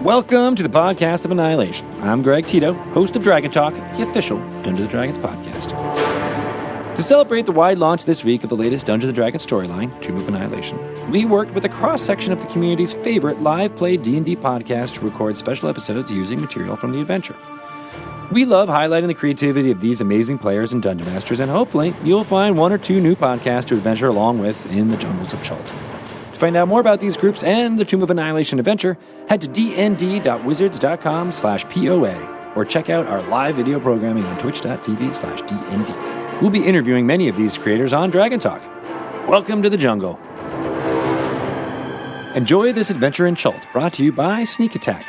Welcome to the podcast of Annihilation. I'm Greg Tito, host of Dragon Talk, the official Dungeons & Dragons podcast. To celebrate the wide launch this week of the latest Dungeons & Dragons storyline, Tomb of Annihilation, we worked with a cross-section of the community's favorite live-play D&D podcast to record special episodes using material from the adventure. We love highlighting the creativity of these amazing players and dungeon masters, and hopefully you'll find one or two new podcasts to adventure along with in the jungles of Chult. To find out more about these groups and the Tomb of Annihilation adventure, head to dnd.wizards.com/POA or check out our live video programming on twitch.tv/DND. We'll be interviewing many of these creators on Dragon Talk. Welcome to the jungle. Enjoy this adventure in Chult, brought to you by Sneak Attack.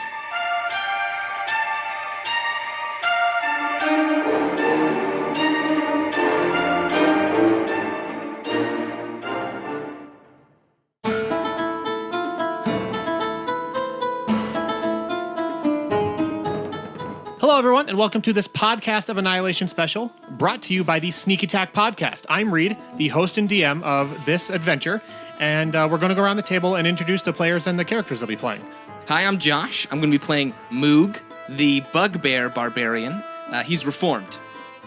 Hello, everyone, and welcome to this podcast of Annihilation special, brought to you by the Sneak Attack podcast. I'm Reed, the host and DM of this adventure, and we're going to go around the table and introduce the players and the characters they'll be playing. Hi, I'm Josh. I'm going to be playing Moog, the Bugbear Barbarian. He's reformed.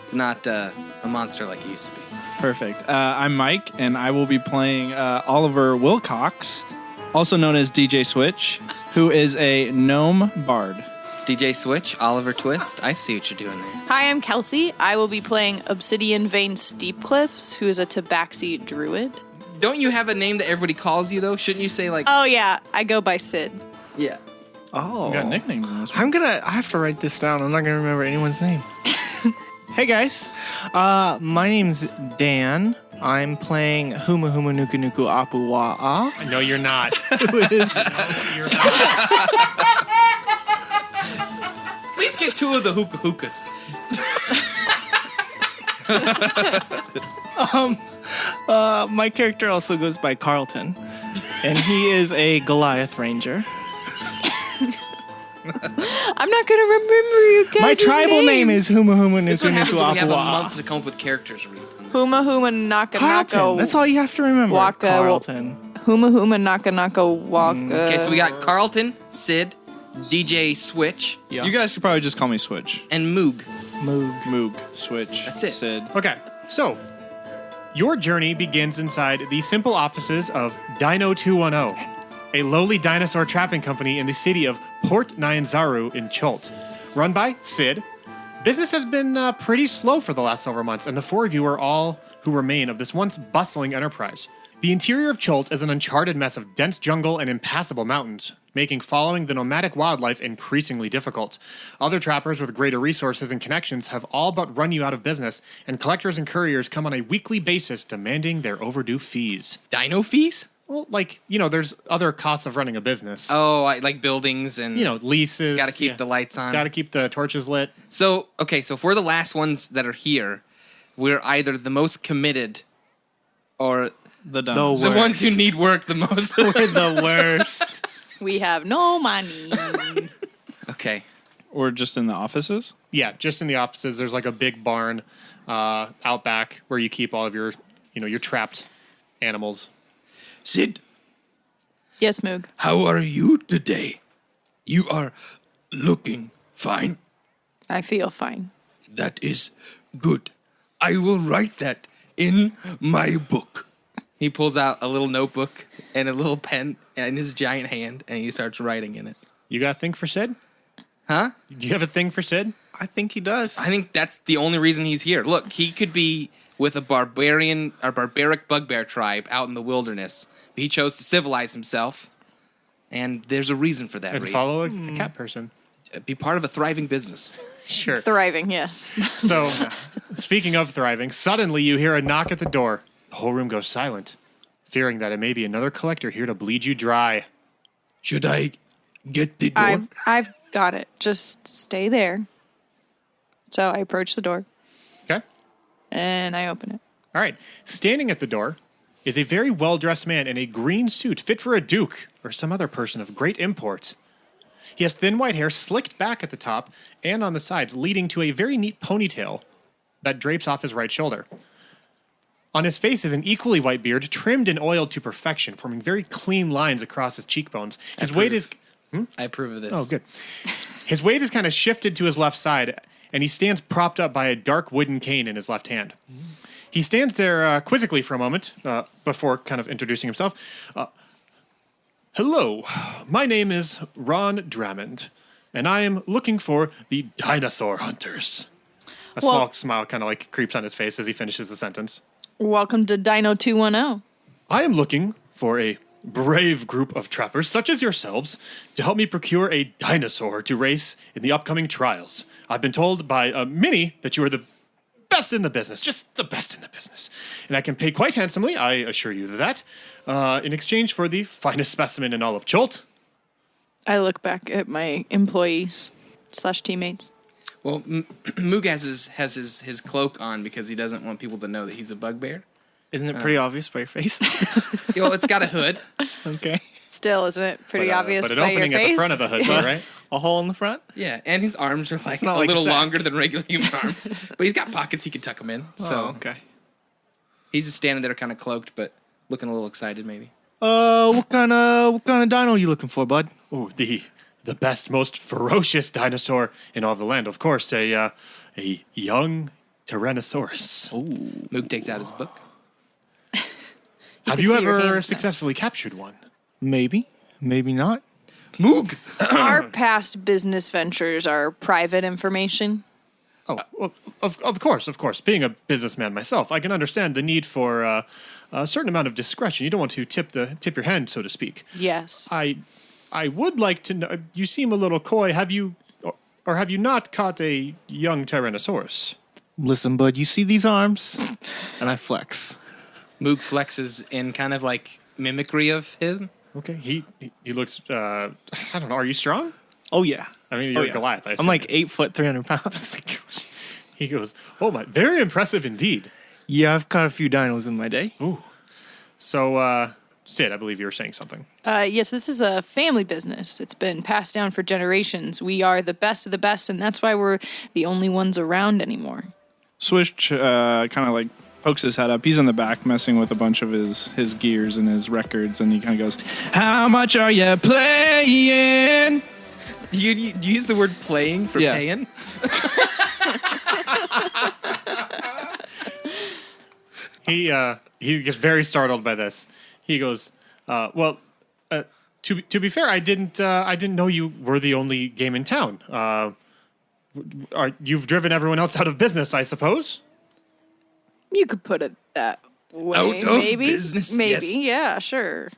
He's not a monster like he used to be. Perfect. I'm Mike, and I will be playing Oliver Wilcox, also known as DJ Switch, who is a gnome bard. DJ Switch, Oliver Twist. I see what you're doing there. Hi, I'm Kelsey. I will be playing Obsidian Vein Steepcliffs, who is a Tabaxi druid. Don't you have a name that everybody calls you, though? Shouldn't you say, like... Oh, yeah. I go by Sid. Yeah. Oh. You got nicknames in this one. I have to write this down. I'm not going to remember anyone's name. Hey, guys. My name's Dan. I'm playing Huma Huma Nuku Nuku Apu Wa'a. No, you're not. Who is... No, you're not. At least get two of the hookah hookahs. My character also goes by Carlton, and he is a Goliath Ranger. I'm not going to remember you guys' My tribal name is Huma Huma This is what Nuku happens Nuku when we have Apu a Wa'a. month to come up with characters, Reed. Huma Huma Naka Carlton. Naka. That's all you have to remember. Waka. Carlton. Huma Huma Naka Naka Waka. Okay, so we got Carlton, Sid, DJ Switch, Yeah. You guys should probably just call me Switch. and Moog. Moog, Switch. That's it. Sid. Okay, so your journey begins inside the simple offices of Dino 210, a lowly dinosaur trapping company in the city of Port Nyanzaru in Chult. Run by Sid. Business has been pretty slow for the last several months, and the four of you are all who remain of this once bustling enterprise. The interior of Chult is an uncharted mess of dense jungle and impassable mountains, making following the nomadic wildlife increasingly difficult. Other trappers with greater resources and connections have all but run you out of business, and collectors and couriers come on a weekly basis demanding their overdue fees. Dino fees? Well, there's other costs of running a business. Oh, like buildings and... Leases. Gotta keep the lights on. Gotta keep the torches lit. So if we're the last ones that are here, we're either the most committed or The ones who need work the most. We're the worst. We have no money. Okay. Or just in the offices? Yeah, just in the offices. There's like a big barn out back where you keep all of your trapped animals. Sid, Yes, Moog. how are you today? You are looking fine. I feel fine. That is good. I will write that in my book. He pulls out a little notebook and a little pen in his giant hand, and he starts writing in it. You got a thing for Sid? Huh? Do you have a thing for Sid? I think he does. I think that's the only reason he's here. Look, he could be with a barbaric bugbear tribe out in the wilderness. But he chose to civilize himself, and there's a reason for that. And Reed. follow a cat person. Be part of a thriving business. Sure. Thriving, yes. So, speaking of thriving, suddenly you hear a knock at the door. The whole room goes silent, fearing that it may be another collector here to bleed you dry. Should I get the door? I've got it. Just stay there. So I approach the door, Okay? and I open it. All right. Standing at the door is a very well-dressed man in a green suit fit for a duke or some other person of great import. He has thin white hair slicked back at the top and on the sides, leading to a very neat ponytail that drapes off his right shoulder. On his face is an equally white beard, trimmed and oiled to perfection, forming very clean lines across his cheekbones. His weight is I approve of this. Oh, good. His weight is kind of shifted to his left side, and he stands propped up by a dark wooden cane in his left hand. He stands there quizzically for a moment before kind of introducing himself. Hello, my name is Ron Drummond, and I am looking for the dinosaur hunters. A small smile kind of like creeps on his face as he finishes the sentence. Welcome to Dino 210. I am looking for a brave group of trappers such as yourselves to help me procure a dinosaur to race in the upcoming trials. I've been told by many that you are the best in the business, just the best in the business. And I can pay quite handsomely, I assure you that, in exchange for the finest specimen in all of Chult. I look back at my employees / teammates. Well, Moog has his cloak on because he doesn't want people to know that he's a bugbear. Isn't it pretty obvious by your face? Well, it's got a hood. Okay. Still, isn't it pretty obvious but by an your opening face? at the front of the hood, though, right? A hole in the front? Yeah, and his arms are like a not like little a sack. longer than regular human arms. But he's got pockets he can tuck them in. So okay. he's just standing there kind of cloaked, but looking a little excited maybe. What kind of dino are you looking for, bud? Oh, the best, most ferocious dinosaur in all of the land. Of course, a young Tyrannosaurus. Moog takes out his book. Have can you see your ever hands now. successfully captured one? Maybe. Maybe not. Moog! Our past business ventures are private information. Oh, well, of course. Being a businessman myself, I can understand the need for a certain amount of discretion. You don't want to tip your hand, so to speak. Yes. I would like to know. You seem a little coy. Have you not caught a young Tyrannosaurus? Listen, bud, you see these arms? And I flex. Moog flexes in kind of like mimicry of him. Okay, he looks. I don't know. Are you strong? Oh, yeah. I mean, you're yeah. Goliath. I I'm assume. like 8 foot, 300 pounds. He goes, "Oh my, very impressive indeed." Yeah, I've caught a few dinos in my day. Ooh. So, Sid, I believe you were saying something. Yes, this is a family business. It's been passed down for generations. We are the best of the best, and that's why we're the only ones around anymore. Swish kind of like pokes his head up. He's in the back messing with a bunch of his gears and his records, and he kind of goes, "How much are you playing?" You use the word playing for Yeah. paying? He gets very startled by this. He goes, "Well, to be fair, I didn't know you were the only game in town. You've driven everyone else out of business, I suppose." You could put it that way. Out of maybe. business, Maybe, yes. yeah, sure.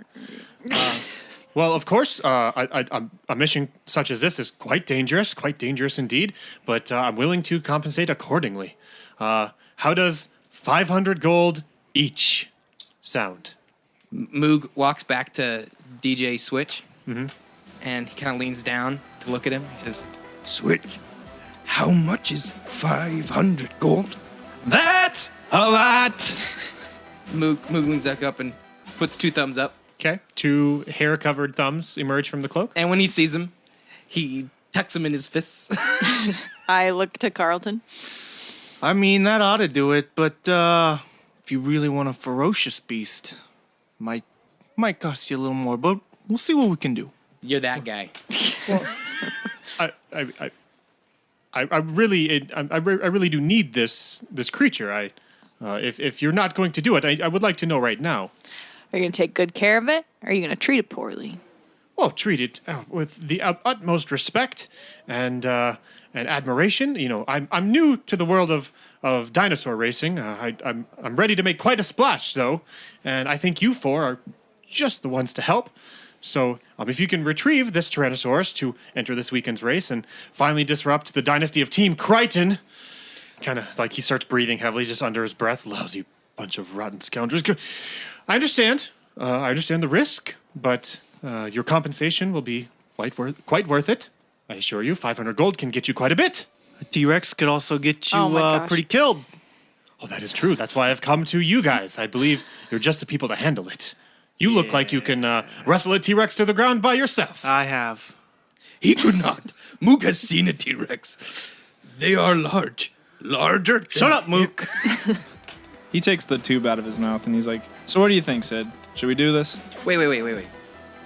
Well, of course, a mission such as this is quite dangerous indeed. But I'm willing to compensate accordingly. How does 500 gold each sound? Moog walks back to DJ Switch, and he kind of leans down to look at him. He says, Switch, how much is 500 gold? That's a lot. Moog leans back up and puts 2 thumbs up. Okay, 2 hair-covered thumbs emerge from the cloak. And when he sees him, he tucks them in his fists. I look to Carlton. I mean, that ought to do it, but if you really want a ferocious beast, might cost you a little more, but we'll see what we can do. You're that guy. I really do need this creature. If you're not going to do it, I would like to know right now. Are you going to take good care of it, or are you going to treat it poorly? Well, treat it with the utmost respect and admiration. You know, I'm new to the world of dinosaur racing. I'm ready to make quite a splash, though, and I think you 4 are just the ones to help. So, if you can retrieve this Tyrannosaurus to enter this weekend's race and finally disrupt the dynasty of Team Crichton, kind of like he starts breathing heavily just under his breath, lousy bunch of rotten scoundrels. I understand. I understand the risk, but your compensation will be quite worth it. I assure you, 500 gold can get you quite a bit. A T-Rex could also get you Oh my gosh. pretty killed. Oh, that is true. That's why I've come to you guys. I believe you're just the people to handle it. You look like you can wrestle a T-Rex to the ground by yourself. I have. He could not. Mook has seen a T-Rex. They are large. Larger than... Shut up, Mook. He takes the tube out of his mouth and he's like, "So what do you think, Sid? Should we do this?" Wait.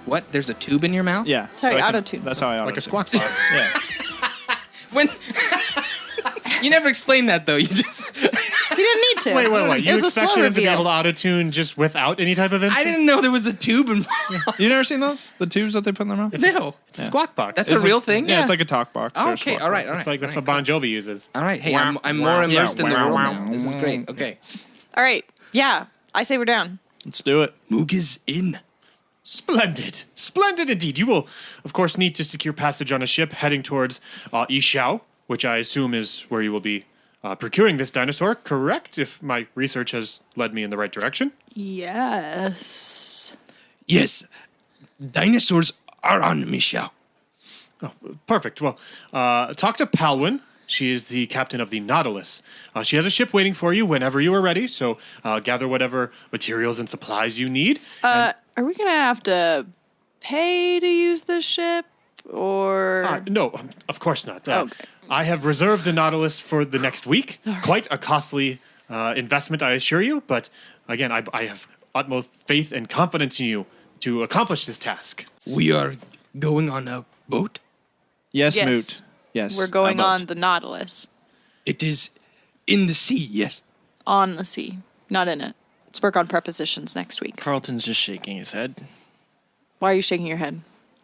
What? There's a tube in your mouth? Yeah. Sorry, like a- auto-tune. That's how I Like a auto-tune. squawk box. Yeah. When you never explained that though. You just He didn't need to. Wait. It You was a slow expected him to be able reveal. to auto-tune just without any type of I didn't know there was a tube in You never seen those? The tubes that they put in their mouth? No. It's a squawk box. That's a real thing? Yeah, it's like a talk box. Oh, or a okay, squawk all right, box. all right. It's like that's all what right, Bon Jovi uses. All right, hey, I'm more immersed in the world now. This is great. Okay. All right. Yeah. I say we're down. Let's do it. Moog is in. Splendid. Splendid indeed. You will, of course, need to secure passage on a ship heading towards Yishao, which I assume is where you will be procuring this dinosaur, correct? If my research has led me in the right direction. Yes. Yes, dinosaurs are on Michelle. Perfect. Well, talk to Palwyn. She is the captain of the Nautilus. She has a ship waiting for you whenever you are ready, so gather whatever materials and supplies you need. Are we gonna have to pay to use this ship, or No, of course not. Okay. I have reserved the Nautilus for the next week. Quite a costly investment, I assure you, but again, I have utmost faith and confidence in you to accomplish this task. We are going on a boat. Yes, Yes. Moot. Yes. we're going a boat. on the Nautilus It is in the sea, yes. on the sea, not in it? Let's work on prepositions next week. Carlton's just shaking his head. Why are you shaking your head?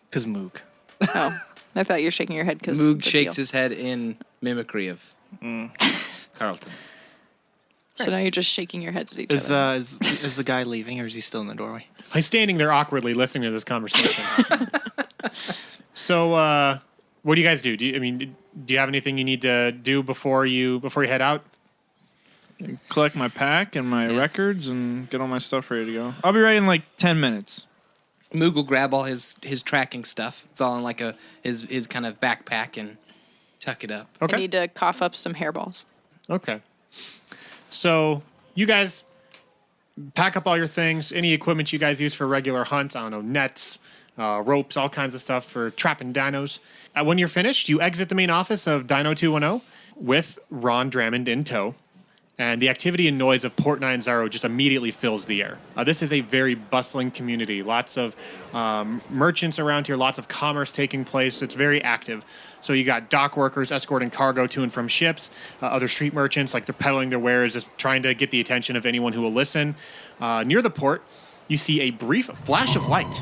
Because Moog. Oh, I thought you were shaking your head because Moog shakes his head in mimicry of Carlton. So now you're just shaking your heads at each other. Is the guy leaving, or is he still in the doorway? I'm standing there awkwardly listening to this conversation. So, what do you guys do? Do you have anything you need to do before you head out? Collect my pack and my records and get all my stuff ready to go. I'll be ready in like 10 minutes. Moog will grab all his tracking stuff. It's all in like his kind of backpack and tuck it up. Okay. I need to cough up some hairballs. Okay. So you guys pack up all your things, any equipment you guys use for regular hunts. I don't know, nets, ropes, all kinds of stuff for trapping dinos. When you're finished, you exit the main office of Dino 210 with Ron Drummond in tow. And the activity and noise of Port 90 just immediately fills the air. This is a very bustling community. Lots of merchants around here, lots of commerce taking place. It's very active. So you got dock workers escorting cargo to and from ships, other street merchants, like they're peddling their wares, just trying to get the attention of anyone who will listen. Near the port, you see a brief flash of light.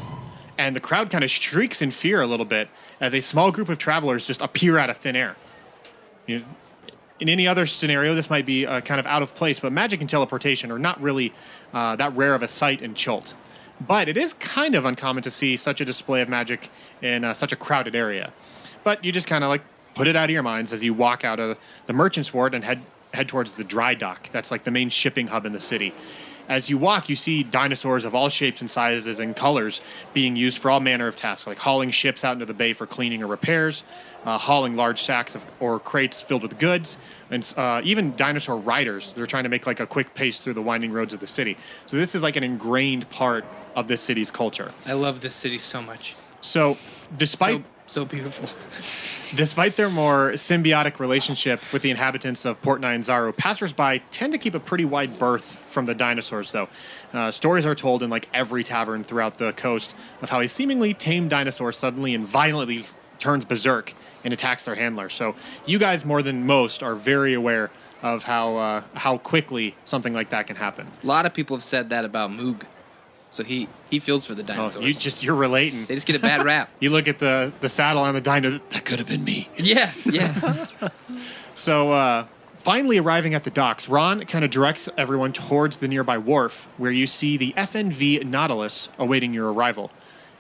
And the crowd kind of shrieks in fear a little bit as a small group of travelers just appear out of thin air. In any other scenario, this might be kind of out of place, but magic and teleportation are not really that rare of a sight in Chult. But it is kind of uncommon to see such a display of magic in such a crowded area. But you just kind of like put it out of your minds as you walk out of the merchant's ward and head towards the dry dock. That's like the main shipping hub in the city. As you walk, you see dinosaurs of all shapes and sizes and colors being used for all manner of tasks, like hauling ships out into the bay for cleaning or repairs, hauling large sacks or crates filled with goods, and even dinosaur riders. They're trying to make like a quick pace through the winding roads of the city. So this is like an ingrained part of this city's culture. I love this city so much. So despite So beautiful. Despite their more symbiotic relationship with the inhabitants of Port 90, passersby tend to keep a pretty wide berth from the dinosaurs, though. Stories are told in like every tavern throughout the coast of how a seemingly tame dinosaur suddenly and violently turns berserk and attacks their handler. So you guys, more than most, are very aware of how quickly something like that can happen. A lot of people have said that about Moog. So he feels for the dinosaurs. You're relating. They just get a bad rap. You look at the saddle on the dino, that could have been me. Yeah. So, finally arriving at the docks, Ron kind of directs everyone towards the nearby wharf, where you see the FNV Nautilus awaiting your arrival.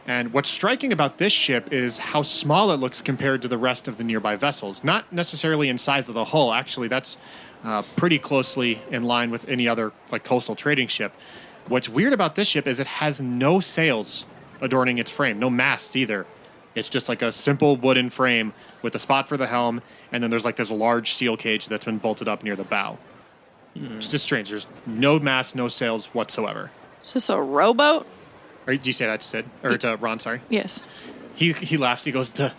And what's striking about this ship is how small it looks compared to the rest of the nearby vessels. Not necessarily in size of the hull. Actually, that's pretty closely in line with any other like coastal trading ship. What's weird about this ship is it has no sails adorning its frame, no masts either. It's just like a simple wooden frame with a spot for the helm, and then there's like this large steel cage that's been bolted up near the bow. It's just strange. There's no mast, no sails whatsoever. Is this a rowboat? Or, do you say that to Sid? Or to Ron, sorry? Yes. He laughs. He goes, the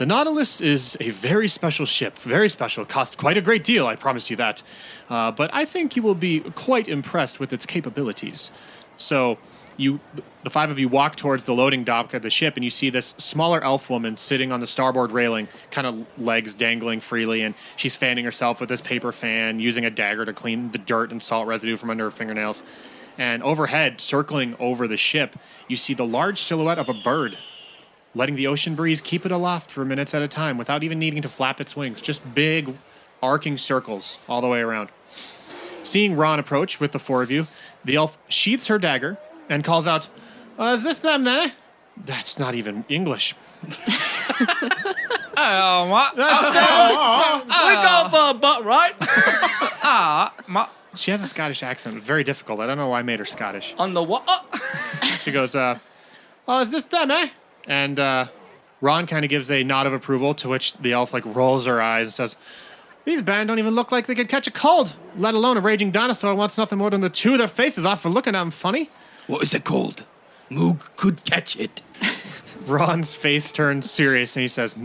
Nautilus is a very special ship. Very special. Cost quite a great deal, I promise you that. But I think you will be quite impressed with its capabilities. So the five of you walk towards the loading dock of the ship, and you see this smaller elf woman sitting on the starboard railing, kind of legs dangling freely, and she's fanning herself with this paper fan, using a dagger to clean the dirt and salt residue from under her fingernails. And overhead, circling over the ship, you see the large silhouette of a bird, letting the ocean breeze keep it aloft for minutes at a time without even needing to flap its wings. Just big, arcing circles all the way around. Seeing Ron approach with the four of you, the elf sheaths her dagger and calls out, is this them then? That's not even English. Oh, what? We go for a butt, right? She has a Scottish accent. Very difficult. I don't know why I made her Scottish. On the what? She goes, is this them, eh? And Ron kind of gives a nod of approval, to which the elf rolls her eyes and says, these band don't even look like they could catch a cold, let alone a raging dinosaur wants nothing more than to chew their faces off for looking at them funny. What is it called? Moog could catch it. Ron's face turns serious and he says,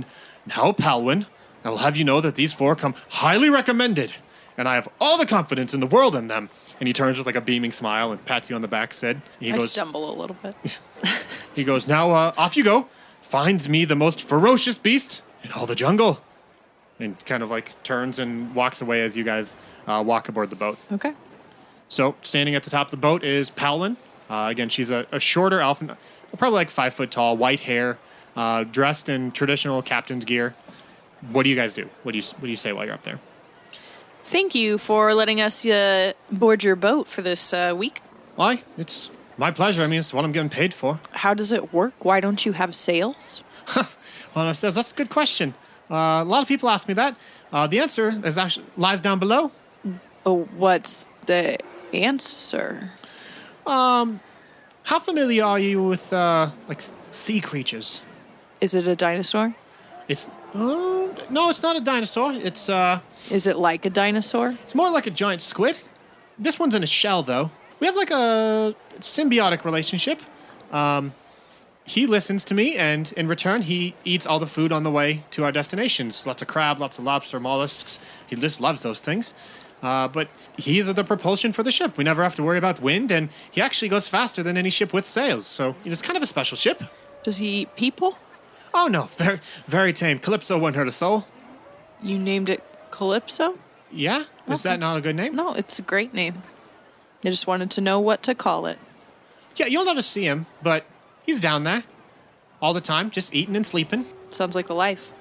now, Palwyn, I will have you know that these four come highly recommended, and I have all the confidence in the world in them. And he turns with a beaming smile and pats you on the back, Sid. I stumble a little bit. He goes, now off you go. Find me the most ferocious beast in all the jungle. And kind of turns and walks away as you guys walk aboard the boat. Okay. So standing at the top of the boat is Palwyn. Again, she's a shorter elf, probably 5 foot tall, white hair, dressed in traditional captain's gear. What do you guys do? What do you say while you're up there? Thank you for letting us board your boat for this week. Why? It's my pleasure. I mean, it's what I'm getting paid for. How does it work? Why don't you have sails? Well, that's a good question. A lot of people ask me that. The answer lies down below. Oh, what's the answer? How familiar are you with sea creatures? Is it a dinosaur? It's no, it's not a dinosaur. It's Is it like a dinosaur? it's more like a giant squid. This one's in a shell, though. We have a symbiotic relationship. He listens to me, and in return, he eats all the food on the way to our destinations. Lots of crab, lots of lobster, mollusks. He just loves those things. But he's the propulsion for the ship. We never have to worry about wind, and he actually goes faster than any ship with sails. So it's kind of a special ship. Does he eat people? Oh, no. Very, very tame. Calypso wouldn't hurt a soul. You named it Calypso? Yeah? Is that not a good name? No, it's a great name. I just wanted to know what to call it. Yeah, you'll never see him, but he's down there all the time, just eating and sleeping. Sounds like the life.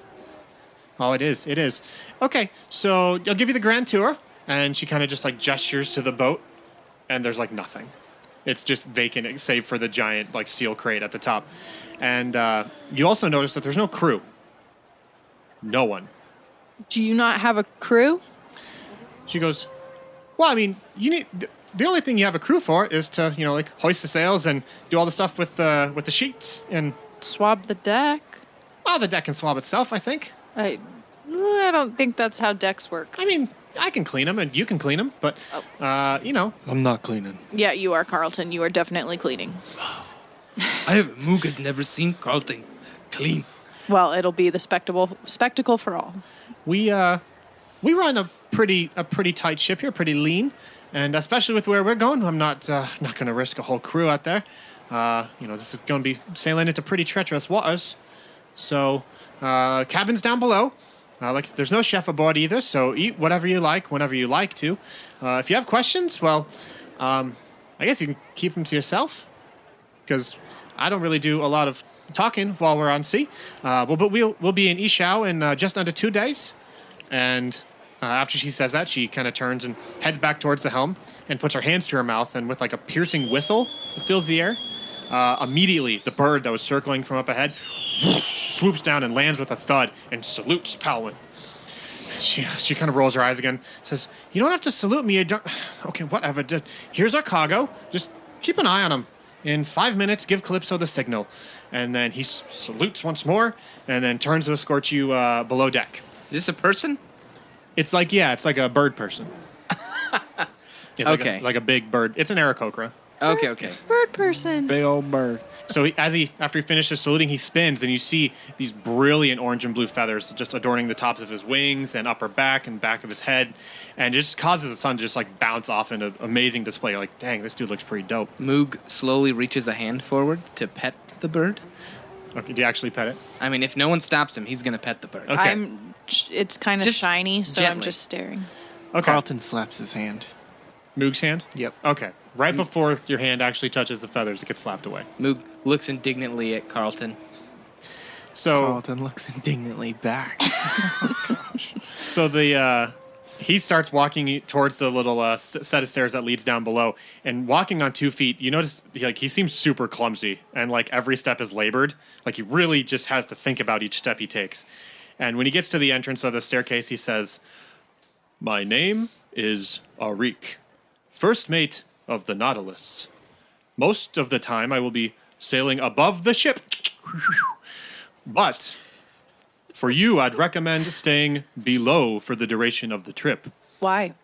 Oh, it is. It is. Okay, so I'll give you the grand tour. And she kind of just gestures to the boat, and there's nothing. It's just vacant, save for the giant steel crate at the top. And you also notice that there's no crew. No one. Do you not have a crew? She goes, well, I mean, you need the only thing you have a crew for is to hoist the sails and do all the stuff with the sheets and Swab the deck? well, the deck can swab itself, I think. I don't think that's how decks work. I mean, I can clean them and you can clean them, but I'm not cleaning. Yeah, you are, Carlton. You are definitely cleaning. Moog has never seen Carlton clean. Well, it'll be the spectacle for all. we run a pretty tight ship here, pretty lean, and especially with where we're going, I'm not going to risk a whole crew out there. This is going to be sailing into pretty treacherous waters. So, cabins down below. There's no chef aboard either, so eat whatever you like, whenever you like to. If you have questions, well, I guess you can keep them to yourself, because I don't really do a lot of talking while we're on sea. But we'll be in Ishao in just under 2 days, and after she says that, she kind of turns and heads back towards the helm and puts her hands to her mouth, and with a piercing whistle that fills the air, immediately the bird that was circling from up ahead swoops down and lands with a thud and salutes Palwyn. She kind of rolls her eyes again, says, you don't have to salute me. Okay, whatever. Here's our cargo. Just keep an eye on him. In 5 minutes, give Calypso the signal. And then he salutes once more and then turns to escort you below deck. Is this a person? It's it's like a bird person. It's Okay. like a big bird. It's an Aarakocra. Okay. Bird person. Big old bird. So after he finishes saluting, he spins, and you see these brilliant orange and blue feathers just adorning the tops of his wings and upper back and back of his head, and it just causes the sun to just like bounce off in an amazing display. You're like, dang, this dude looks pretty dope. Moog slowly reaches a hand forward to pet the bird. Okay, do you actually pet it? I mean, if no one stops him, he's gonna pet the bird. Okay. It's kind of Just shiny, so I'm gently. just staring. Okay. Carlton slaps his hand. Moog's hand? Yep. Okay. Right before your hand actually touches the feathers, it gets slapped away. Moog looks indignantly at Carlton. So Carlton looks indignantly back. So he starts walking towards the little set of stairs that leads down below, and walking on 2 feet. You notice he seems super clumsy, and like every step is labored. Like he really just has to think about each step he takes. And when he gets to the entrance of the staircase, he says, "My name is Arik, first mate of the Nautilus. Most of the time, I will be sailing above the ship, but." For you, I'd recommend staying below for the duration of the trip. Why?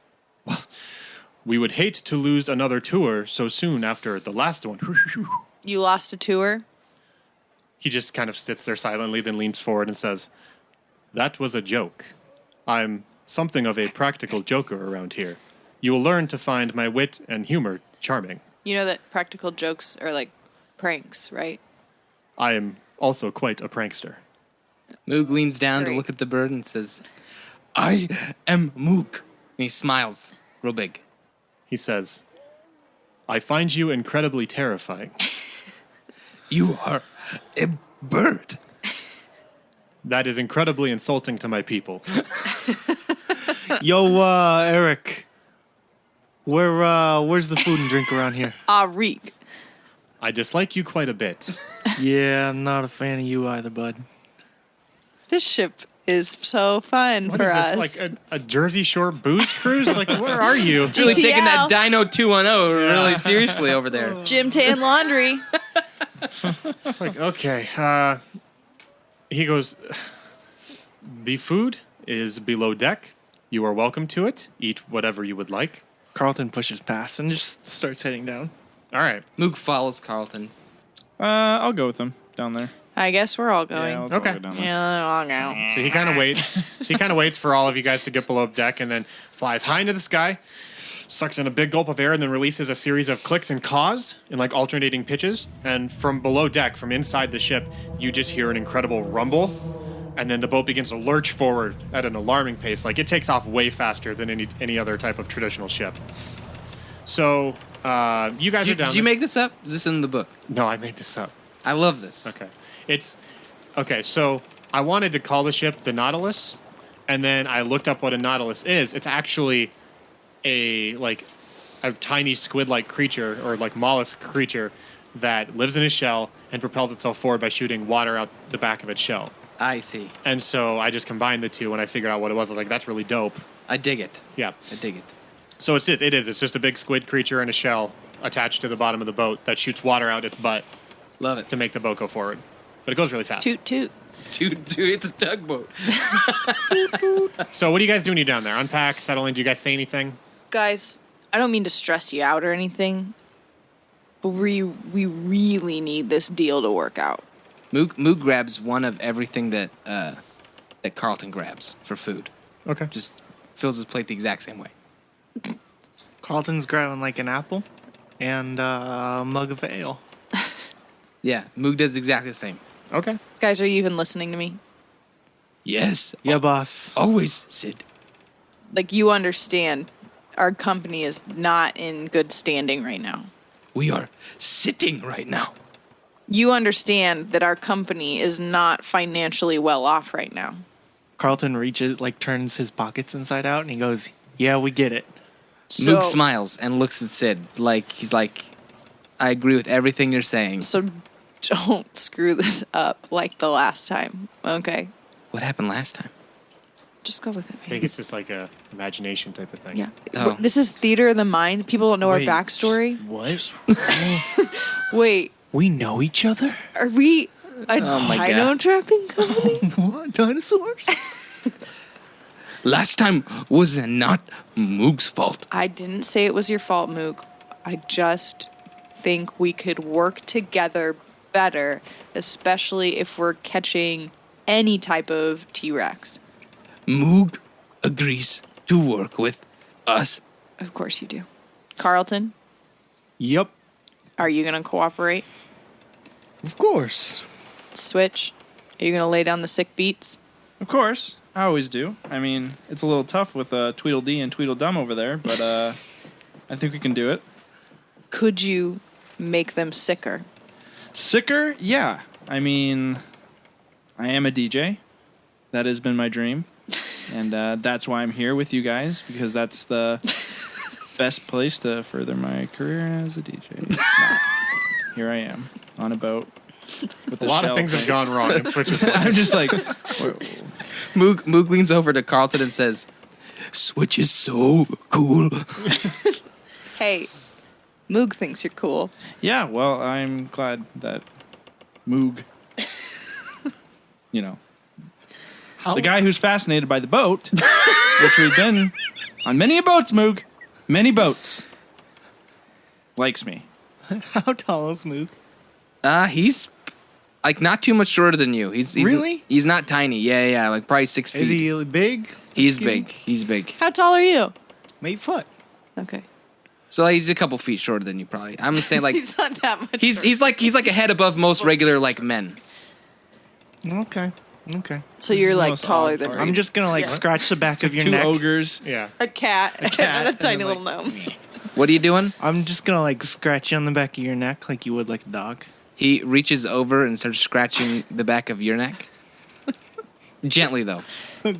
We would hate to lose another tour so soon after the last one. You lost a tour? He just kind of sits there silently, then leans forward and says, "That was a joke. I'm something of a practical joker around here. You will learn to find my wit and humor charming. You know that practical jokes are like pranks, right? I am also quite a prankster." Moog leans down Great. to look at the bird and says, I am Moog. and he smiles real big. He says, "I find you incredibly terrifying." You are a bird. That is incredibly insulting to my people. Yo, Eric. Where's the food and drink around here? Arik. I dislike you quite a bit. Yeah, I'm not a fan of you either, bud. This ship is so fun What for is us. this, like a Jersey Shore booze cruise? Like, where are you? Really taking that GTL. Dino 210 really seriously over there. Gym tan laundry. It's like, okay. He goes, "The food is below deck. You are welcome to it. Eat whatever you would like." Carlton pushes past and just starts heading down. All right. Moog follows Carlton. I'll go with them down there. I guess we're all going. Yeah, let's Okay. all go down there. Yeah, I'll go. So he kind of waits. He kind of waits for all of you guys to get below deck and then flies high into the sky, sucks in a big gulp of air, and then releases a series of clicks and caws in like alternating pitches. And from below deck, from inside the ship, you just hear an incredible rumble. And then the boat begins to lurch forward at an alarming pace. Like it takes off way faster than any other type of traditional ship. So you guys are down. Did you there. make this up? Is this in the book? No, I made this up. I love this. Okay. So I wanted to call the ship the Nautilus, and then I looked up what a Nautilus is. It's actually a tiny squid-like creature or like mollusk creature that lives in a shell and propels itself forward by shooting water out the back of its shell. I see. And so I just combined the two when I figured out what it was. I was like, that's really dope. I dig it. Yeah. I dig it. So it is. It's just a big squid creature in a shell attached to the bottom of the boat that shoots water out its butt Love it. to make the boat go forward. But it goes really fast. Toot toot. Dude, it's a tugboat. So what are you guys doing down there? Unpack, settle in. Do you guys say anything? Guys, I don't mean to stress you out or anything, but we really need this deal to work out. Moog grabs one of everything that Carlton grabs for food. Okay. Just fills his plate the exact same way. Carlton's grabbing like an apple and a mug of ale. Yeah, Moog does exactly the same. Okay. Guys, are you even listening to me? Yes. Yeah, boss. Always, Sid. Like, you understand our company is not in good standing right now. We are sitting right now. You understand that our company is not financially well off right now. Carlton turns his pockets inside out and he goes, "Yeah, we get it." So, Moog smiles and looks at Sid like he's like, I agree with everything you're saying. So don't screw this up like the last time, okay? What happened last time? Just go with it, I think baby. it's just like a imagination type of thing. Yeah. Oh. This is theater of the mind. People don't know Wait, our backstory. What? Wait, We know each other? are we a Oh my dino God. trapping company? What? Dinosaurs? Last time was not Moog's fault. I didn't say it was your fault, Moog. I just think we could work together better, especially if we're catching any type of T-Rex. Moog agrees to work with us. Of course you do. Carlton, Yep. are you going to cooperate? Of course. Switch, are you going to lay down the sick beats? Of course, I always do. I mean, it's a little tough with Tweedledee and Tweedledum over there, but I think we can do it. Could you make them sicker? Sicker? Yeah. I mean, I am a DJ. That has been my dream. And that's why I'm here with you guys, because that's the best place to further my career as a DJ. It's not. Here I am on a boat with A lot of things have gone wrong in Switch's life. I'm just like, Moog leans over to Carlton and says, Switch is so cool. Hey, Moog thinks you're cool. yeah, well, I'm glad that Moog, you know, the guy who's fascinated by the boat, which we've been on many boats, Moog, many boats, likes me. How tall is Moog? He's like not too much shorter than you. He's Really? He's not tiny. Yeah, like probably 6 feet. Is he big? He's Skinny? big. He's big. How tall are you? 8 foot. Okay. So he's a couple feet shorter than you, probably. I'm saying like He's not that much. he's like a head above most regular like men. Okay. So you're the like most taller odd than part. me. I'm just gonna Yeah. scratch the back of your Two neck. ogres. Yeah. a cat, and a tiny little gnome. What are you doing? I'm just gonna scratch you on the back of your neck like you would like a dog. He reaches over and starts scratching the back of your neck. Gently though.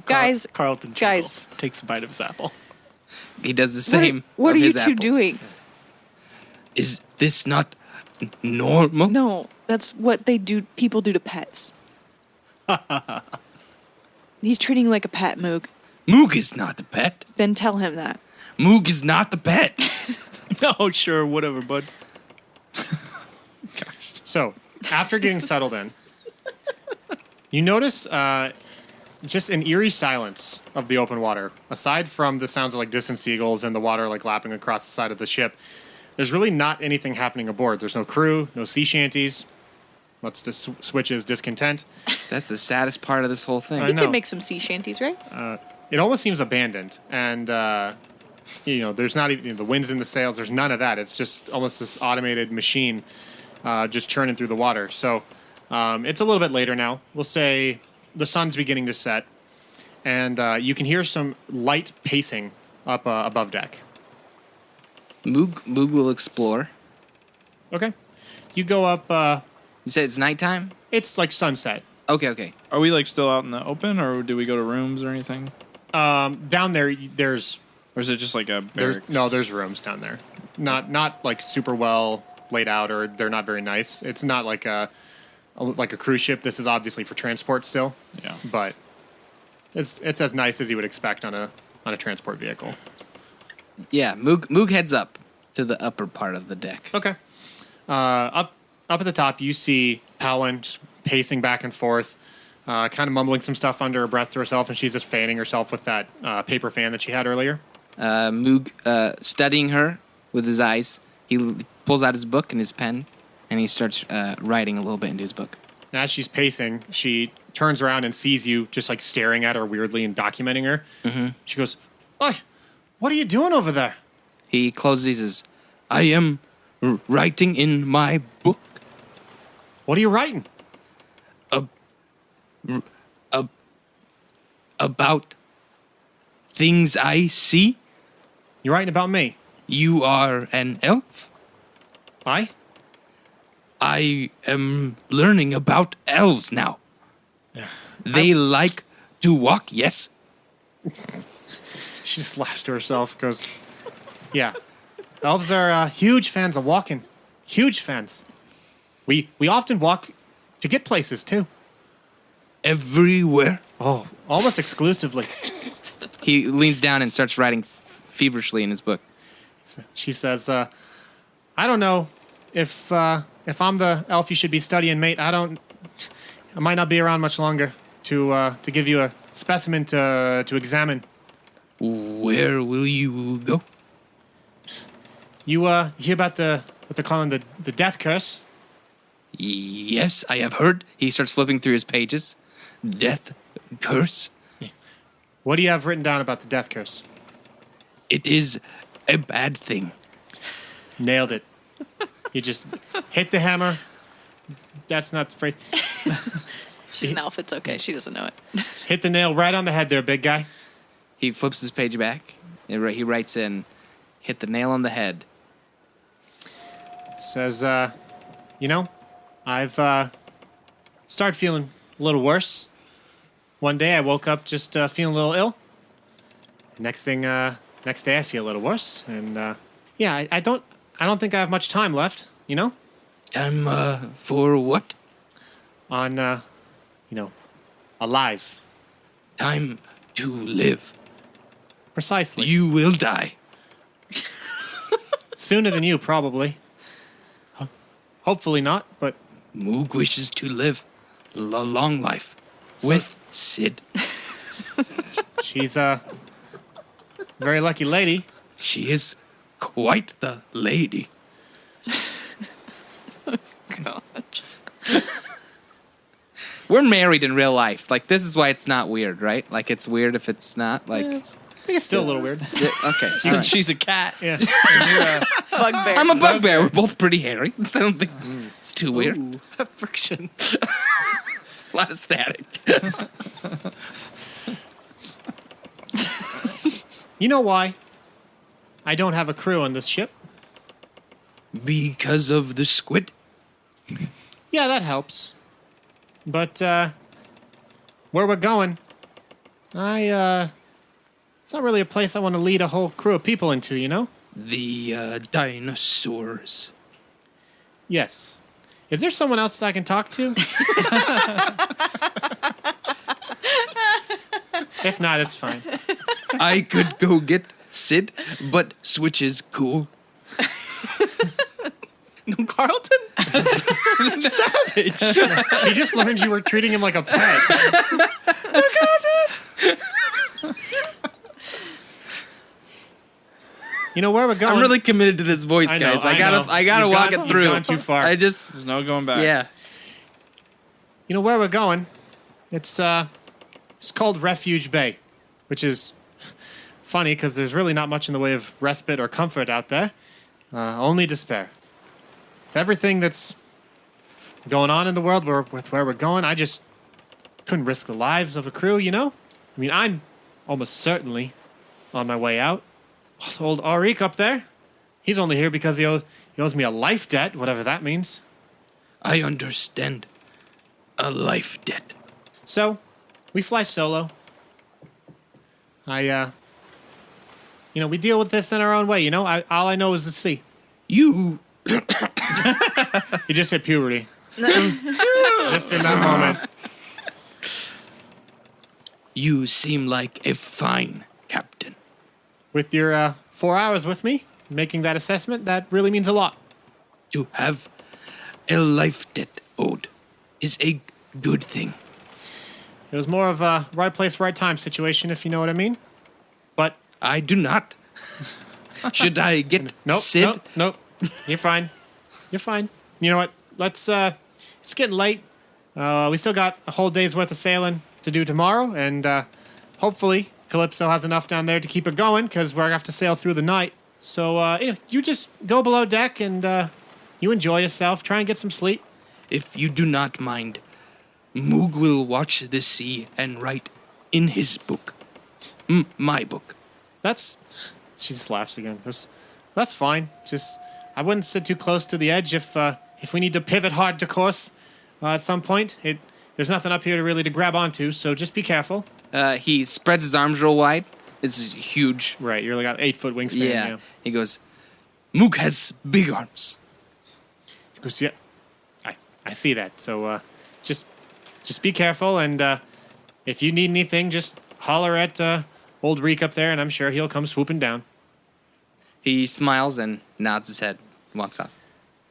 Guys, Carlton guys. takes a bite of his apple. He does the same. What of are you his two apple. doing? Is this not normal? No, that's what they do. People do to pets. He's treating you like a pet, Moog. Moog is not the pet. Then tell him that. Moog is not the pet. No, sure, whatever, bud. So, after getting settled in, you notice just an eerie silence of the open water. Aside from the sounds of like distant seagulls and the water like lapping across the side of the ship, there's really not anything happening aboard. There's no crew, no sea shanties. What's the Switch's discontent? That's the saddest part of this whole thing. I You know. could make some sea shanties, right? It almost seems abandoned, and there's not even the wind's in the sails. There's none of that. It's just almost this automated machine just churning through the water. So it's a little bit later now. We'll say the sun's beginning to set, and you can hear some light pacing up above deck. Moog will explore. Okay, you go up. You said it's nighttime? It's like sunset. Okay. Are we like still out in the open, or do we go to rooms or anything? Down there, there's Or is it just like a barracks? there's rooms down there. Not like super well laid out, or they're not very nice. It's not like a cruise ship. This is obviously for transport still. Yeah. But it's as nice as you would expect on a transport vehicle. Yeah, Moog heads up to the upper part of the deck. Okay. Up at the top, you see Helen just pacing back and forth, kind of mumbling some stuff under her breath to herself, and she's just fanning herself with that paper fan that she had earlier. Moog studying her with his eyes. He pulls out his book and his pen, and he starts writing a little bit into his book. And as she's pacing, she turns around and sees you just like staring at her weirdly and documenting her. Mm-hmm. She goes, "Oi, what are you doing over there?" He closes. He says, "I am writing in my book "What are you writing?" about things I see. "You're writing about me." You are an elf. "I?" I am learning about elves now. They like to walk, yes? She just laughs to herself, goes, "Yeah, elves are huge fans of walking. Huge fans. We often walk to get places, too. Everywhere." Oh, almost exclusively." He leans down and starts writing feverishly in his book. She says, "I don't know if I'm the elf you should be studying, mate. I might not be around much longer to give you a specimen to examine. Where will you go? You hear about the what they're calling the death curse. Yes, I have heard. He starts flipping through his pages. Death curse. What do you have written down about the death curse? It is a bad thing. Nailed it. You just hit the hammer. That's not the phrase. She's an elf. It's okay. She doesn't know it. Hit the nail right on the head there, big guy. He flips his page back. He writes in, hit the nail on the head. Says, I've started feeling a little worse. One day I woke up just feeling a little ill. Next day I feel a little worse. And I don't think I have much time left, you know? Time for what? On alive. Time to live. Precisely. You will die. Sooner than you, probably. Hopefully not, but Moog wishes to live a long life with Sid. she's a very lucky lady. She is quite the lady. We're married in real life. Like, this is why it's not weird, right? Like, it's weird if it's not, like... I think it's still a little weird. Okay. Since she's a cat. Yeah. Bugbear. I'm a bugbear. We're both pretty hairy. I don't think it's too weird. Friction. A lot of static. You know why I don't have a crew on this ship? Because of the squid? Yeah, that helps. But where we're going, it's not really a place I want to lead a whole crew of people into, you know? The dinosaurs. Yes. Is there someone else I can talk to? If not, it's fine. I could go get Sid, but Switch is cool. No, Carlton? Savage. He just learned you were treating him like a pet. You know where we're going? I'm really committed to this voice, I know, guys. I know. I gotta You've walk gone- it you've through. gone too far. There's no going back. Yeah. You know where we're going? It's called Refuge Bay, which is funny because there's really not much in the way of respite or comfort out there. Only despair. With everything that's going on in the world with where we're going, I just couldn't risk the lives of a crew, you know? I mean, I'm almost certainly on my way out. Also, old Arik up there, he's only here because he owes me a life debt, whatever that means. I understand. A life debt. So, we fly solo. We deal with this in our own way, you know? All I know is the sea. You You just hit puberty. Just in that moment. You seem like a fine captain. With your 4 hours with me, making that assessment, that really means a lot. To have a life debt owed is a good thing. It was more of a right place, right time situation, if you know what I mean. But I do not. Should I get Sid? Nope. You're fine. You're fine. You know what? It's getting late. We still got a whole day's worth of sailing to do tomorrow, and hopefully Calypso has enough down there to keep it going, because we're going to have to sail through the night. So, you just go below deck and you enjoy yourself. Try and get some sleep. If you do not mind, Moog will watch the sea and write in his book. My book. She just laughs again. That's fine. Just, I wouldn't sit too close to the edge if we need to pivot hard to course at some point. There's nothing up here to grab onto, so just be careful. He spreads his arms real wide. This is huge. Right, you're like an 8-foot wingspan. Yeah. He goes, Moog has big arms. He goes, yeah, I see that. So just be careful, and if you need anything, just holler at old Reek up there, and I'm sure he'll come swooping down. He smiles and nods his head and walks off.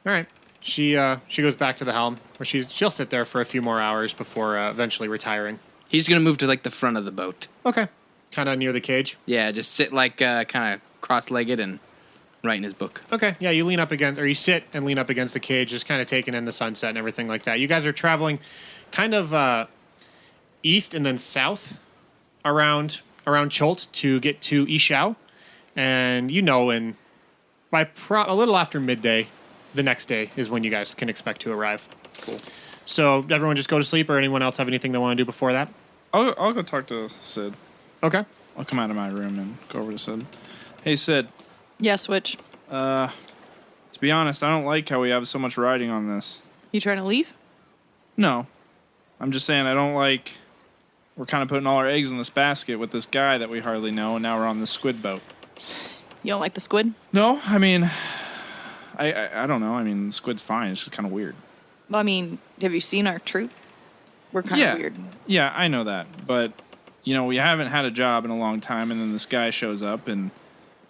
All right. She goes back to the helm, where she'll sit there for a few more hours before eventually retiring. He's going to move to, like, the front of the boat. Okay. Kind of near the cage. Yeah, just sit, like, kind of cross-legged and write in his book. Okay, yeah, you lean up against, or you sit and lean up against the cage, just kind of taking in the sunset and everything like that. You guys are traveling kind of east and then south around Chult to get to Ishao, and by a little after midday, the next day is when you guys can expect to arrive. Cool. So everyone just go to sleep, or anyone else have anything they want to do before that? I'll go talk to Sid. Okay. I'll come out of my room and go over to Sid. Hey, Sid. Yeah, Switch. To be honest, I don't like how we have so much riding on this. You trying to leave? No. I'm just saying I don't like... We're kind of putting all our eggs in this basket with this guy that we hardly know, and now we're on this squid boat. You don't like the squid? No, I mean... I don't know. I mean, the squid's fine. It's just kind of weird. Well, I mean, have you seen our troop? We're kind of weird. Yeah, I know that. But, we haven't had a job in a long time, and then this guy shows up, and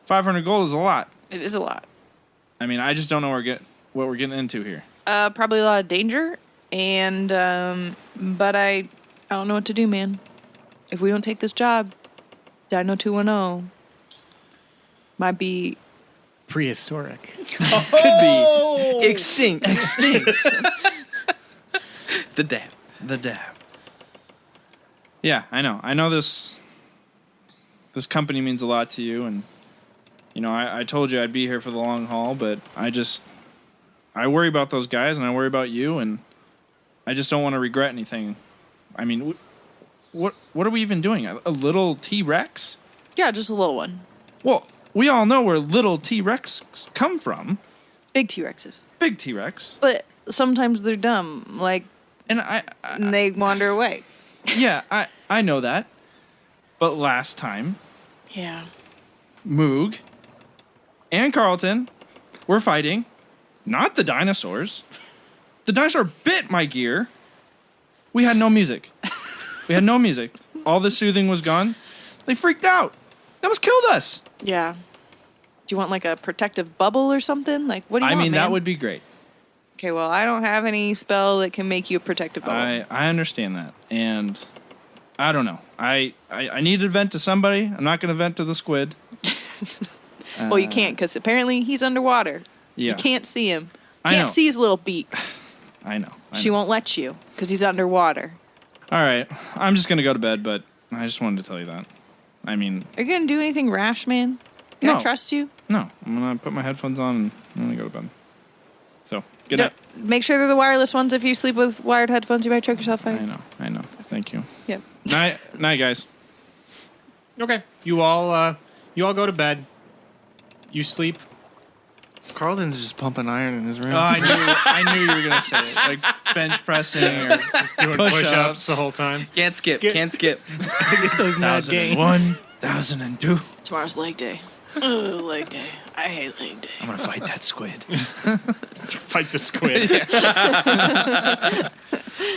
500 gold is a lot. It is a lot. I mean, I just don't know what we're getting into here. Probably a lot of danger, and but I don't know what to do, man. If we don't take this job, Dino 210 might be prehistoric. Could be Extinct. The dab. Yeah, I know. I know this company means a lot to you, and I told you I'd be here for the long haul, but I worry about those guys, and I worry about you, and I just don't want to regret anything. I mean, what are we even doing? A little T-Rex? Yeah, just a little one. Well, we all know where little T-Rex come from. Big T-Rexes. Big T-Rex. But sometimes they're dumb, And and they wander away. Yeah, I know that. But last time, Yeah. Moog and Carlton were fighting, not the dinosaurs. The dinosaur bit my gear. We had no music. All the soothing was gone. They freaked out. They almost killed us. Yeah. Do you want a protective bubble or something? What do you want, I mean, man? that would be great. Okay, well, I don't have any spell that can make you a protective bubble. I understand that. And I don't know. I need to vent to somebody. I'm not going to vent to the squid. Well, you can't because apparently he's underwater. Yeah. You can't see him. I Can't know. see his little beak. I know. She won't let you because he's underwater. All right. I'm just going to go to bed, but I just wanted to tell you that. I mean... Are you going to do anything rash, man? Can I No. trust you? No. I'm going to put my headphones on and I'm going to go to bed. So, good night. Make sure they're the wireless ones. If you sleep with wired headphones, you might choke yourself out. I know. Thank you. Yep. Night, guys. Okay, you all go to bed. You sleep. Carlton's just pumping iron in his room. Oh, I knew you were going to say it. Like bench pressing or Just doing Push-ups. push-ups the whole time. Can't skip. Get- Get those mad gains. 1002. Tomorrow's leg day. Oh, leg day. I hate leg day. I'm going to fight that squid. Fight the squid.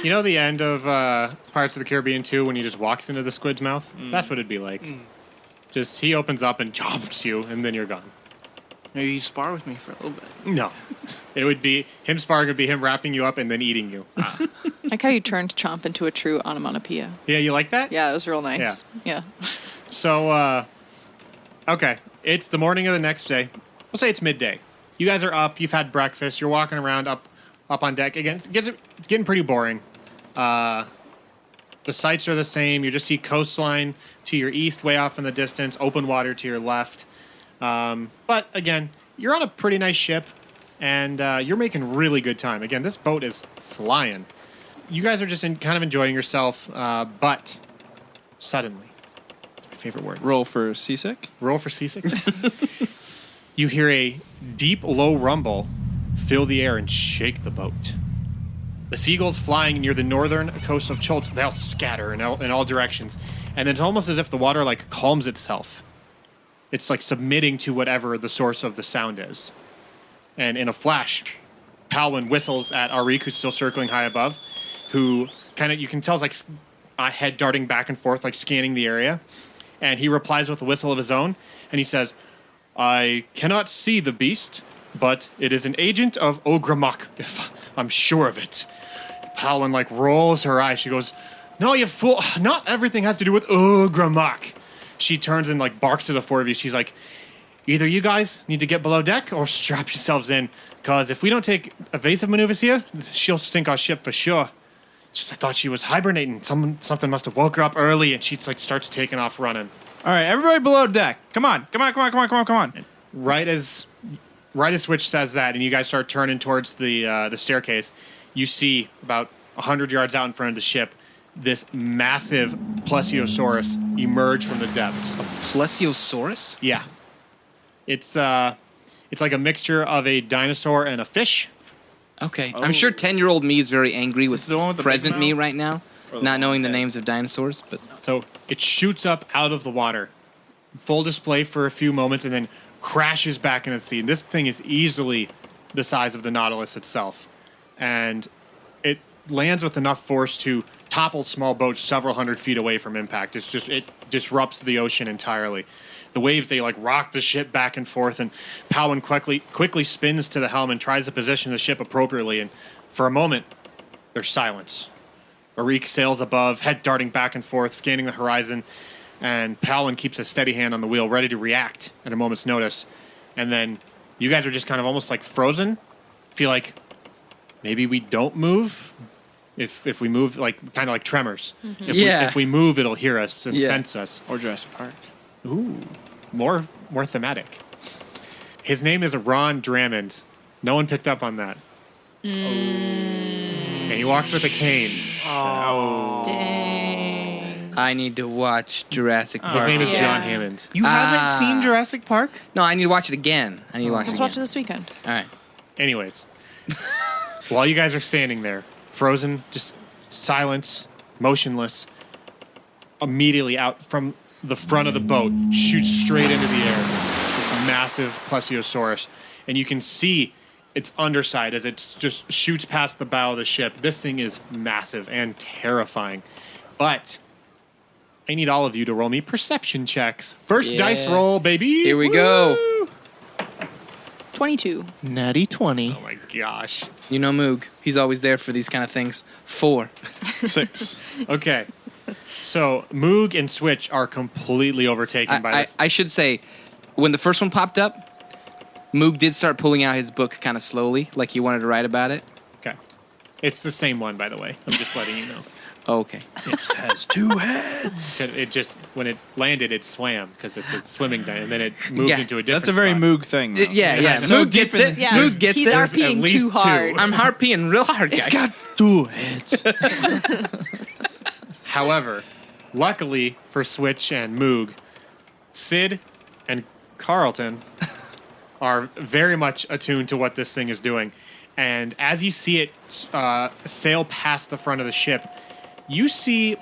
You know the end of Pirates of the Caribbean 2 when he just walks into the squid's mouth? That's what it'd be like. Just he opens up and chomps you, and then you're gone. Maybe you spar with me for a little bit. No. It would be him sparring would be him wrapping you up and then eating you. Like how you turned chomp into a true onomatopoeia. Yeah, you like that? Yeah, it was real nice. Yeah. So, okay. It's the morning of the next day. We'll say it's midday. You guys are up. You've had breakfast. You're walking around up on deck. Again, it's getting pretty boring. The sights are the same. You just see coastline to your east, way off in the distance, open water to your left. But, again, you're on a pretty nice ship, and you're making really good time. Again, this boat is flying. You guys are just kind of enjoying yourself, but suddenly, it's my favorite word. Roll for seasick. Roll for seasickness. You hear a deep, low rumble fill the air and shake the boat. The seagulls flying near the northern coast of Chult, they all scatter in all directions. And it's almost as if the water calms itself. It's submitting to whatever the source of the sound is. And in a flash, Palwyn whistles at Arik, who's still circling high above, who you can tell is a head darting back and forth, scanning the area. And he replies with a whistle of his own, and he says, "I cannot see the beast, but it is an agent of Ogramok, if I'm sure of it." Palwyn rolls her eyes. She goes, "No, you fool! Not everything has to do with Ogramok." She turns and barks to the four of you. She's like, either you guys need to get below deck or strap yourselves in, because if we don't take evasive maneuvers here, she'll sink our ship for sure. Just I thought she was hibernating. Something must have woke her up early, and she like starts taking off running. All right, everybody below deck. Come on. Right as Switch says that, and you guys start turning towards the staircase, you see about 100 yards out in front of the ship this massive plesiosaurus emerge from the depths. Plesiosaurus? Yeah, it's like a mixture of a dinosaur and a fish. Okay. I'm sure 10-year-old me is very angry with the one with the present big me mouth? right now, Or the not one knowing the with the- names of dinosaurs, but So it shoots up out of the water, full display for a few moments, and then crashes back into the sea. And this thing is easily the size of the Nautilus itself. And it lands with enough force to topple small boats several hundred feet away from impact. It disrupts the ocean entirely. The waves, they like rock the ship back and forth, and Powin quickly spins to the helm and tries to position the ship appropriately. And for a moment, there's silence. Arik sails above, head darting back and forth, scanning the horizon, and Powin keeps a steady hand on the wheel, ready to react at a moment's notice. And then you guys are just kind of almost like frozen. Feel like maybe we don't move. If we move, like kind of like Tremors. If we move, it'll hear us and sense us. Or Jurassic Park. Ooh, more thematic. His name is Ron Drummond. No one picked up on that. And he walks with a cane. Dang. I need to watch Jurassic Park. His name is Yeah. John Hammond. You haven't seen Jurassic Park? No, I need to watch it again. Let's watch it this weekend. All right. Anyways, while you guys are standing there, frozen, just silence, motionless, immediately out from the front of the boat, shoots straight into the air. This massive plesiosaurus. And you can see its underside as it just shoots past the bow of the ship. This thing is massive and terrifying. But I need all of you to roll me perception checks. First Yeah. dice roll, baby. Here we go. 22. Natty 20. Oh my gosh. You know Moog. He's always there for these kind of things. 4. 6. Okay. So Moog and Switch are completely overtaken by this. I should say, when the first one popped up, Moog did start pulling out his book kind of slowly, like he wanted to write about it. Okay. It's the same one, by the way. I'm just letting you know. Oh, okay. It has 2 heads. It just, when it landed, it swam because it's a swimming dino, and then it moved Yeah, into a different That's a very spot. Moog thing. Though. Yeah. So Moog gets it. Yeah, Moog gets he's it. There's at RPing least too hard. two. I'm harping real hard, guys. It's got 2 heads. However, luckily for Switch and Moog, Sid and Carlton are very much attuned to what this thing is doing. And as you see it sail past the front of the ship, you see,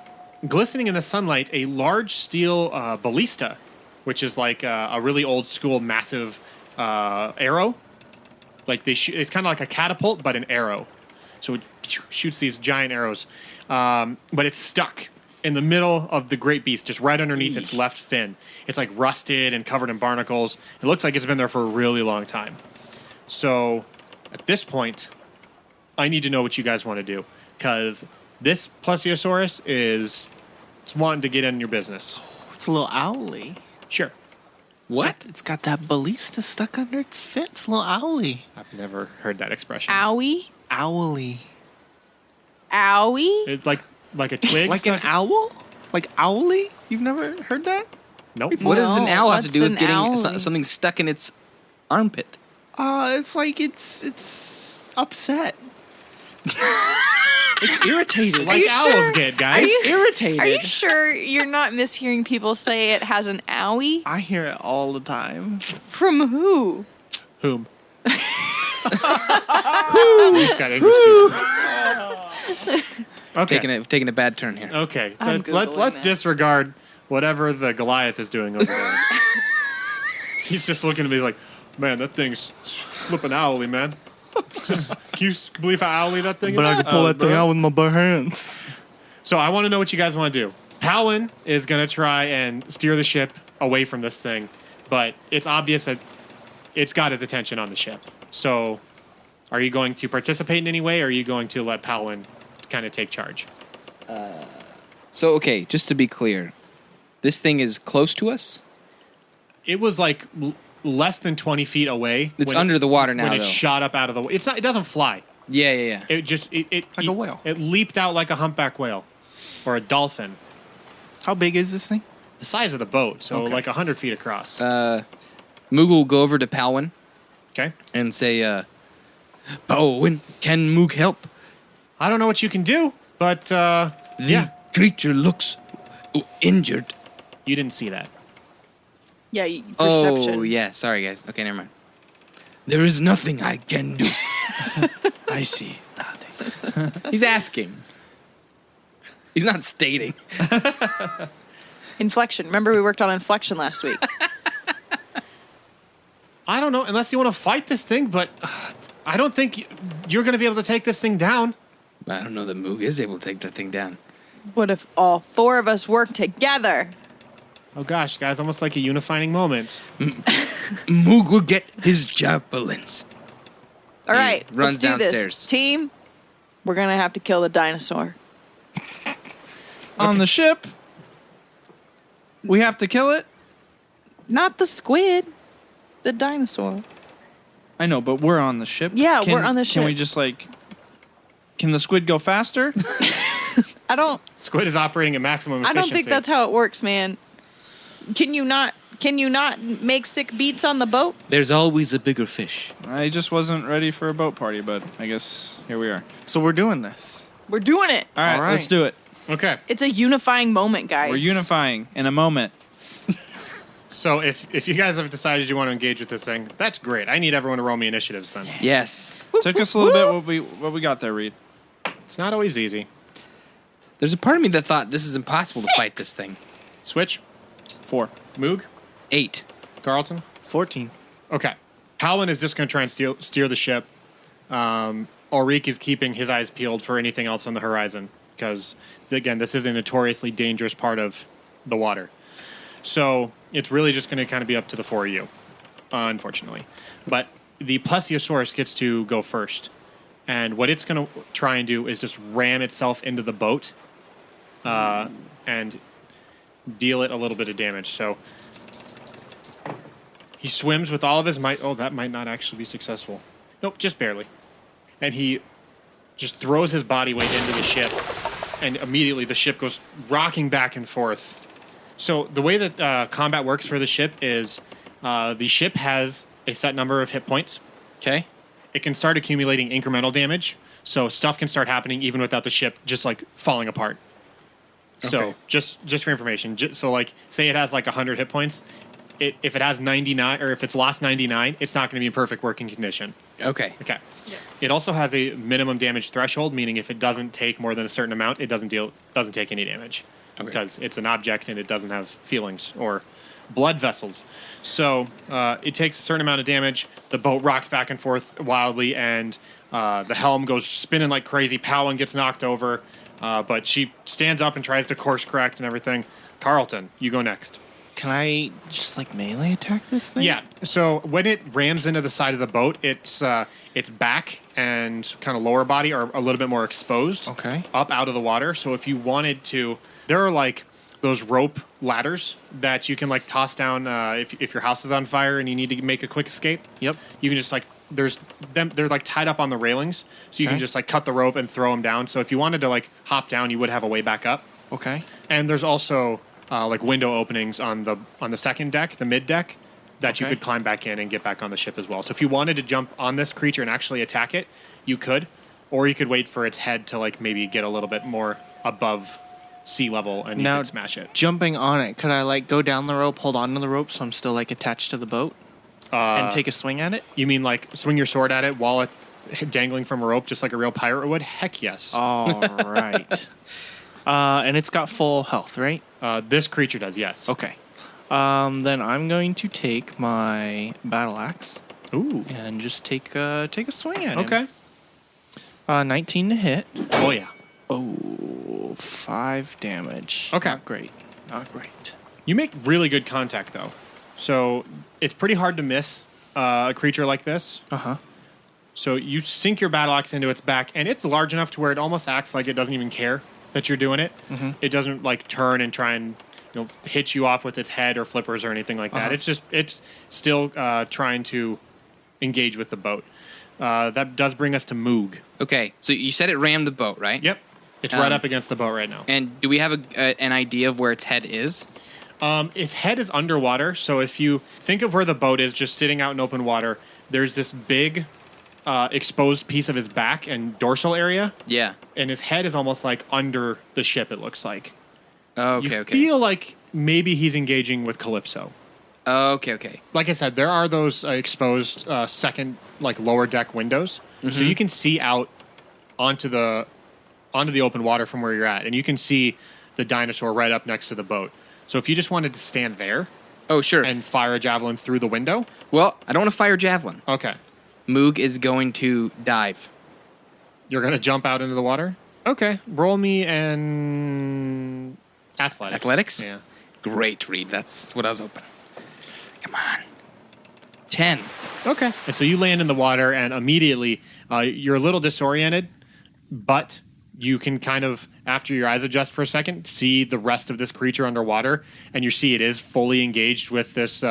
glistening in the sunlight, a large steel ballista, which is like a really old school massive arrow. Like they shoot, it's kind of like a catapult, but an arrow. So it shoots these giant arrows. But it's stuck in the middle of the great beast, just right underneath its left fin. It's like rusted and covered in barnacles. It looks like it's been there for a really long time. So at this point, I need to know what you guys want to do. Because this plesiosaurus it's wanting to get in your business. It's a little owly. Sure. What? It's got that ballista stuck under its fin. It's a little owly. I've never heard that expression. Owie? Owly. Owie? It's like a twig. Like an stuck- owl? Like owly? You've never heard that? Nope. What does an No, owl have to what's do with an getting owlie? something stuck in its armpit? It's like it's upset. It's irritated. Like you owls sure? get, guys. It's irritated. Are you sure you're not mishearing people say it has an owie? I hear it all the time. From who? Whom? He's got English. Okay. Taking a bad turn here. Okay. I'm Let's Googling that. disregard whatever the Goliath is doing over there. He's just looking at me like, man, that thing's flipping owly, man. Can you believe how owly that thing is? can pull that thing out with my bare hands. So I want to know what you guys want to do. Powin is going to try and steer the ship away from this thing, but it's obvious that it's got his attention on the ship. So are you going to participate in any way, or are you going to let Powin kind of take charge? So, okay, just to be clear, this thing is close to us? It was like less than 20 feet away. It's under the water now, when it though. shot up out of the water. It doesn't fly. Yeah. It just Like a whale. It leaped out like a humpback whale or a dolphin. How big is this thing? The size of the boat, so Okay. like 100 feet across. Moog will go over to Palwyn Okay. and say, Palwyn, can Moog help? I don't know what you can do, but The creature looks injured. you didn't see that. Yeah, perception. Oh, yeah. Sorry, guys. Okay, never mind. There is nothing I can do. I see nothing. He's asking. He's not stating. Inflection. Remember we worked on inflection last week. I don't know, unless you want to fight this thing, but I don't think you're going to be able to take this thing down. I don't know that Moog is able to take that thing down. What if all 4 of us work together? Oh gosh, guys, almost like a unifying moment. Moog will get his javelins. All right, runs let's do downstairs. this. Team, we're going to have to kill the dinosaur. On the ship, we have to kill it. Not the squid, the dinosaur. I know, but we're on the ship. Yeah, we're on the Can we ship. just can the squid go faster? I don't Squid is operating at maximum I efficiency. don't think that's how it works, man. Can you not make sick beats on the boat? There's always a bigger fish. I just wasn't ready for a boat party, but I guess here we are. So we're doing this. We're doing it. All right, All right. let's do it. Okay, It's a unifying moment, guys. We're unifying in a moment. so if you guys have decided you want to engage with this thing, that's great. I need everyone to roll me initiatives then. Yes. Took us a little bit. What we got there, Reed? It's not always easy. There's a part of me that thought this is impossible to fight this thing. Switch, 4. Moog, 8. Carlton. 14. Okay. Palwyn is just going to try and steer the ship. Ulrich is keeping his eyes peeled for anything else on the horizon because, again, this is a notoriously dangerous part of the water. So it's really just going to kind of be up to the 4 of you, unfortunately. But the Plesiosaurus gets to go first. And what it's going to try and do is just ram itself into the boat and deal it a little bit of damage. So he swims with all of his might. Oh, that might not actually be successful. Nope, just barely. And he just throws his body weight into the ship, and immediately the ship goes rocking back and forth. So the way that combat works for the ship is the ship has a set number of hit points. Okay. It can start accumulating incremental damage, so stuff can start happening even without the ship just like falling apart. So Okay. just for information, so like say it has like 100 hit points, if it has 99 or if it's lost 99, it's not going to be in perfect working condition. Okay. Okay. It also has a minimum damage threshold, meaning if it doesn't take more than a certain amount, it doesn't take any damage because it's an object and it doesn't have feelings or blood vessels. So it takes a certain amount of damage. The boat rocks back and forth wildly, and the helm goes spinning like crazy. Palwyn gets knocked over, but she stands up and tries to course correct and everything. Carlton, you go next. Can I just like melee attack this thing? Yeah. So when it rams into the side of the boat, its back and kind of lower body are a little bit more exposed. Okay. Up out of the water. So if you wanted to, there are like those rope ladders that you can like toss down if your house is on fire and you need to make a quick escape. Yep. You can just like they're like tied up on the railings, so you can Okay. just like cut the rope and throw them down. So if you wanted to like hop down, you would have a way back up. Okay. And there's also like window openings on the second deck, the mid deck, that you Okay. could climb back in and get back on the ship as well. So if you wanted to jump on this creature and actually attack it, you could, or you could wait for its head to like maybe get a little bit more above sea level and you Now- could smash it. Jumping on it, could I like go down the rope, hold on to the rope so I'm still like attached to the boat and take a swing at it? You mean like swing your sword at it while it dangling from a rope, just like a real pirate would? Heck yes. All right. And it's got full health, right? This creature does, yes. Okay. Then I'm going to take my battle axe Ooh. and just take a swing at him. Okay. 19 to hit. Oh yeah. Oh, 5 damage. Okay. Not great. Not great. You make really good contact though, so it's pretty hard to miss a creature like this. Uh-huh. So you sink your battle axe into its back, and it's large enough to where it almost acts like it doesn't even care that you're doing it. Mm-hmm. It doesn't like turn and try and hit you off with its head or flippers or anything like that. It's still trying to engage with the boat. That does bring us to Moog. Okay, so you said it rammed the boat, right? Yep. It's right up against the boat right now. And do we have an idea of where its head is? Its head is underwater, so if you think of where the boat is, just sitting out in open water, there's this big exposed piece of his back and dorsal area. Yeah. And his head is almost like under the ship, it looks like. Okay, you feel like maybe he's engaging with Calypso. Okay. Like I said, there are those exposed second, like lower deck windows, so you can see out onto the open water from where you're at, and you can see the dinosaur right up next to the boat. So if you just wanted to stand there, sure, and fire a javelin through the window. Well, I don't want to fire javelin. Okay. Moog is going to dive. You're going to jump out into the water? Okay. Roll me an athletics. Athletics? Yeah. Great, Reed. That's what I was hoping. Come on. 10. Okay. And so you land in the water, and immediately you're a little disoriented, but you can kind of, after your eyes adjust for a second, see the rest of this creature underwater, and you see it is fully engaged with this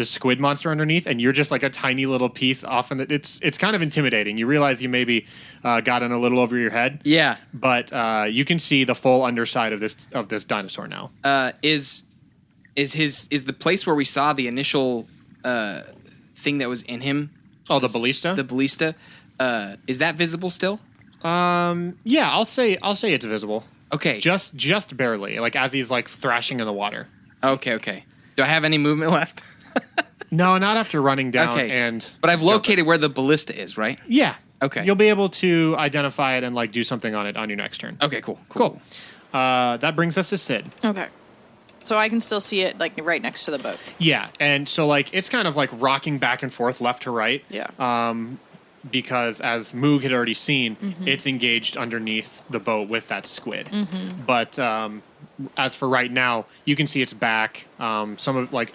squid monster underneath, and you're just like a tiny little piece off. And it's kind of intimidating. You realize you maybe got in a little over your head. Yeah, but you can see the full underside of this dinosaur now. Is the place where we saw the initial thing that was in him? Oh, the ballista. The ballista. Is that visible still? Yeah, I'll say it's visible. Okay, just barely, like as he's like thrashing in the water. Okay. Do I have any movement left? No, not after running down. Okay. But I've located where the ballista is, right? Yeah. Okay. You'll be able to identify it and like do something on it on your next turn. Okay, cool. That brings us to Sid. Okay. So I can still see it like right next to the boat. Yeah, and so like it's kind of like rocking back and forth left to right. Yeah. Because as Moog had already seen, it's engaged underneath the boat with that squid. But as for right now, you can see its back, some of like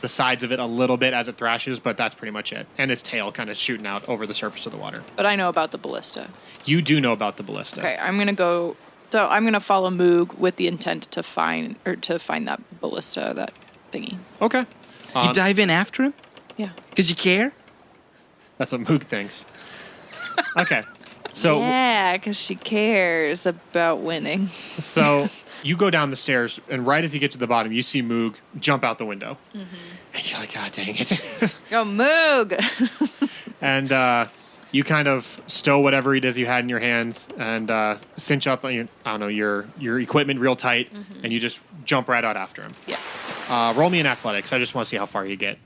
the sides of it a little bit as it thrashes, but that's pretty much it. And its tail kind of shooting out over the surface of the water. But I know about the ballista. You do know about the ballista. Okay, I'm gonna follow Moog with the intent to find that ballista, that thingy. Okay. You dive in after him? Yeah. Because you care? That's what Moog thinks. Okay. So yeah, because she cares about winning. So you go down the stairs, and right as you get to the bottom, you see Moog jump out the window. And you're like, God dang it. Go Moog! And you kind of stow whatever it is you had in your hands and cinch up on your equipment real tight, and you just jump right out after him. Yeah. Roll me an athletics. I just want to see how far you get.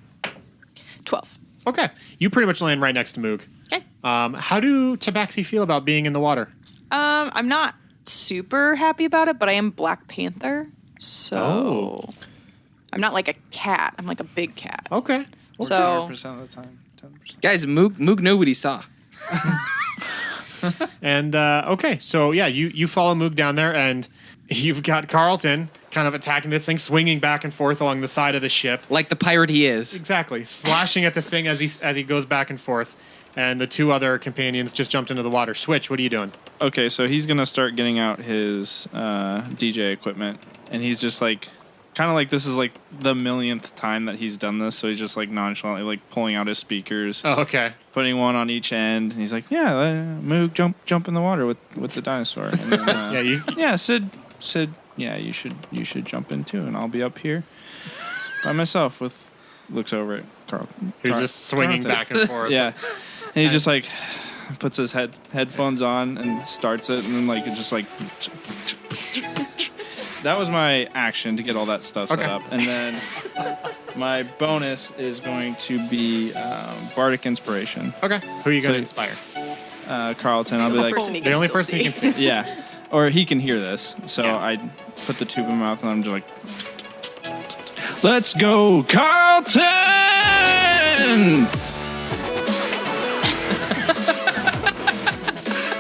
12. Okay. You pretty much land right next to Moog. Okay. How do Tabaxi feel about being in the water? I'm not super happy about it, but I am Black Panther, so I'm not like a cat. I'm like a big cat. Okay. So 100% of the time, 10%. Guys, Moog knew what he saw. And okay, so yeah, you follow Moog down there, and you've got Carlton kind of attacking this thing, swinging back and forth along the side of the ship, like the pirate he is. Exactly, slashing at this thing as he goes back and forth. And the two other companions just jumped into the water. Switch, what are you doing? Okay, so he's going to start getting out his DJ equipment. And he's just like, kind of like this is like the millionth time that he's done this. So he's just like nonchalantly like pulling out his speakers. Oh, okay. Putting one on each end. And he's like, yeah, Moog, jump in the water with the dinosaur. And then, yeah, Sid, yeah, you should jump in too. And I'll be up here by myself looks over at Carl. Who's just swinging back and forth. Yeah. And he just like puts his headphones on and starts it, and then like it just like that was my action to get all that stuff set up. And then my bonus is going to be Bardic Inspiration. Okay. Who are you going to inspire? Carlton. I'll be like the only person he can see. Yeah. Or he can hear this. So I put the tube in my mouth and I'm just like, let's go, Carlton!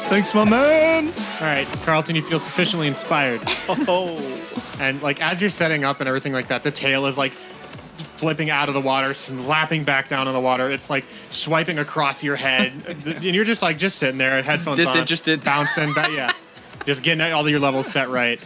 Thanks, my man. All right, Carlton, you feel sufficiently inspired. And like as you're setting up and everything like that, the tail is like flipping out of the water, slapping back down on the water. It's like swiping across your head, and you're just sitting there, headphones disinterested, on, bouncing. Yeah, just getting all of your levels set right.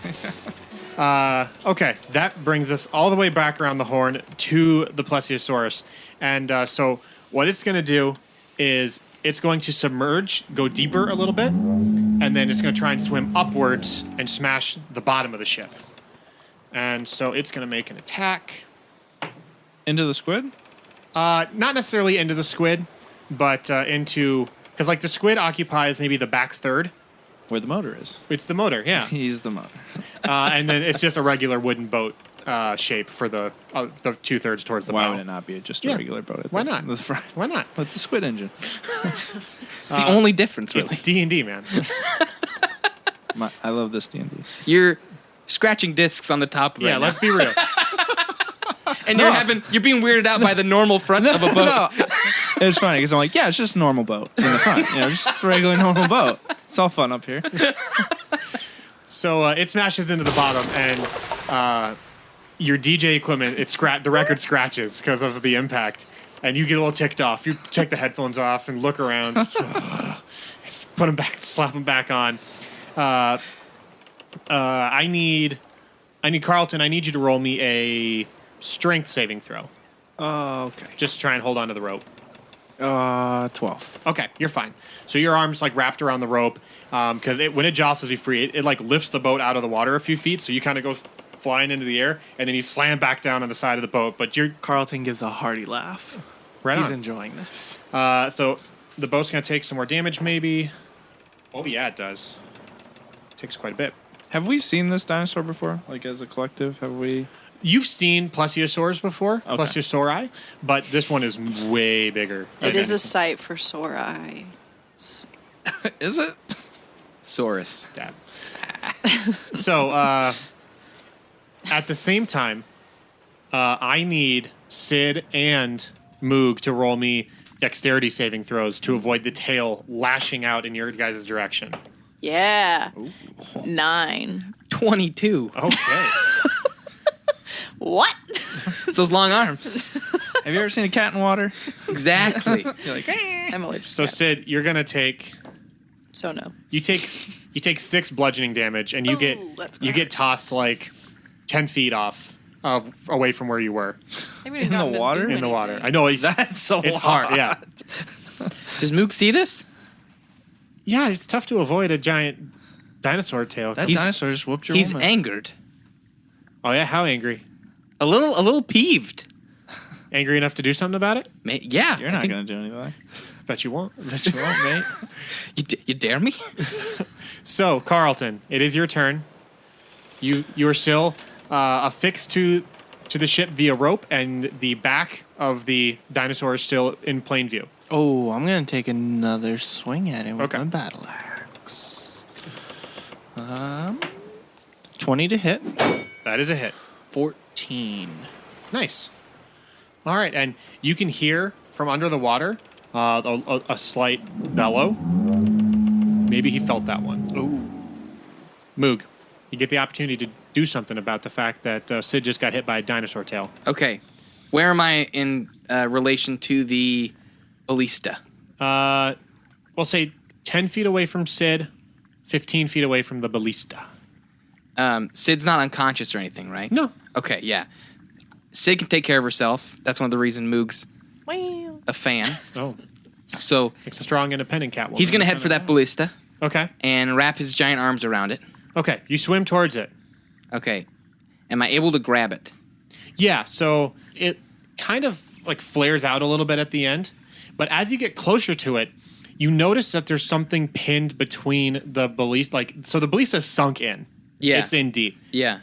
Okay, that brings us all the way back around the horn to the Plesiosaurus. And so what it's going to do is it's going to submerge, go deeper a little bit, and then it's going to try and swim upwards and smash the bottom of the ship. And so it's going to make an attack. Into the squid? Not necessarily into the squid, but into... Because like the squid occupies maybe the back third. Where the motor is. It's the motor, yeah. He's the motor. And then it's just a regular wooden boat shape for the 2/3 towards the Why bow. would it not be just a Yeah. regular boat? Why not? The front. Why not? With the squid engine. It's the only difference, really. It's D&D, man. I love this D&D. You're scratching discs on the top of it. Yeah, let's be real. And you're being weirded out by the normal front of a boat. No. It's funny because I'm like, yeah, it's just a normal boat in the front. Just a regular normal boat. It's all fun up here. So it smashes into the bottom, and your DJ equipment, the record scratches because of the impact, and you get a little ticked off. You take the headphones off and look around, put them back, slap them back on. I need Carlton. I need you to roll me a strength saving throw. Okay. Just try and hold on to the rope. 12. Okay, you're fine. So your arm's like wrapped around the rope because when it jostles you free, it like lifts the boat out of the water a few feet. So you kind of go flying into the air, and then you slam back down on the side of the boat. But you're Carlton gives a hearty laugh. right He's on. enjoying this. So the boat's gonna take some more damage, maybe. Oh yeah, it does. Takes quite a bit. Have we seen this dinosaur before? Like as a collective, have we? You've seen plesiosaurs before, Okay. plesiosauri, but this one is way bigger. It is a sight for sore eyes. Is it? Saurus. Dad. So, at the same time, I need Sid and Moog to roll me dexterity saving throws to avoid the tail lashing out in your guys' direction. Yeah. 9. 22. Okay. What? It's those long arms. Have you ever seen a cat in water? Exactly. You're like, I'm allergic to So, cats. Sid, you're going to take... So no. You take 6 bludgeoning damage, and you that's get hurt. tossed like 10 feet off away from where you were Maybe In the water? in the water. I know that's so it's hard. Yeah, Does Moog see this? yeah. It's tough to avoid a giant dinosaur tail. That He's- dinosaur just whooped your He's woman. angered. Oh yeah, how angry? A little peeved. Angry enough to do something about it? Yeah. You're I not think- going to do anything. Bet you won't. Bet you won't, mate. You dare me? So Carlton, it is your turn. You are still affixed to the ship via rope, and the back of the dinosaur is still in plain view. Oh, I'm going to take another swing at it with Okay. my battle axe. 20 to hit. That is a hit. 14. Nice. All right, and you can hear from under the water a slight bellow. Maybe he felt that one. Ooh. Moog, you get the opportunity to do something about the fact that Sid just got hit by a dinosaur tail. Okay. Where am I in relation to the ballista? We'll say 10 feet away from Sid, 15 feet away from the ballista. Sid's not unconscious or anything, right? No. Okay, yeah. Sid can take care of herself. That's one of the reasons Moog's Wow. a fan. Oh, So it's a strong, independent cat. he's going to head for that ballista Okay. and wrap his giant arms around it. Okay. You swim towards it. Okay. Am I able to grab it? Yeah. So it kind of like flares out a little bit at the end, but as you get closer to it, you notice that there's something pinned between the ballista. So the ballista sunk in. Yeah. It's in deep. Yeah.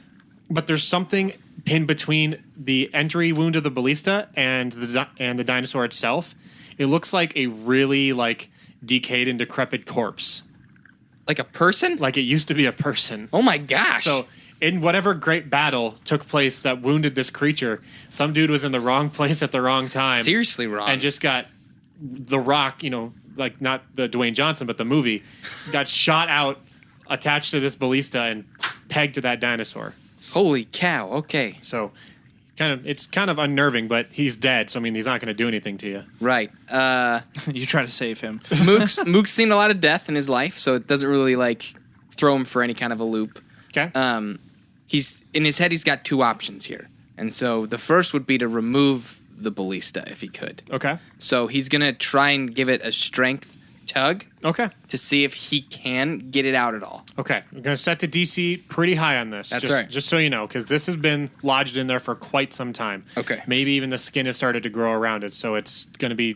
But there's something pinned between the entry wound of the ballista and the dinosaur itself. It looks like a really decayed and decrepit corpse. Like a person? Like it used to be a person. Oh my gosh. So in whatever great battle took place that wounded this creature, some dude was in the wrong place at the wrong time. Seriously wrong. And just got The Rock, like not the Dwayne Johnson, but the movie, got shot out, attached to this ballista, and pegged to that dinosaur. Holy cow. Okay. So it's kind of unnerving, but he's dead, so I mean he's not going to do anything to you. Right. You try to save him. Moog's seen a lot of death in his life, so it doesn't really throw him for any kind of a loop. Okay. he's in his head. He's got two options here, and so the first would be to remove the ballista if he could. Okay. So he's gonna try and give it a strength tug Okay. to see if he can get it out at all. Okay. I'm going to set the DC pretty high on this. That's right. Just so you know, because this has been lodged in there for quite some time. Okay. Maybe even the skin has started to grow around it, so it's going to be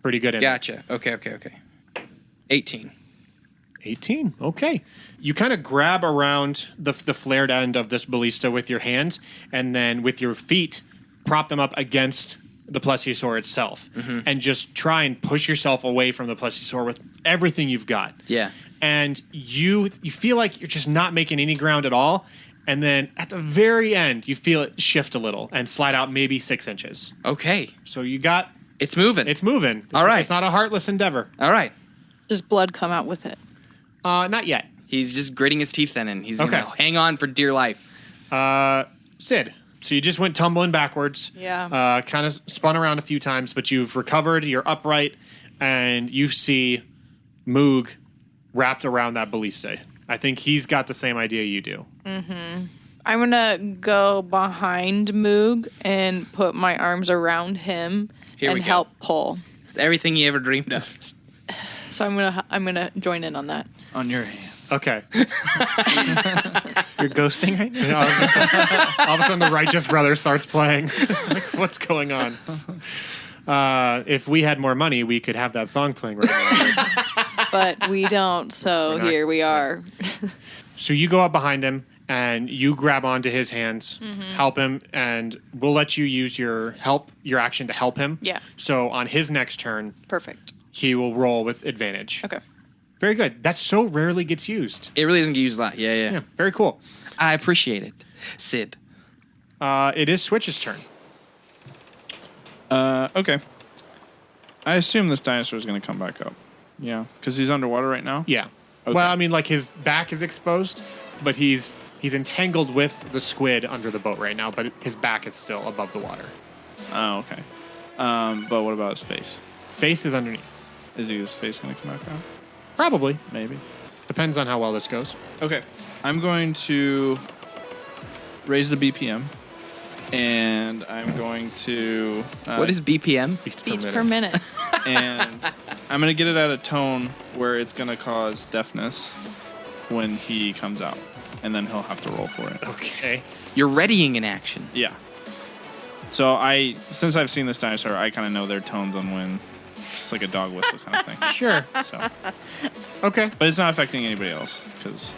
pretty good in there. Gotcha. Okay. 18. 18. Okay. You kind of grab around the flared end of this ballista with your hands, and then with your feet, prop them up against the plesiosaur itself, and just try and push yourself away from the plesiosaur with everything you've got. Yeah. And you feel like you're just not making any ground at all, and then at the very end, you feel it shift a little and slide out maybe 6 inches. Okay. So you got It's moving. it's moving. All right. It's not a heartless endeavor. all right. Does blood come out with it? Not yet. He's just gritting his teeth then, and he's Okay. gonna hang on for dear life. Sid. So you just went tumbling backwards. Yeah. Kind of spun around a few times, but you've recovered. You're upright, and you see Moog wrapped around that ballista. I think he's got the same idea you do. I'm gonna go behind Moog and put my arms around him Here we and go. help pull. It's everything he ever dreamed of. So I'm gonna join in on that. On your hand. Okay. You're ghosting right now? All of a sudden, the Righteous Brothers starts playing. Like, what's going on? If we had more money, we could have that song playing right now. But we don't, so not- here we are. So you go up behind him and you grab onto his hands, help him, and we'll let you use your action to help him. Yeah. So on his next turn, Perfect. he will roll with advantage. Okay. Very good. That so rarely gets used. It really doesn't get used a lot. Yeah. Yeah, very cool. I appreciate it. Sid. It is Switch's turn. Okay. I assume this dinosaur is going to come back up. Yeah, because he's underwater right now. Yeah. Okay. Well, I mean, like his back is exposed, but he's entangled with the squid under the boat right now, but his back is still above the water. Oh, okay. But what about his face? Face is underneath. Is his face going to come back out? Probably. Maybe. Depends on how well this goes. Okay. I'm going to raise the BPM, and I'm going to. What is BPM? Beats per minute. And I'm going to get it at a tone where it's going to cause deafness when he comes out, and then he'll have to roll for it. Okay. You're readying an action. Yeah. So since I've seen this dinosaur, I kind of know their tones on when it's like a dog whistle kind of thing. Sure. So, Okay. but it's not affecting anybody else because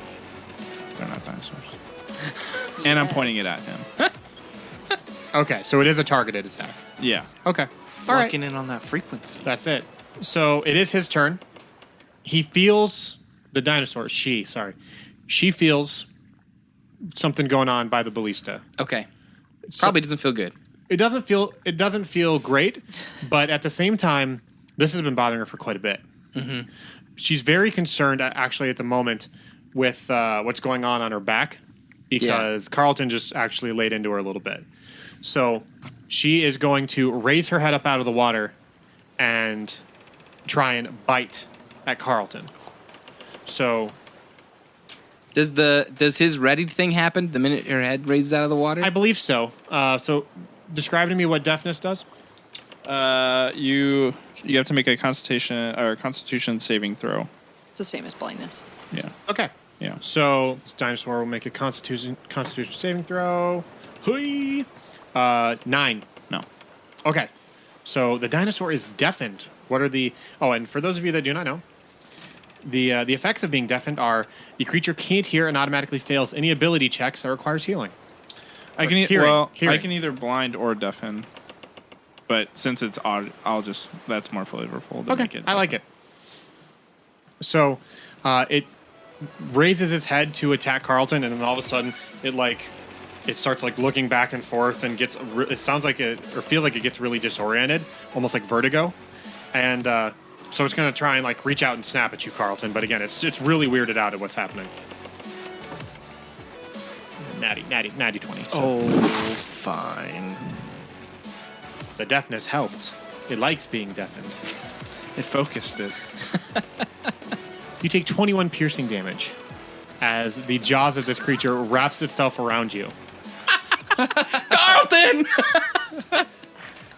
they're not dinosaurs. And I'm pointing it at him. Okay. So it is a targeted attack. Yeah. Okay. All right. Locking in on that frequency. That's it. So it is his turn. He feels the dinosaur. She feels something going on by the ballista. Okay. Probably doesn't feel good. It doesn't feel great, but at the same time, this has been bothering her for quite a bit. Mm-hmm. She's very concerned, actually, at the moment with what's going on her back because Carlton just actually laid into her a little bit. So she is going to raise her head up out of the water and try and bite at Carlton. So Does his ready thing happen the minute her head raises out of the water? I believe so. So describe to me what deafness does. You have to make a Constitution saving throw. It's the same as blindness. Yeah. Okay. Yeah. So this dinosaur will make a Constitution saving throw. Hui. 9. No. Okay. So the dinosaur is deafened. What are the? Oh, and for those of you that do not know, the effects of being deafened are the creature can't hear and automatically fails any ability checks that requires healing. I can Hearing. I can either blind or deafen. But since it's odd, that's more flavorful to make it. I like it. So it raises its head to attack Carlton, and then all of a sudden it starts like looking back and forth and gets. It sounds like it or feels like it gets really disoriented, almost like vertigo, and so it's going to try and like reach out and snap at you, Carlton. But again, it's really weirded out at what's happening. Natty 20. So Oh, fine. the deafness helped. It likes being deafened. It focused it. You take 21 piercing damage as the jaws of this creature wraps itself around you. Carlton!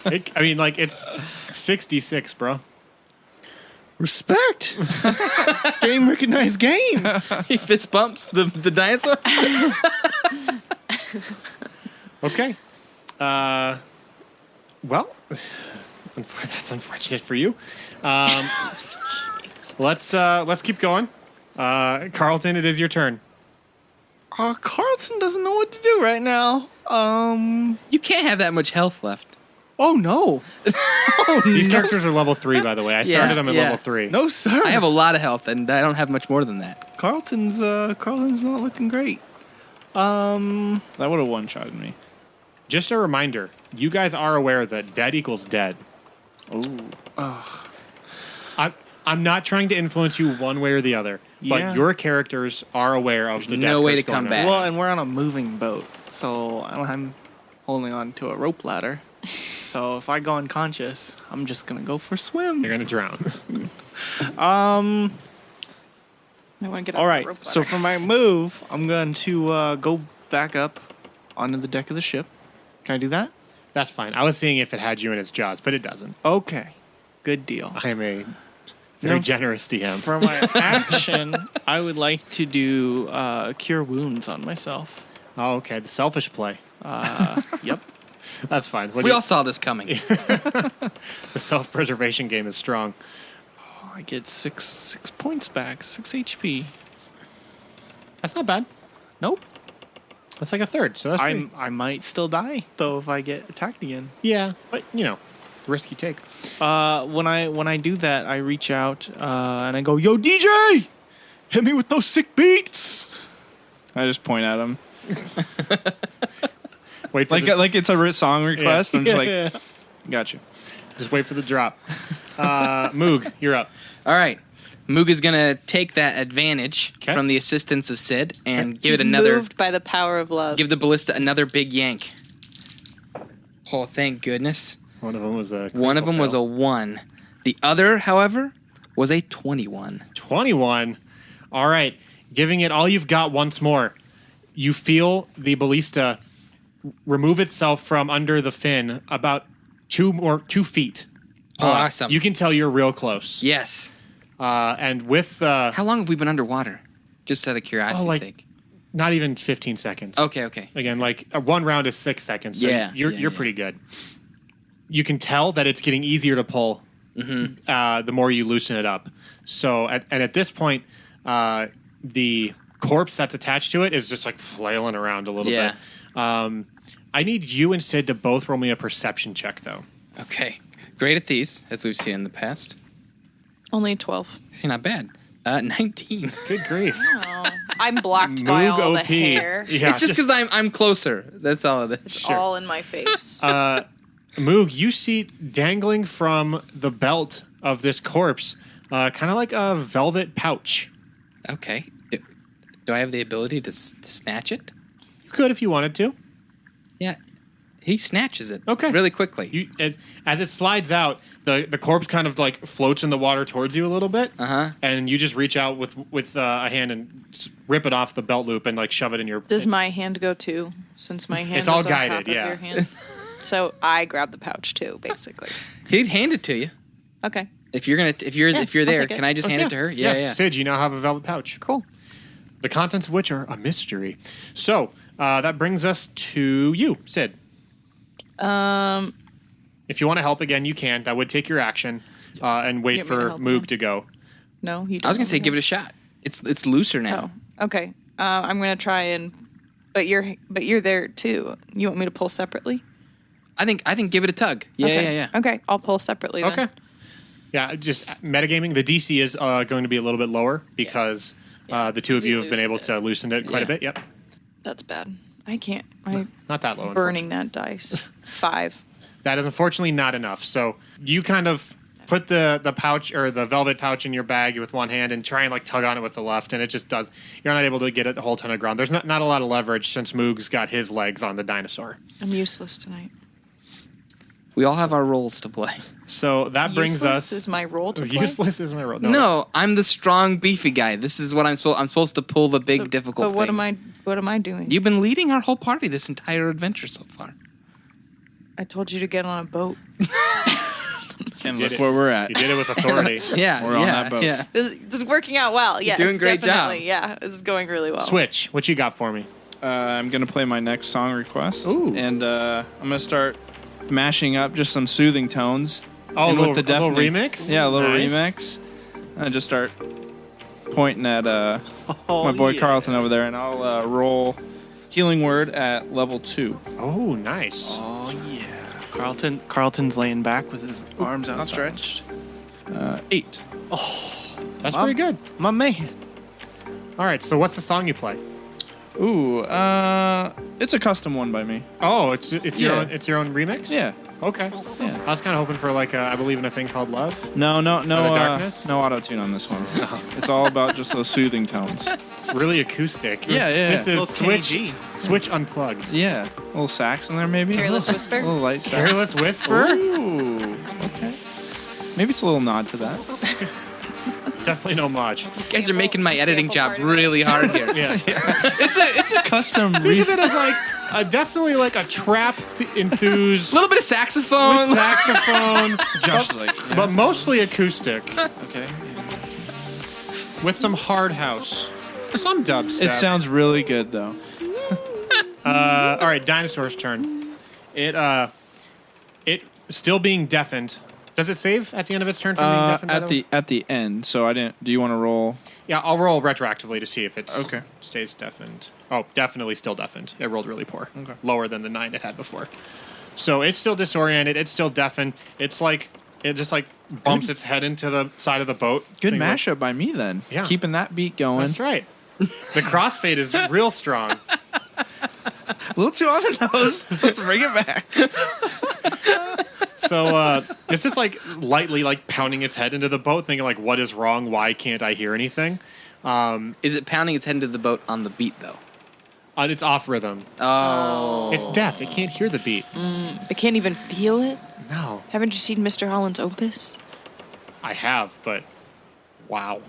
It's 66, bro. Respect. Game recognized game. He fist bumps the dinosaur. Okay. Well, that's unfortunate for you. Let's keep going. Carlton, it is your turn. Carlton doesn't know what to do right now. You can't have that much health left. Oh no. These characters are level 3, by the way. I started them at level 3. No, sir. I have a lot of health, and I don't have much more than that. Carlton's not looking great. That would have one-shotted me. Just a reminder, you guys are aware that dead equals dead. Oh. I'm not trying to influence you one way or the other, but Yeah. your characters are aware of the death no way curse to come going back. on. Well, and we're on a moving boat, so I'm holding on to a rope ladder. So if I go unconscious, I'm just gonna go for a swim. You're going to drown. I want to get All off right. the rope So ladder. for my move, I'm going to go back up onto the deck of the ship. Can I do that? That's fine. I was seeing if it had you in its jaws, but it doesn't. Okay. Good deal. I am a very No. generous DM. For my action, I would like to do cure wounds on myself. Oh, okay. The selfish play. Yep. That's fine. We all saw this coming. The self-preservation game is strong. I get six points back, 6 HP. That's not bad. Nope. That's like a third, so that's pretty... I might still die though if I get attacked again. Yeah, but, risk you take. When I do that, I reach out and I go, "Yo, DJ, hit me with those sick beats." I just point at him. Wait for Like it's a song request. I'm just Yeah. like, got you. just wait for the drop. Moog, you're up. All right. Moog is going to take that advantage 'Kay. from the assistance of Sid and give He's it another... moved by the power of love. Give the ballista another big yank. Oh, thank goodness. One of them was a... One of them was a 1. The other, however, was a 21. 21. All right. Giving it all you've got once more. You feel the ballista remove itself from under the fin about 2 feet. Awesome. You can tell you're real close. Yes. And with How long have we been underwater? Just out of curiosity's sake. not even 15 seconds. Okay. Again, one round is 6 seconds. So Yeah, you're yeah. pretty good. You can tell that it's getting easier to pull the more you loosen it up. So, at this point, the corpse that's attached to it is just like flailing around a little Yeah. bit. I need you and Sid to both roll me a perception check, though. Okay. Great at these, as we've seen in the past. Only 12. Not bad. 19. Good grief. Oh, I'm blocked by Moog all the OP. hair. Yeah, It's just because I'm closer. That's all it is. It's all in my face. Moog, you see dangling from the belt of this corpse, kind of like a velvet pouch. Okay. Do I have the ability to snatch it? You could if you wanted to. Yeah. He snatches it. Okay. Really quickly. As it slides out, the corpse kind of like floats in the water towards you a little bit, and you just reach out with a hand and rip it off the belt loop and like shove it in your. Does my hand go too? Since my hand It's all is on guided, top of yeah. your hand. So I grab the pouch too, basically. He'd hand it to you. Okay, If you're Yeah, there, I'll take it. can I just hand it to her? Yeah. Sid, you now have a velvet pouch, cool. the contents of which are a mystery. So that brings us to you, Sid. If you want to help again, you can. That would take your action and wait You want me to for help Moog again? to go. No, you. I was going to say give it a shot. It's looser now. Oh, okay. I'm gonna try and. But you're there too. You want me to pull separately? I think give it a tug. Yeah, Okay. yeah. Okay, I'll pull separately. Then. Okay. Yeah, just metagaming. The DC is going to be a little bit lower because the two of you have been able to loosen it quite a Yeah. bit. Yep. That's bad. I can't. Not that low. Burning that dice. 5. That is unfortunately not enough. So you kind of put the pouch or the velvet pouch in your bag with one hand and try and like tug on it with the left, and it just does. You're not able to get a whole ton of ground. There's not a lot of leverage since Moog's got his legs on the dinosaur. I'm useless tonight. We all have our roles to play. So that brings Useless us. is my role to play. Useless is my role. No, I'm the strong, beefy guy. This is what I'm supposed to pull the big, difficult But what thing. What am I doing? You've been leading our whole party this entire adventure so far. I told you to get on a boat. And did look it. where we're at. You did it with authority. Yeah, We're on that boat. Yeah. This is working out well. Yes, doing a great definitely. job. Yeah, this is going really well. Switch. What you got for me? I'm going to play my next song request. Ooh. And I'm going to start mashing up just some soothing tones. Oh, And a little deafening- remix? Yeah, a little Nice. remix. I just start pointing at my boy Carlton over there, and I'll roll Healing Word at level 2. Oh, nice. Oh, yeah. Carlton's laying back with his arms outstretched. 8. That's pretty good. My man. All right, so what's the song you play? Ooh, it's a custom one by me. Oh, it's your Yeah. own remix? Yeah. Okay. Yeah. I was kind of hoping for like I believe in a thing called love. No, Darkness? no auto tune on this one. It's all about just those soothing tones. It's really acoustic. Yeah, yeah. This is Little Kenny G. Switch unplugged. Yeah, a little sax in there maybe. Careless A Whisper. little light sax. Careless Whisper. Ooh, okay. Maybe it's a little nod to that. Definitely no much. You guys are making my editing job really hard here. Yeah. It's a custom. Think of it as like definitely like a trap enthused A little bit of saxophone. with saxophone, Josh is like, yeah. but mostly acoustic Okay. with some hard house, some dubstep. It sounds really good though. All right, Dinosaur's turn. It still being deafened. Does it save at the end of its turn for being deafened? by way? At the end. So I didn't. Do you want to roll? Yeah, I'll roll retroactively to see if it Okay. stays deafened. Oh, definitely still deafened. It rolled really poor. Okay. Lower than the 9 it had before. So it's still disoriented. It's still deafened. It's like it just like bumps its head into the side of the boat. Good Thinking like, mashup by me then. Yeah. Keeping that beat going. That's right. The crossfade is real strong. A little too on the nose. Let's bring it back. So it's just like lightly like pounding its head into the boat, thinking like, "What is wrong? Why can't I hear anything?" Is it pounding its head into the boat on the beat, though? It's off rhythm. Oh. It's deaf. It can't hear the beat. I can't even feel it. No, Haven't you seen Mr. Holland's Opus? I have, but wow.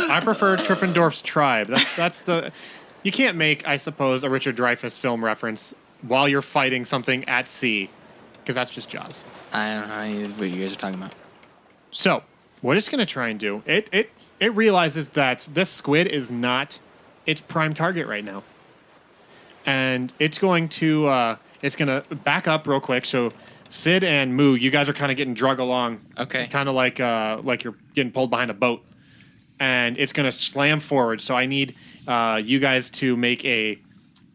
I prefer Trippendorf's Tribe. That's the. You can't make, I suppose, a Richard Dreyfuss film reference while you're fighting something at sea, because that's just Jaws. I don't know what you guys are talking about. So, what it's going to try and do, it realizes that this squid is not its prime target right now, and it's going to back up real quick. So, Sid and Moo, you guys are kind of getting drug along, Okay. kind of like you're getting pulled behind a boat, and it's going to slam forward. So, I need you guys to make a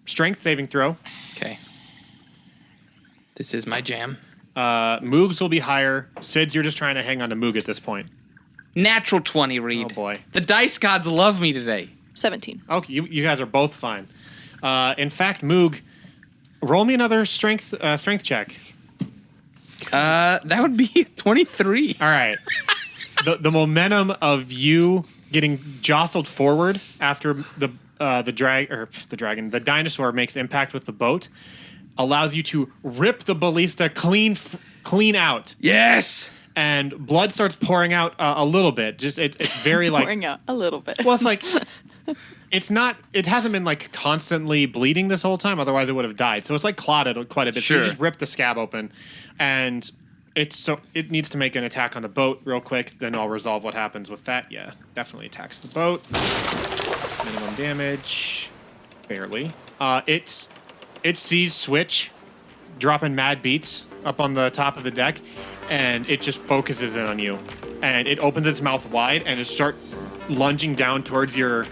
strength saving throw. Okay. This is my jam. Moogs will be higher. Sid's, you're just trying to hang on to Moog at this point. Natural 20, Reed. Oh boy. The dice gods love me today. 17. Okay, you guys are both fine. In fact, Moog, roll me another strength check. That would be 23. All right. The momentum of you getting jostled forward after the dinosaur makes impact with the boat allows you to rip the ballista clean out, Yes. and blood starts pouring out a little bit. Just it's very like Pouring out a little bit. well, it's like it's not. It hasn't been like constantly bleeding this whole time. Otherwise, it would have died. So it's like clotted quite a bit. So Sure. you just rip the scab open, and it needs to make an attack on the boat real quick. Then I'll resolve what happens with that. Yeah, definitely attacks the boat. Minimum damage, barely. It sees Switch dropping mad beats up on the top of the deck, and it just focuses in on you, and it opens its mouth wide and it starts lunging down towards your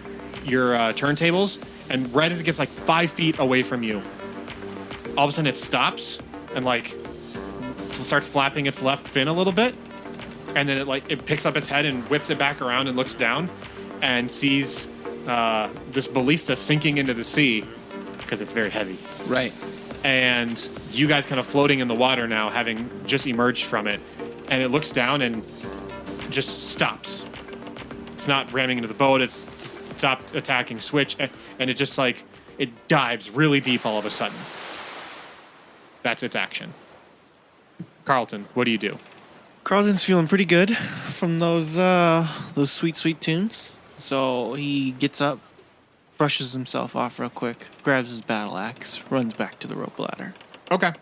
turntables, and right as it gets like 5 feet away from you, all of a sudden it stops and like starts flapping its left fin a little bit, and then it picks up its head and whips it back around and looks down and sees this ballista sinking into the sea because it's very heavy. Right. And you guys kind of floating in the water now, having just emerged from it. And it looks down and just stops. It's not ramming into the boat. It's stopped attacking Switch. And it just like, it dives really deep all of a sudden. That's its action. Carlton, what do you do? Carlton's feeling pretty good from those sweet, sweet tunes. So he gets up, brushes himself off real quick, grabs his battle axe, runs back to the rope ladder. Okay.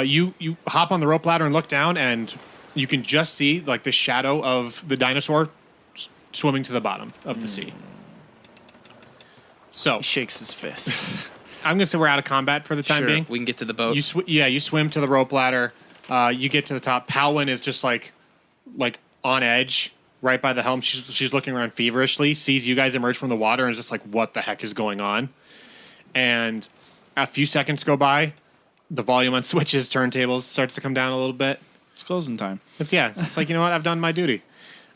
You hop on the rope ladder and look down, and you can just see like the shadow of the dinosaur swimming to the bottom of the sea. So He shakes his fist. I'm gonna say we're out of combat for the time Sure, being. we can get to the boat. You swim to the rope ladder. You get to the top. Palwyn is just like on edge, right by the helm. She's looking around feverishly, sees you guys emerge from the water, and is just like, "What the heck is going on?" And a few seconds go by. The volume on switches, turntables starts to come down a little bit. It's closing time. It's like, you know what? I've done my duty.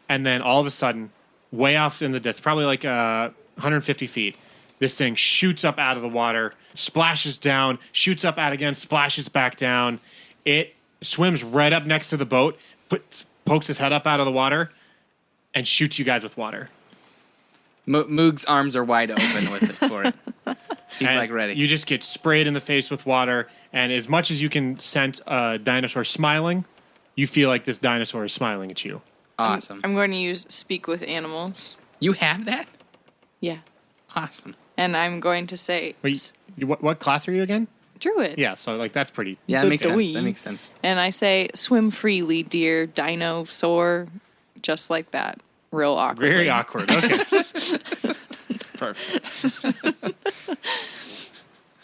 And then all of a sudden, way off in the distance, probably like 150 feet, this thing shoots up out of the water, splashes down, shoots up out again, splashes back down. It swims right up next to the boat, pokes his head up out of the water, and shoots you guys with water. Moog's arms are wide open with it for it. He's And like ready. You just get sprayed in the face with water, and as much as you can sense a dinosaur smiling, you feel like this dinosaur is smiling at you. Awesome. I'm going to use Speak with Animals. You have that? Yeah. Awesome. And I'm going to say Wait, what class are you again? Druid. Yeah, so like that's pretty. Yeah, that makes sense. Wee. That makes sense. And I say, swim freely, dear dinosaur. Just like that. Real awkward. Very awkward. Okay. Perfect.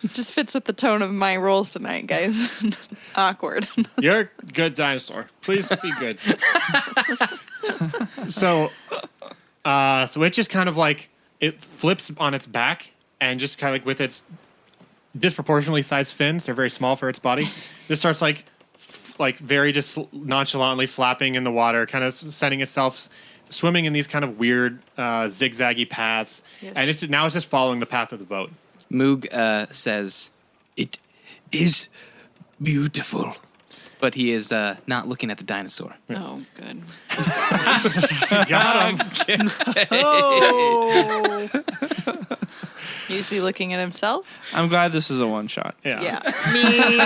Just fits with the tone of my roles tonight, guys. Awkward. You're a good dinosaur. Please be good. So it just kind of like, it flips on its back and just kind of like with its disproportionately sized fins, they're very small for its body, just starts like very just nonchalantly flapping in the water, kind of setting itself, swimming in these kind of weird zigzaggy paths. Yes. And it's just following the path of the boat. Moog says, "It is beautiful," but he is not looking at the dinosaur. Oh, good. Got him. Is he looking at himself? I'm glad this is a one shot. Yeah. Yeah. Me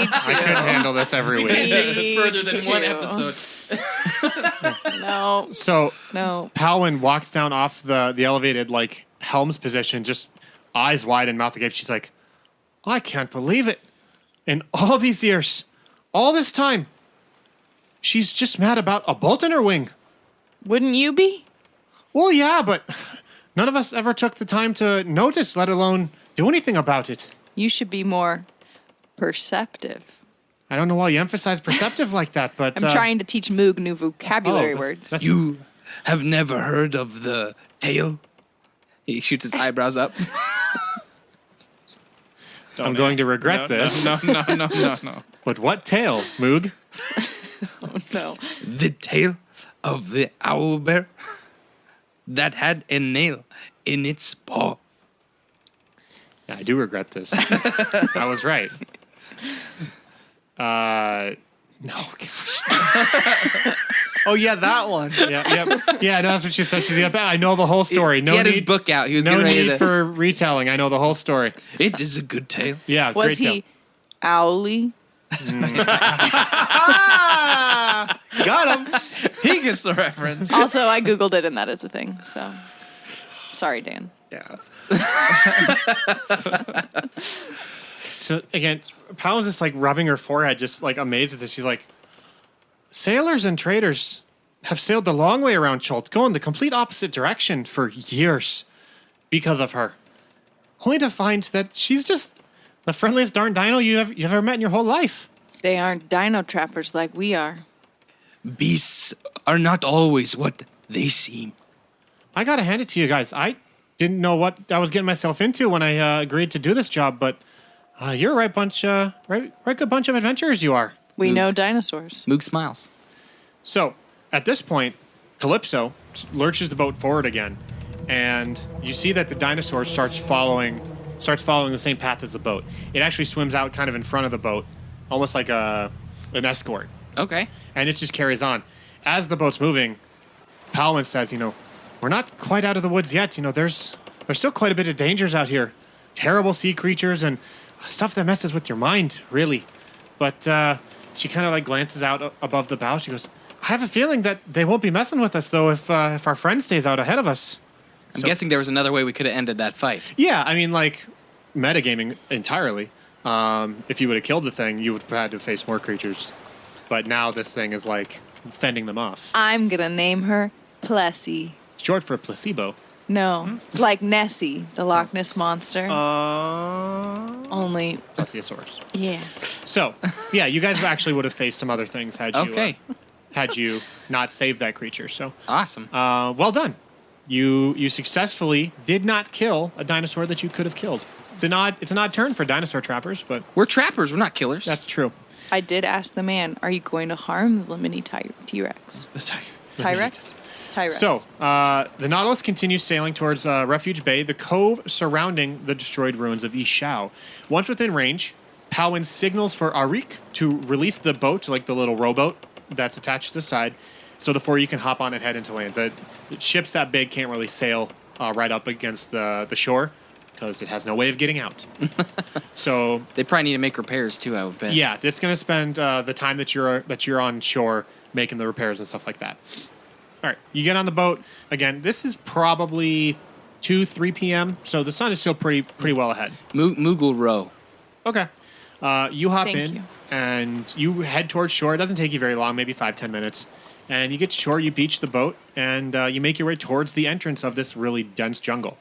too. I couldn't handle this every week. Me further than one too. episode. No. So No. Palwyn walks down off the elevated like helm's position, just eyes wide and mouth agape. She's like, I can't believe it. In all these years, all this time, she's just mad about a bolt in her wing. Wouldn't you be? Well, yeah, but none of us ever took the time to notice, let alone do anything about it. You should be more perceptive. I don't know why you emphasize perceptive like that, but I'm trying to teach Moog new vocabulary that's- words. that's- You have never heard of the tail? He shoots his eyebrows up. I'm going to regret this. No. But what tale, Moog? No. The tail of the owl bear that had a nail in its paw. Yeah, I do regret this. I was right. No, gosh. Oh, yeah, that one. Yeah, no, that's what she said. She's like, I know the whole story. He had his book out. He was getting ready need to. for retelling. I know the whole story. It is a good tale. Yeah, Was great tale. he owly? Got him. He gets the reference. Also, I Googled it and that is a thing. So, sorry, Dan. Yeah. So again, Palwyn's just like rubbing her forehead, just like amazed at this. She's like, sailors and traders have sailed the long way around Chult, going the complete opposite direction for years because of her. Only to find that she's just the friendliest darn dino you've ever met in your whole life. They aren't dino trappers like we are. Beasts are not always what they seem. I gotta hand it to you guys. I didn't know what I was getting myself into when I agreed to do this job, but you're a right good bunch of adventurers you are. We know dinosaurs. Moog smiles. So, at this point, Calypso lurches the boat forward again, and you see that the dinosaur starts following the same path as the boat. It actually swims out kind of in front of the boat, almost like an escort, Okay. and it just carries on. As the boat's moving, Palwyn says, we're not quite out of the woods yet. There's still quite a bit of dangers out here. Terrible sea creatures and stuff that messes with your mind, really. But she kind of like glances out above the bow. She goes, I have a feeling that they won't be messing with us, though, if our friend stays out ahead of us. I'm guessing there was another way we could have ended that fight. Yeah, I mean, like, metagaming entirely. If you would have killed the thing, you would have had to face more creatures. But now this thing is, like, fending them off. I'm going to name her Plessy. Short for placebo. No, it's like Nessie, the Loch Ness Monster. Only, Plesiosaurus. yeah. So, yeah, you guys actually would have faced some other things had you Okay. had you not saved that creature. So, Awesome. well done. You successfully did not kill a dinosaur that you could have killed. It's an odd turn for dinosaur trappers, but We're trappers. We're not killers. that's true. I did ask the man, are you going to harm the mini T-Rex? The tiger. T-Rex? T-Rex. So, the Nautilus continues sailing towards Refuge Bay, the cove surrounding the destroyed ruins of Ishao. Once within range, Powin signals for Arik to release the boat, like the little rowboat that's attached to the side, so the four of you can hop on and head into land. The ships that big can't really sail right up against the shore because it has no way of getting out. So They probably need to make repairs too, I would bet. yeah, it's going to spend the time that you're on shore making the repairs and stuff like that. All right, you get on the boat again. This is probably 2-3 p.m., so the sun is still pretty well ahead. Moogle row. Okay, you hop Thank in you. and you head towards shore. It doesn't take you very long, maybe 5-10 minutes. And you get to shore, you beach the boat, and you make your way towards the entrance of this really dense jungle.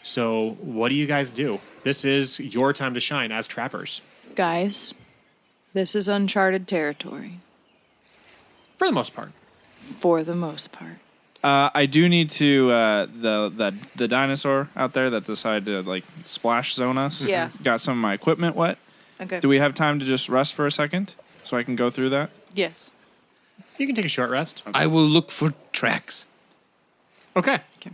So, what do you guys do? This is your time to shine as trappers, Guys, this is uncharted territory. for the most part. For the most part. I do need to the dinosaur out there that decided to like splash zone us. Yeah. Got some of my equipment wet. Okay. Do we have time to just rest for a second so I can go through that? Yes. You can take a short rest. I will look for tracks. Okay. Okay.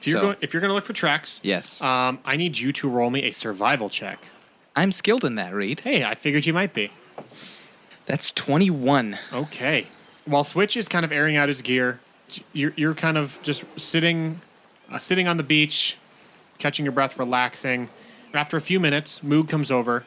If you're So- going to look for tracks, Yes. I need you to roll me a survival check. I'm skilled in that, Reed. Hey, I figured you might be. That's 21. Okay. While Switch is kind of airing out his gear, you're kind of just sitting on the beach, catching your breath, relaxing. And after a few minutes, Moog comes over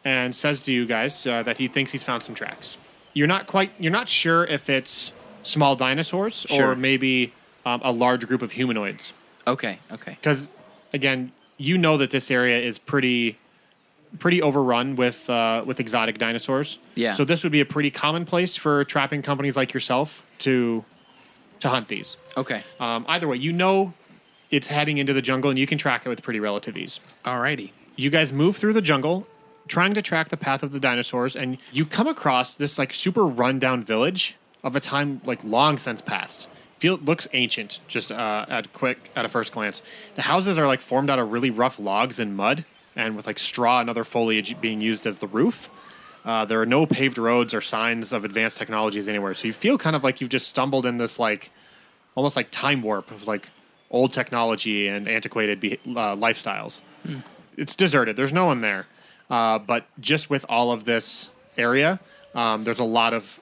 and says to you guys that he thinks he's found some tracks. You're not sure if it's small dinosaurs Sure. or maybe a large group of humanoids. Okay. Because again, you know that this area is pretty overrun with exotic dinosaurs. Yeah. So this would be a pretty common place for trapping companies like yourself to hunt these. Okay. Either way, you know it's heading into the jungle, and you can track it with pretty relative ease. Alrighty. You guys move through the jungle, trying to track the path of the dinosaurs, and you come across this like super rundown village of a time like long since past. Looks ancient, just at a first glance. The houses are like formed out of really rough logs and mud, and with like straw and other foliage being used as the roof. There are no paved roads or signs of advanced technologies anywhere. So you feel kind of like you've just stumbled in this like almost like time warp of like old technology and antiquated lifestyles. It's deserted. There's no one there. But just with all of this area, there's a lot of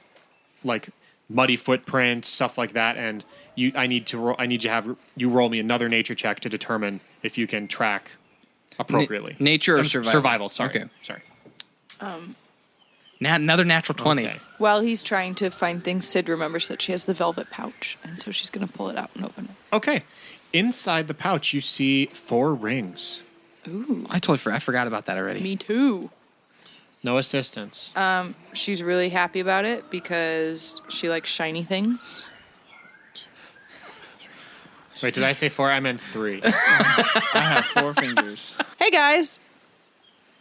like muddy footprints, stuff like that. And I need to have you roll me another nature check to determine if you can track appropriately. Nature or survival? Survival. Sorry. Okay. Sorry. Another natural 20. Okay. While he's trying to find things, Sid remembers that she has the velvet pouch, and so she's going to pull it out and open it. Okay. Inside the pouch, you see 4 rings. Ooh, I forgot about that already. me too. No assistance. She's really happy about it because she likes shiny things. Wait, did I say 4? I meant 3. I have 4 fingers. Hey guys,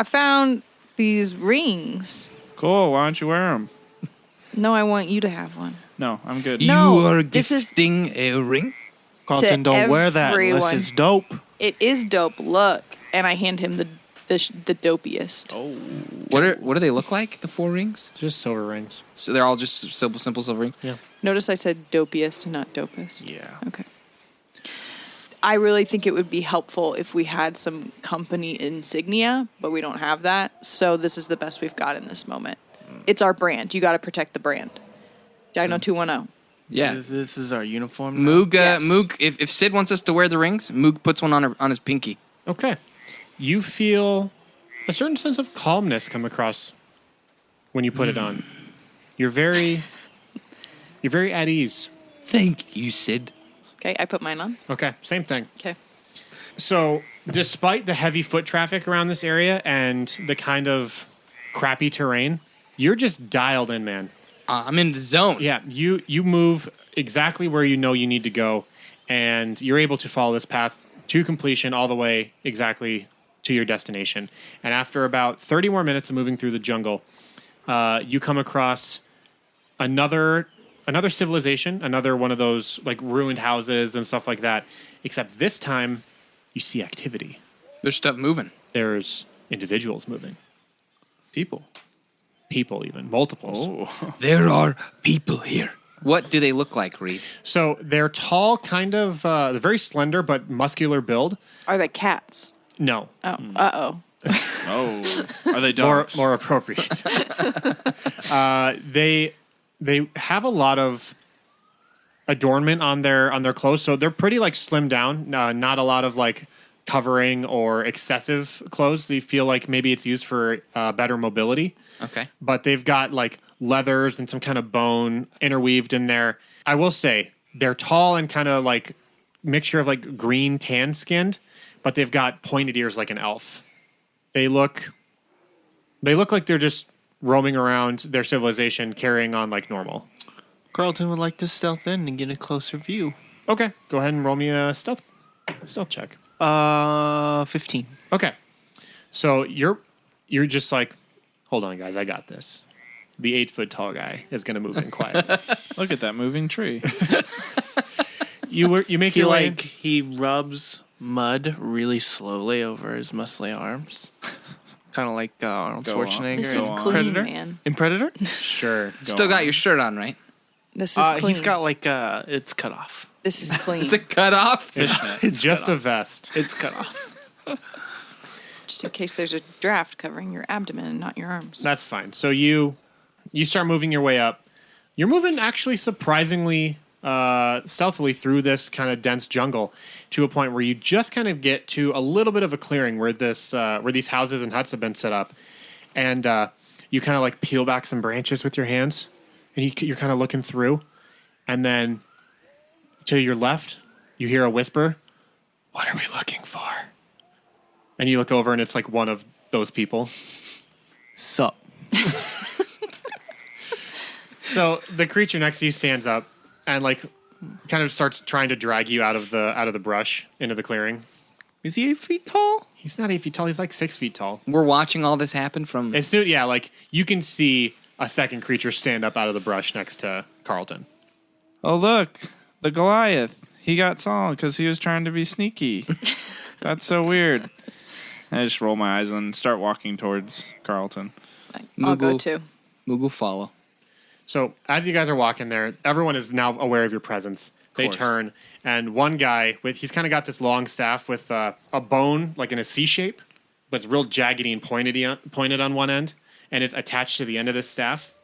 I found these rings. Cool. Why don't you wear them? No, I want you to have one. No, I'm good. No, You are this is- gifting a ring? Carlton, don't wear that unless everyone. it's dope. It is dope. Look, and I hand him the dopiest. Oh. What do they look like, the 4 rings? Just silver rings. So they're all just simple silver rings? Yeah. Notice I said dopiest and not dopest. Yeah. Okay. I really think it would be helpful if we had some company insignia, but we don't have that. So this is the best we've got in this moment. It's our brand. You got to protect the brand. Dino 210. Yeah. This is our uniform. now? Moog, Yes. Moog, if Sid wants us to wear the rings, Moog puts one on his pinky. Okay. You feel a certain sense of calmness come across when you put it on. You're very at ease. Thank you, Sid. Okay, I put mine on. Okay, same thing. Okay. So, despite the heavy foot traffic around this area and the kind of crappy terrain, you're just dialed in, man. I'm in the zone. Yeah, you move exactly where you know you need to go, and you're able to follow this path to completion all the way exactly to your destination. And after about 30 more minutes of moving through the jungle, you come across another civilization, another one of those like ruined houses and stuff like that. Except this time, you see activity. There's stuff moving. There's individuals moving. People. People even. Multiples. Oh. There are people here. What do they look like, Reed? So they're tall, kind of, they're very slender, but muscular build. Are they cats? No. Oh, uh-oh. Oh. Are they More dogs? appropriate. They have a lot of adornment on their clothes, so they're pretty like slimmed down. Not a lot of like covering or excessive clothes. They feel like maybe it's used for better mobility. Okay. But they've got like leathers and some kind of bone interweaved in there. I will say they're tall and kind of like mixture of like green tan skinned, but they've got pointed ears like an elf. They look like they're just roaming around their civilization, carrying on like normal. Carlton would like to stealth in and get a closer view. Okay, go ahead and roll me a stealth check. 15. Okay, so you're just like, hold on, guys, I got this. The 8-foot tall guy is going to move in quietly. Look at that moving tree. You make He your way. he rubs mud really slowly over his muscly arms. Kind of like Arnold Go on. Schwarzenegger This in is on. clean, Predator. man. In Predator? Sure. Still got your shirt on, right? This is clean. He's got like it's cut off. This is clean. It's a cutoff. It's just a vest. It's cut off. Just in case there's a draft covering your abdomen and not your arms. That's fine. So you start moving your way up. You're moving actually surprisingly stealthily through this kind of dense jungle to a point where you just kind of get to a little bit of a clearing where these houses and huts have been set up, and you kind of like peel back some branches with your hands, and you're kind of looking through, and then to your left you hear a whisper, "What are we looking for?" And you look over, and it's like one of those people. Sup. So the creature next to you stands up and like kind of starts trying to drag you out of the brush into the clearing. Is he 8 feet tall? He's not 8 feet tall. He's like 6 feet tall. We're watching all this happen from. As soon, yeah, like you can see a second creature stand up out of the brush next to Carlton. Oh, look. The Goliath. He got Saul because he was trying to be sneaky. That's so weird. I just roll my eyes and start walking towards Carlton. I'll go Moogle. too. Moogle follow. So as you guys are walking there, everyone is now aware of your presence. They course. turn, and one guy he's kind of got this long staff with a bone like in a C shape, but it's real jaggedy and pointed on one end, and it's attached to the end of this staff.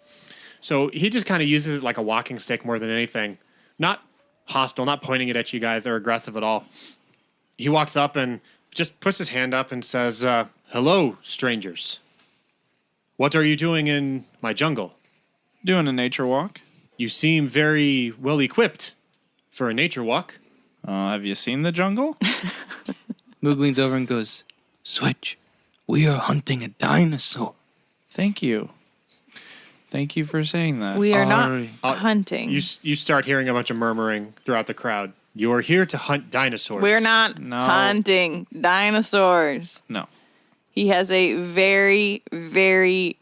So he just kind of uses it like a walking stick more than anything. Not hostile, not pointing it at you guys or aggressive at all. He walks up and just puts his hand up and says, "Hello, strangers. What are you doing in my jungle? Doing a nature walk. You seem very well equipped for a nature walk." Have you seen the jungle? Moog leans over and goes, Switch, we are hunting a dinosaur. Thank you. Thank you for saying that. We are not Uh, hunting. You start hearing a bunch of murmuring throughout the crowd. You are here to hunt dinosaurs. We're not No. hunting dinosaurs. No. He has a very, very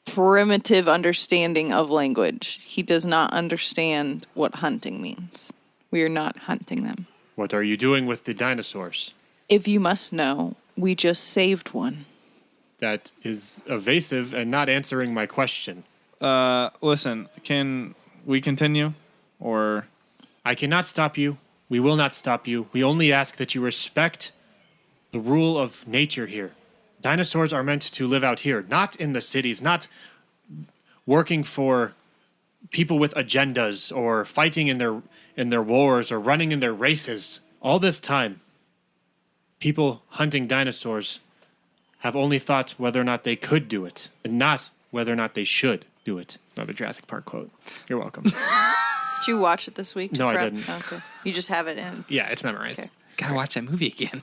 primitive understanding of language. He does not understand what hunting means. We are not hunting them. What are you doing with the dinosaurs? If you must know, we just saved one. That is evasive and not answering my question. Listen, can we continue? Or I cannot stop you. We will not stop you. We only ask that you respect the rule of nature here. Dinosaurs are meant to live out here, not in the cities, not working for people with agendas or fighting in their wars or running in their races. All this time, people hunting dinosaurs have only thought whether or not they could do it and not whether or not they should do it. It's another Jurassic Park quote. You're welcome. Did you watch it this week? No, I prep? didn't. Okay. You just have it in. Yeah, it's memorized. Okay. Gotta watch that movie again.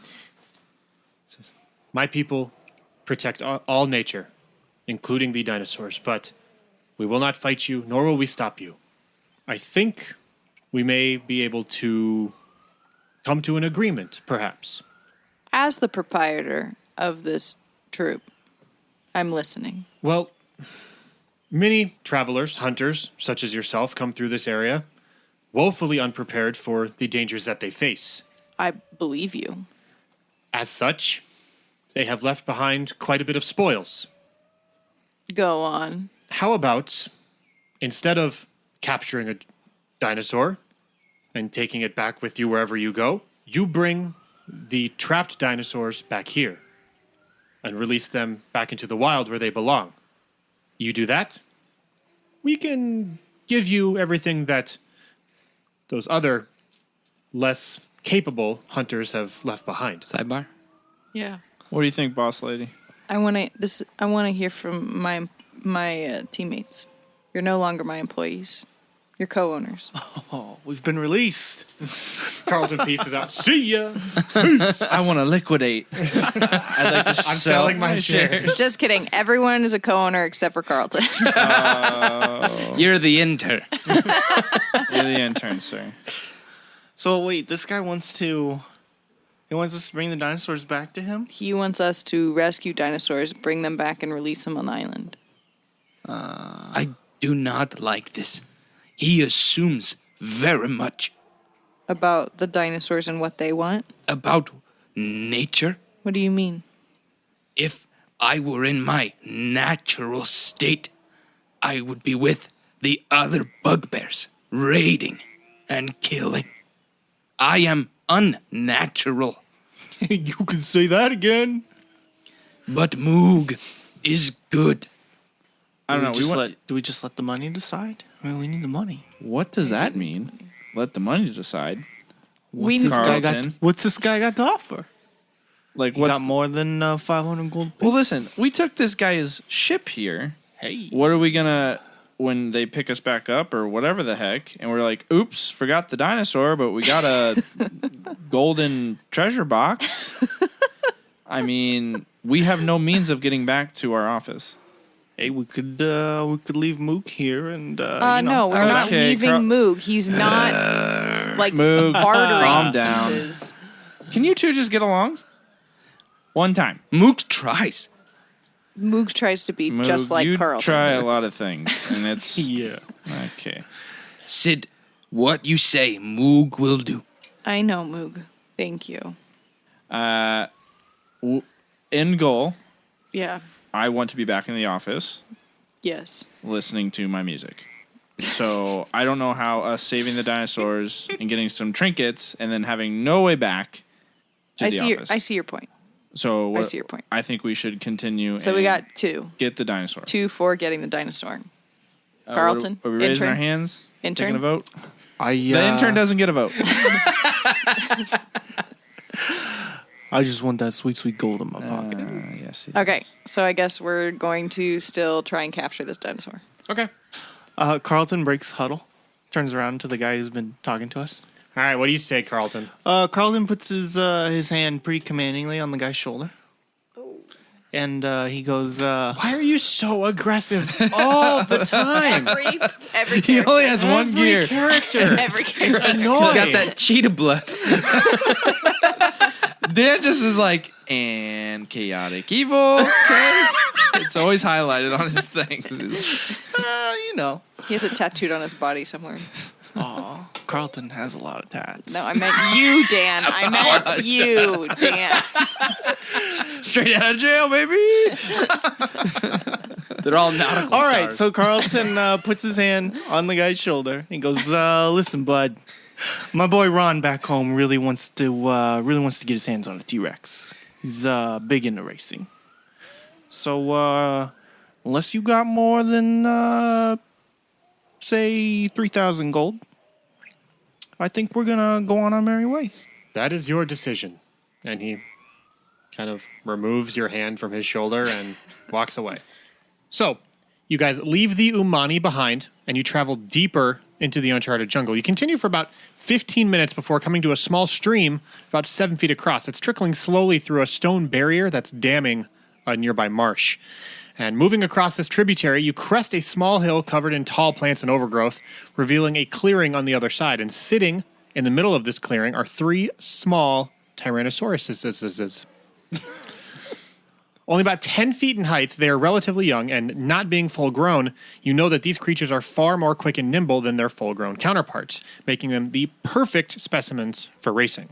My people protect all nature, including the dinosaurs, but we will not fight you, nor will we stop you. I think we may be able to come to an agreement, perhaps. As the proprietor of this troop, I'm listening. Well, many travelers, hunters, such as yourself, come through this area, woefully unprepared for the dangers that they face. I believe you. As such, they have left behind quite a bit of spoils. Go on. How about, instead of capturing a dinosaur and taking it back with you wherever you go, you bring the trapped dinosaurs back here and release them back into the wild where they belong. You do that, we can give you everything that those other less capable hunters have left behind. Sidebar. Yeah. What do you think, boss lady? I want to hear from my teammates. You're no longer my employees. You're co-owners. Oh, we've been released. Carlton pieces out. See ya. I want to liquidate. I'd like to I'm sell selling my shares. Just kidding. Everyone is a co-owner except for Carlton. You're the intern. You're the intern, sir. So wait, this guy wants us to bring the dinosaurs back to him? He wants us to rescue dinosaurs, bring them back, and release them on the island. I do not like this. He assumes very much About the dinosaurs and what they want? about nature. What do you mean? If I were in my natural state, I would be with the other bugbears, raiding and killing. I am unnatural, You can say that again. but Moog is good. I don't know. Do we just let the money decide? I mean, we need the money. What does that mean? Let the money decide. We This guy Carlton. what's this guy got to offer? Like, He got more than 500 gold. Well, bits. listen. We took this guy's ship here. Hey, What are we gonna when they pick us back up or whatever the heck? And we're like, "Oops, forgot the dinosaur, but we got a golden treasure box." I mean, we have no means of getting back to our office. hey, we could leave Mook here and No, we're not Okay, leaving Moog. He's not like Moog, bartering calm down. pieces. Can you two just get along? One time. Moog tries. Moog tries to be Moog, just like you Carlton. try a lot of things, and it's yeah. okay. Sid, what you say, Moog will do. I know, Moog. Thank you. End goal. Yeah. I want to be back in the office Yes. listening to my music. So I don't know how us saving the dinosaurs and getting some trinkets and then having no way back to I the see. office. I see your point. So I see your point. I think we should continue. So and we got two. get the dinosaur. 2 for getting the dinosaur. What Carlton, are we raising intern. our hands? Intern. Taking a vote. The The intern doesn't get a vote. I just want that sweet, sweet gold in my pocket. Yes. Okay. So I guess we're going to still try and capture this dinosaur. Okay. Carlton breaks huddle, turns around to the guy who's been talking to us. All right, what do you say, Carlton? Carlton puts his hand pretty commandingly on the guy's shoulder. And he goes, Why are you so aggressive all the time? Every He only has one gear. Character. Every character. He's got that cheetah blood. Dan just is like, and chaotic evil. Okay. It's always highlighted on his things. you know. He has it tattooed on his body somewhere. Aw, Carlton has a lot of tats. No, I meant you, Dan. I meant you, Dan. Straight out of jail, baby. They're all nautical All stars. right, so Carlton puts his hand on the guy's shoulder and goes, "Listen, bud, my boy Ron back home really wants to get his hands on a T-Rex. He's big into racing. So unless you got more than say 3,000 gold, I think we're gonna go on our merry way." That is your decision. And he kind of removes your hand from his shoulder and walks away. So, You guys leave the Umani behind, and you travel deeper into the uncharted jungle. You continue for about 15 minutes before coming to a small stream about 7 feet across. It's trickling slowly through a stone barrier that's damming a nearby marsh. And moving across this tributary, you crest a small hill covered in tall plants and overgrowth, revealing a clearing on the other side. And sitting in the middle of this clearing are 3 small Tyrannosauruses. Only about 10 feet in height, they are relatively young, and not being full-grown, you know that these creatures are far more quick and nimble than their full-grown counterparts, making them the perfect specimens for racing.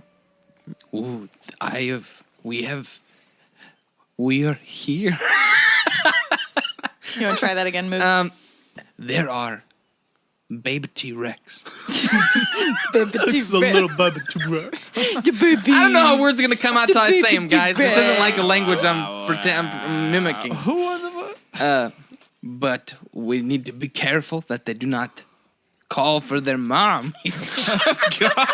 Ooh, we are here. You want to try that again, Moog? There are baby T-Rex. Baby It's a little baby T-Rex. I don't know how words are going to come out till I say them, guys. This isn't like a language I'm mimicking. Who are the... But we need to be careful that they do not call for their mom. Where are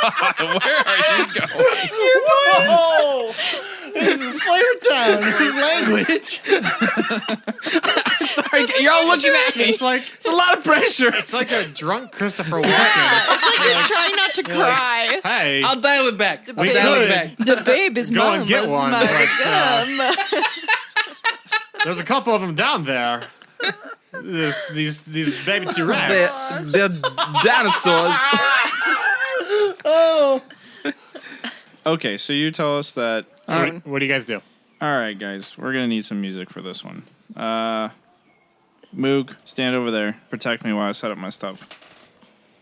you going? Oh! This is Flavor Town language. Sorry, you're all looking at me. It's a lot of pressure. It's like a drunk Christopher Walken. It's like you're trying not to cry. Hey, I'll dial it back. We could. The baby's Go and get one, mama's but, gum. there's a couple of them down there. These baby T-Rex. They're dinosaurs. Okay, so you tell us that. So what do you guys do? All right, guys, we're gonna need some music for this one. Moog, stand over there. Protect me while I set up my stuff.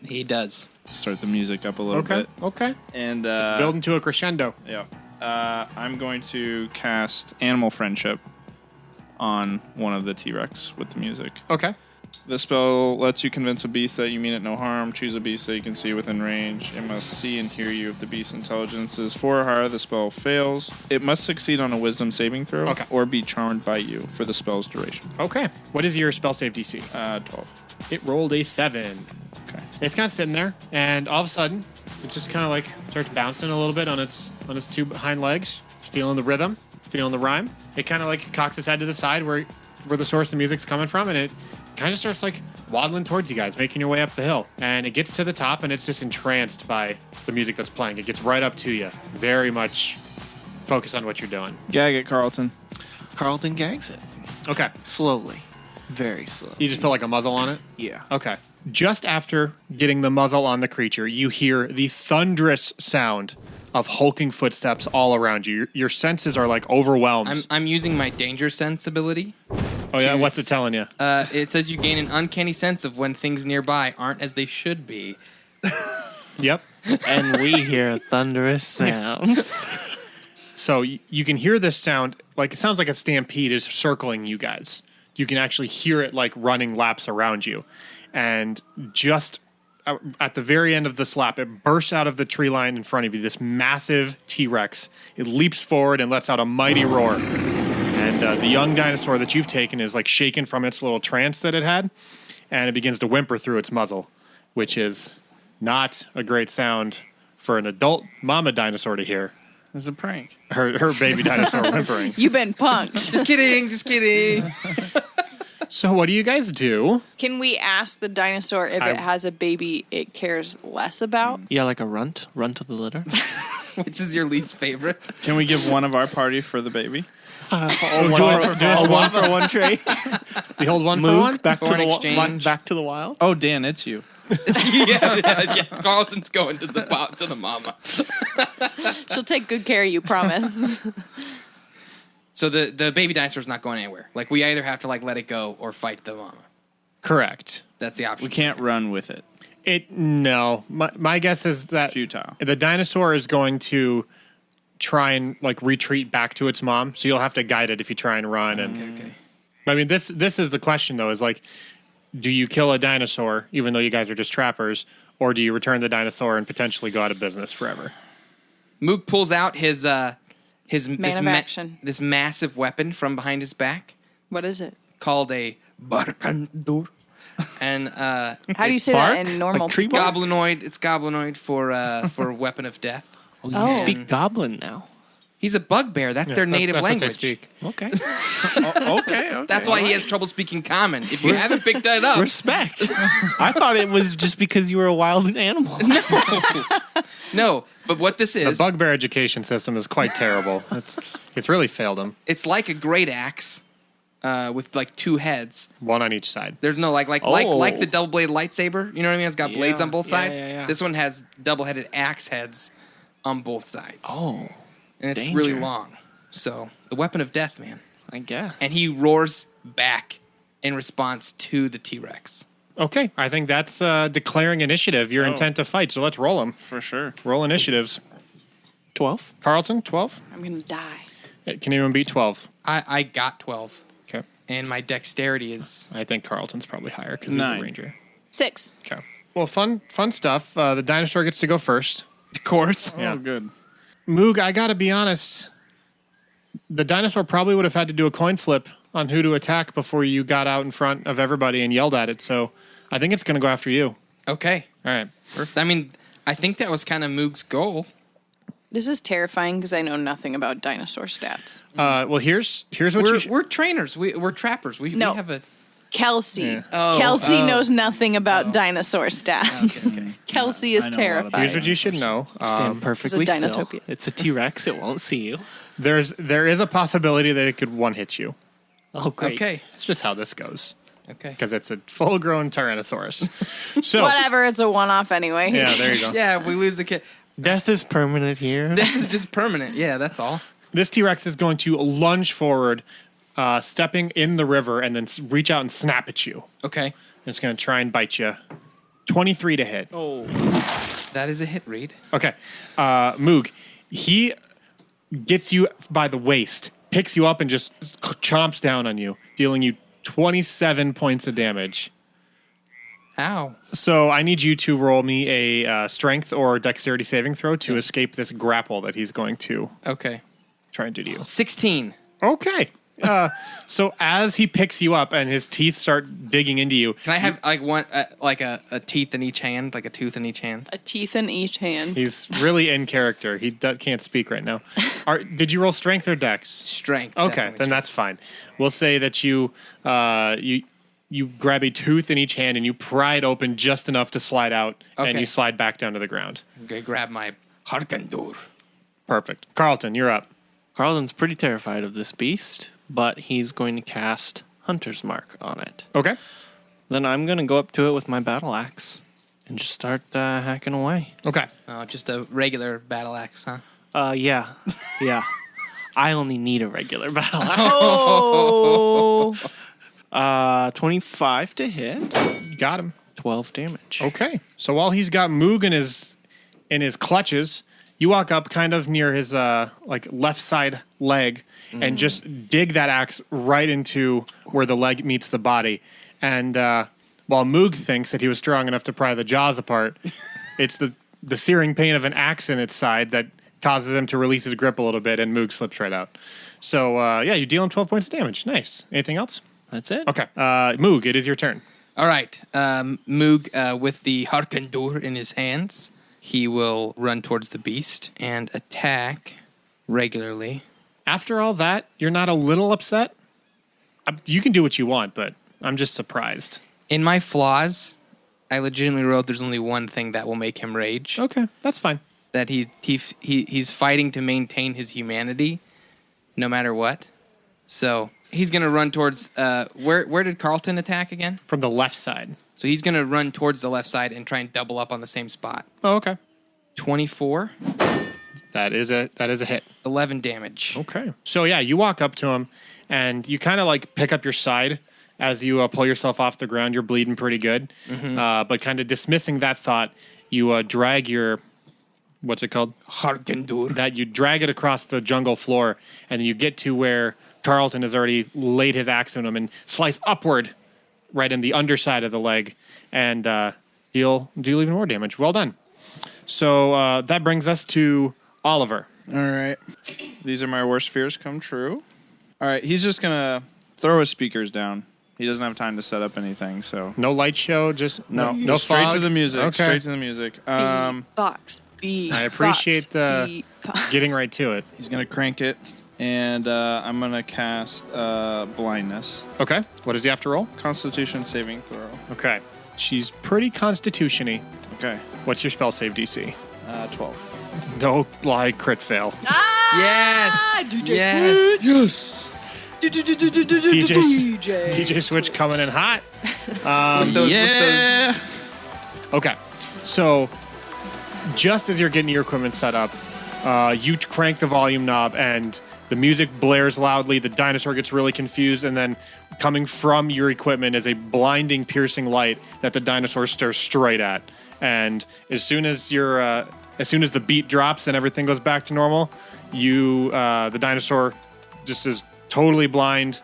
He does. Start the music up a little bit. Okay. And Building to a crescendo. yeah, I'm going to cast Animal Friendship on one of the T-Rex with the music. Okay. The spell lets you convince a beast that you mean it no harm. Choose a beast that you can see within range. It must see and hear you. If the beast's intelligence is 4 or higher, the spell fails. It must succeed on a wisdom saving throw or be charmed by you for the spell's duration. Okay. What is your spell save DC? 12. It rolled a 7. Okay. It's kind of sitting there, and all of a sudden, it just kind of like starts bouncing a little bit on its 2 hind legs, feeling the rhythm, feeling the rhyme. It kind of like cocks its head to the side where the source of the music's coming from, and it kind of starts like waddling towards you guys, making your way up the hill. And it gets to the top, and it's just entranced by the music that's playing. It gets right up to you, very much focused on what you're doing. Gag it, Carlton. Carlton gags it. Okay. Slowly. Very slowly. You just put like a muzzle on it? Yeah. Okay. Just after getting the muzzle on the creature, you hear the thunderous sound of hulking footsteps all around you. Your senses are like overwhelmed. I'm using my danger sense ability. Oh yeah, what's it telling you? It says you gain an uncanny sense of when things nearby aren't as they should be. Yep. And we hear thunderous sounds. So you can hear this sound, like it sounds like a stampede is circling you guys. You can actually hear it like running laps around you. And just at the very end of this lap, it bursts out of the tree line in front of you, this massive T-Rex. It leaps forward and lets out a mighty roar. And the young dinosaur that you've taken is like shaken from its little trance that it had, and it begins to whimper through its muzzle, which is not a great sound for an adult mama dinosaur to hear. It's a prank. Her baby dinosaur whimpering. You've been punked. Just kidding. So what do you guys do? Can we ask the dinosaur if it has a baby it cares less about? Yeah, like a runt. Runt to the litter. Which is your least favorite? Can we give one of our party for the baby? One for one trade. The old one for Moog, one? back to For an the exchange. back to the wild. Oh, Dan, it's you. yeah. Carlton's going to the mama. She'll take good care of you, promise. So the baby dinosaur's not going anywhere. Like, we either have to like let it go or fight the mama. Correct. That's the option. We can't run with it. No. My guess is that It's futile. the dinosaur is going to try and like retreat back to its mom. So you'll have to guide it if you try and run. And Okay. I mean, this is the question though: is like, do you kill a dinosaur even though you guys are just trappers, or do you return the dinosaur and potentially go out of business forever? Moog pulls out his Man of action. this massive weapon from behind his back What is it? called a barkandur. And How do you say bark? that in normal? Like tree bark? goblinoid. It's goblinoid for weapon of death. Oh, you speak goblin now. He's a bugbear. That's their native that's language. What they speak. Okay. Okay. That's why he has trouble speaking common. If you haven't picked that up, Respect. I thought it was just because you were a wild animal. no. But what this The is, bugbear education system is quite terrible. It's really failed him. it's like a great axe with like 2 heads. One on each side. There's no like the double bladed lightsaber. You know what I mean? It's got blades Yeah, on both yeah, sides. yeah. This one has double headed axe heads on both sides. Oh, and it's danger. really long. So the weapon of death, man. I guess. And he roars back in response to the T-Rex. Okay, I think that's declaring initiative, your intent to fight. So let's roll them. For sure. Roll initiatives. 12. Carlton, 12. I'm gonna die. Can anyone beat 12? I got 12, Okay. and my dexterity is I think Carlton's probably higher because he's 9. a ranger. 6. Okay. Well, fun stuff. The dinosaur gets to go first. of course. Yeah. Oh, good. Moog, I gotta be honest. The dinosaur probably would have had to do a coin flip on who to attack before you got out in front of everybody and yelled at it. So I think it's gonna go after you. Okay. All right. I mean, I think that was kind of Moog's goal. This is terrifying because I know nothing about dinosaur stats. Well, here's what you should. We're trainers. We're trappers. We No. have a Kelsey. Yeah. Kelsey knows nothing about dinosaur stats. Okay. Kelsey is I know a lot about terrified. Here's what you should know. Stand perfectly it's a still. Dinotopia. It's a T-Rex. It won't see you. There is a possibility that it could one hit you. Oh, great. okay. It's just how this goes Okay. because it's a full-grown Tyrannosaurus. So Whatever, it's a one-off anyway. yeah, there you go. Yeah, if we lose the kid, Death is permanent here. that is just permanent. Yeah, that's all. This T-Rex is going to lunge forward, stepping in the river, and then reach out and snap at you. Okay. It's going to try and bite you. 23 to hit. Oh. That is a hit, Reed. Okay. Moog, he gets you by the waist, picks you up, and just chomps down on you, dealing you 27 points of damage. Ow. So I need you to roll me a strength or dexterity saving throw to escape this grapple that he's going to Okay. try and do to you. 16. Okay. So as he picks you up and his teeth start digging into you, Can I have like one, like a teeth in each hand, like a tooth in each hand? A teeth in each hand. he's really in character. He can't speak right now. Did you roll strength or dex? Strength. Okay, definitely then that's fine. We'll say that you grab a tooth in each hand and you pry it open just enough to slide out, and Okay. you slide back down to the ground. strength. Okay, grab my Harkandur. Perfect. Carlton, you're up. Carlton's pretty terrified of this beast, but he's going to cast Hunter's Mark on it. Okay. Then I'm going to go up to it with my battle axe and just start hacking away. Okay. Oh, just a regular battle axe, huh? Yeah. Yeah. I only need a regular battle axe. Oh. 25 to hit, You got him. 12 damage. Okay. So while he's got Moog in his clutches, you walk up kind of near his left side leg and just dig that axe right into where the leg meets the body. And while Moog thinks that he was strong enough to pry the jaws apart, it's the searing pain of an axe in its side that causes him to release his grip a little bit, and Moog slips right out. So you deal him 12 points of damage. Nice. Anything else? That's it. Okay. Moog, it is your turn. All right. Moog, with the Harkandur in his hands, he will run towards the beast and attack regularly. After all that, you're not a little upset? You can do what you want, but I'm just surprised. In my flaws, I legitimately wrote there's only one thing that will make him rage. Okay, that's fine. That he's fighting to maintain his humanity no matter what. So he's going to run towards... where did Carlton attack again? From the left side. So he's going to run towards the left side and try and double up on the same spot. Oh, okay. 24, That is a hit. 11 damage. Okay. So yeah, you walk up to him and you kind of like pick up your side as you pull yourself off the ground. You're bleeding pretty good. But kind of dismissing that thought, you drag your... What's it called? Harkandur. That you drag it across the jungle floor, and then you get to where Carlton has already laid his axe on him and slice upward right in the underside of the leg and deal even more damage. Well done. So that brings us to Oliver. All right. These are my worst fears come true. All right. He's just going to throw his speakers down. He doesn't have time to set up anything, so... No light show, just No, no straight fog? to the music. Okay. Straight to the music. Box. beep. I appreciate Pops, the beep. getting right to it. He's going to crank it, and I'm going to cast blindness. Okay. What does he have to roll? Constitution saving throw. Okay. She's pretty constitution-y. Okay. What's your spell save DC? 12. No lie, crit fail. Yes. DJ Yes. Yes. DJ Switch coming in hot. With those- Okay. So, just as you're getting your equipment set up, you crank the volume knob and the music blares loudly. The dinosaur gets really confused, and then coming from your equipment is a blinding, piercing light that the dinosaur stares straight at. And as soon as the beat drops and everything goes back to normal, the dinosaur just is totally blind,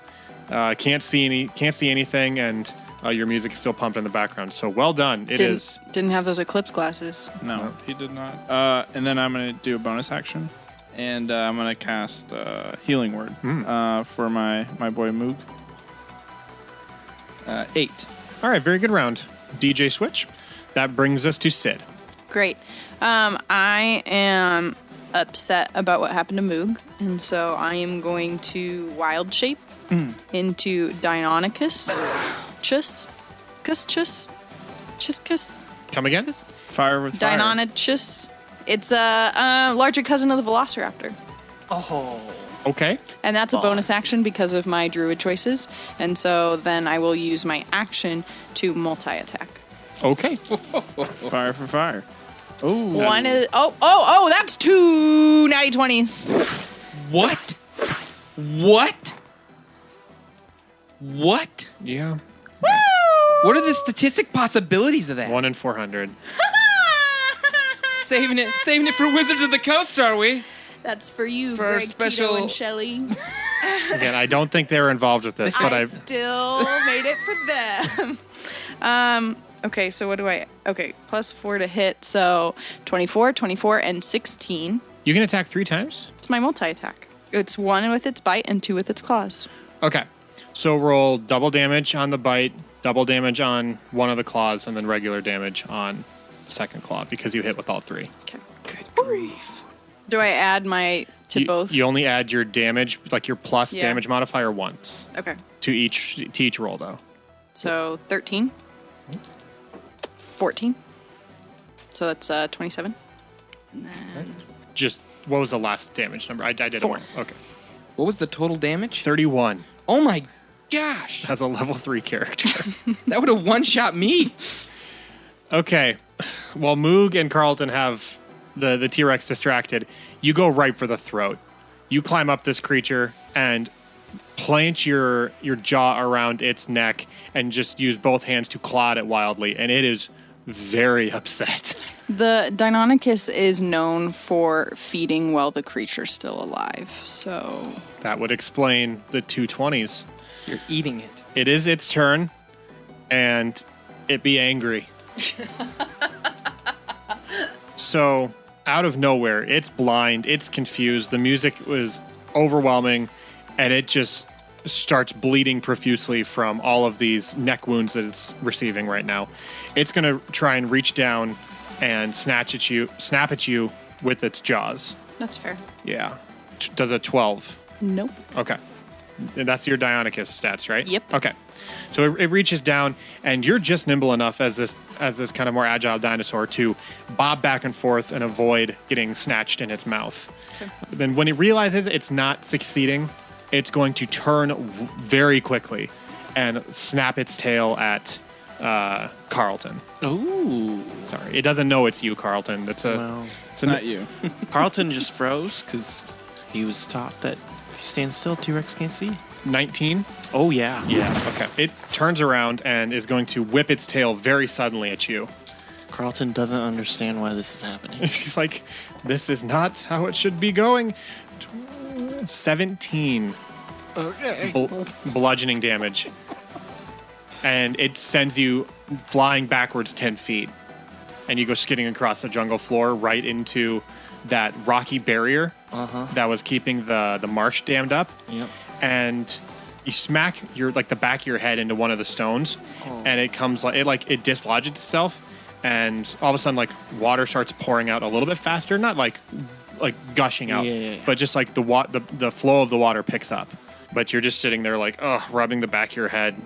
can't see anything, and your music is still pumped in the background. So well done. Didn't have those eclipse glasses. No, he did not. And then I'm going to do a bonus action, and I'm going to cast Healing Word for my boy Moog. 8. All right, very good round. DJ Switch. That brings us to Sid. Great. I am upset about what happened to Moog, and so I am going to wild shape into Deinonychus. Chus. Come again? Fire with fire. Deinonychus. It's a larger cousin of the Velociraptor. Okay. And that's a bonus action because of my druid choices. And so then I will use my action to multi-attack. Okay. Fire for fire. Oh. One is that's 2 natty 20s. What? Yeah. What are the statistic possibilities of that? 1 in 400. Saving it for Wizards of the Coast, are we? That's for you, For our Greg, special- Tito, and Shelly. Again, I don't think they were involved with this, but I still made it for them. Okay, so what do I... Okay, plus 4 to hit, so 24, and 16. You can attack 3 times? It's my multi-attack. It's 1 with its bite and 2 with its claws. Okay. So roll double damage on the bite, double damage on one of the claws, and then regular damage on the second claw because you hit with all 3. Okay. Good grief. Do I add my... to both? You only add your damage, like your plus Yeah. damage modifier once Okay. to each roll, though. So 13. 14. So that's 27. And then Just, what was the last damage number? I did it 4. one. Okay. What was the total damage? 31 Oh my gosh. as a level 3 character. That would have one-shot me. Okay. While Moog and Carlton have the T-Rex distracted, you go right for the throat. You climb up this creature and plant your jaw around its neck and just use both hands to claw at it wildly, and it is very upset. the Deinonychus is known for feeding while the creature's still alive. So That would explain the 220s. You're eating it. It is its turn, and it be angry. So, out of nowhere, it's blind, it's confused, the music was overwhelming, and it just starts bleeding profusely from all of these neck wounds that it's receiving right now. It's going to try and reach down and snap at you with its jaws. that's fair. Yeah. Does a 12. Nope. Okay. And that's your Deinonychus stats, right? Yep. Okay. So it reaches down, and you're just nimble enough as this kind of more agile dinosaur to bob back and forth and avoid getting snatched in its mouth. Okay. Then when it realizes it's not succeeding, it's going to turn very quickly and snap its tail at Carlton. Ooh. Sorry, it doesn't know it's you, Carlton. It's It's not you. Carlton just froze because he was taught that if you stand still, T-Rex can't see. 19. Oh, yeah. Yeah. Okay. It turns around and is going to whip its tail very suddenly at you. Carlton doesn't understand why this is happening. She's like, this is not how it should be going. 17 bludgeoning damage. And it sends you flying backwards 10 feet. And you go skidding across the jungle floor right into that rocky barrier that was keeping the marsh dammed up. Yep. And you smack the back of your head into one of the stones, and it comes it dislodges itself, and all of a sudden, like, water starts pouring out a little bit faster, not like gushing out, but just like the flow of the water picks up. But you're just sitting there like, rubbing the back of your head,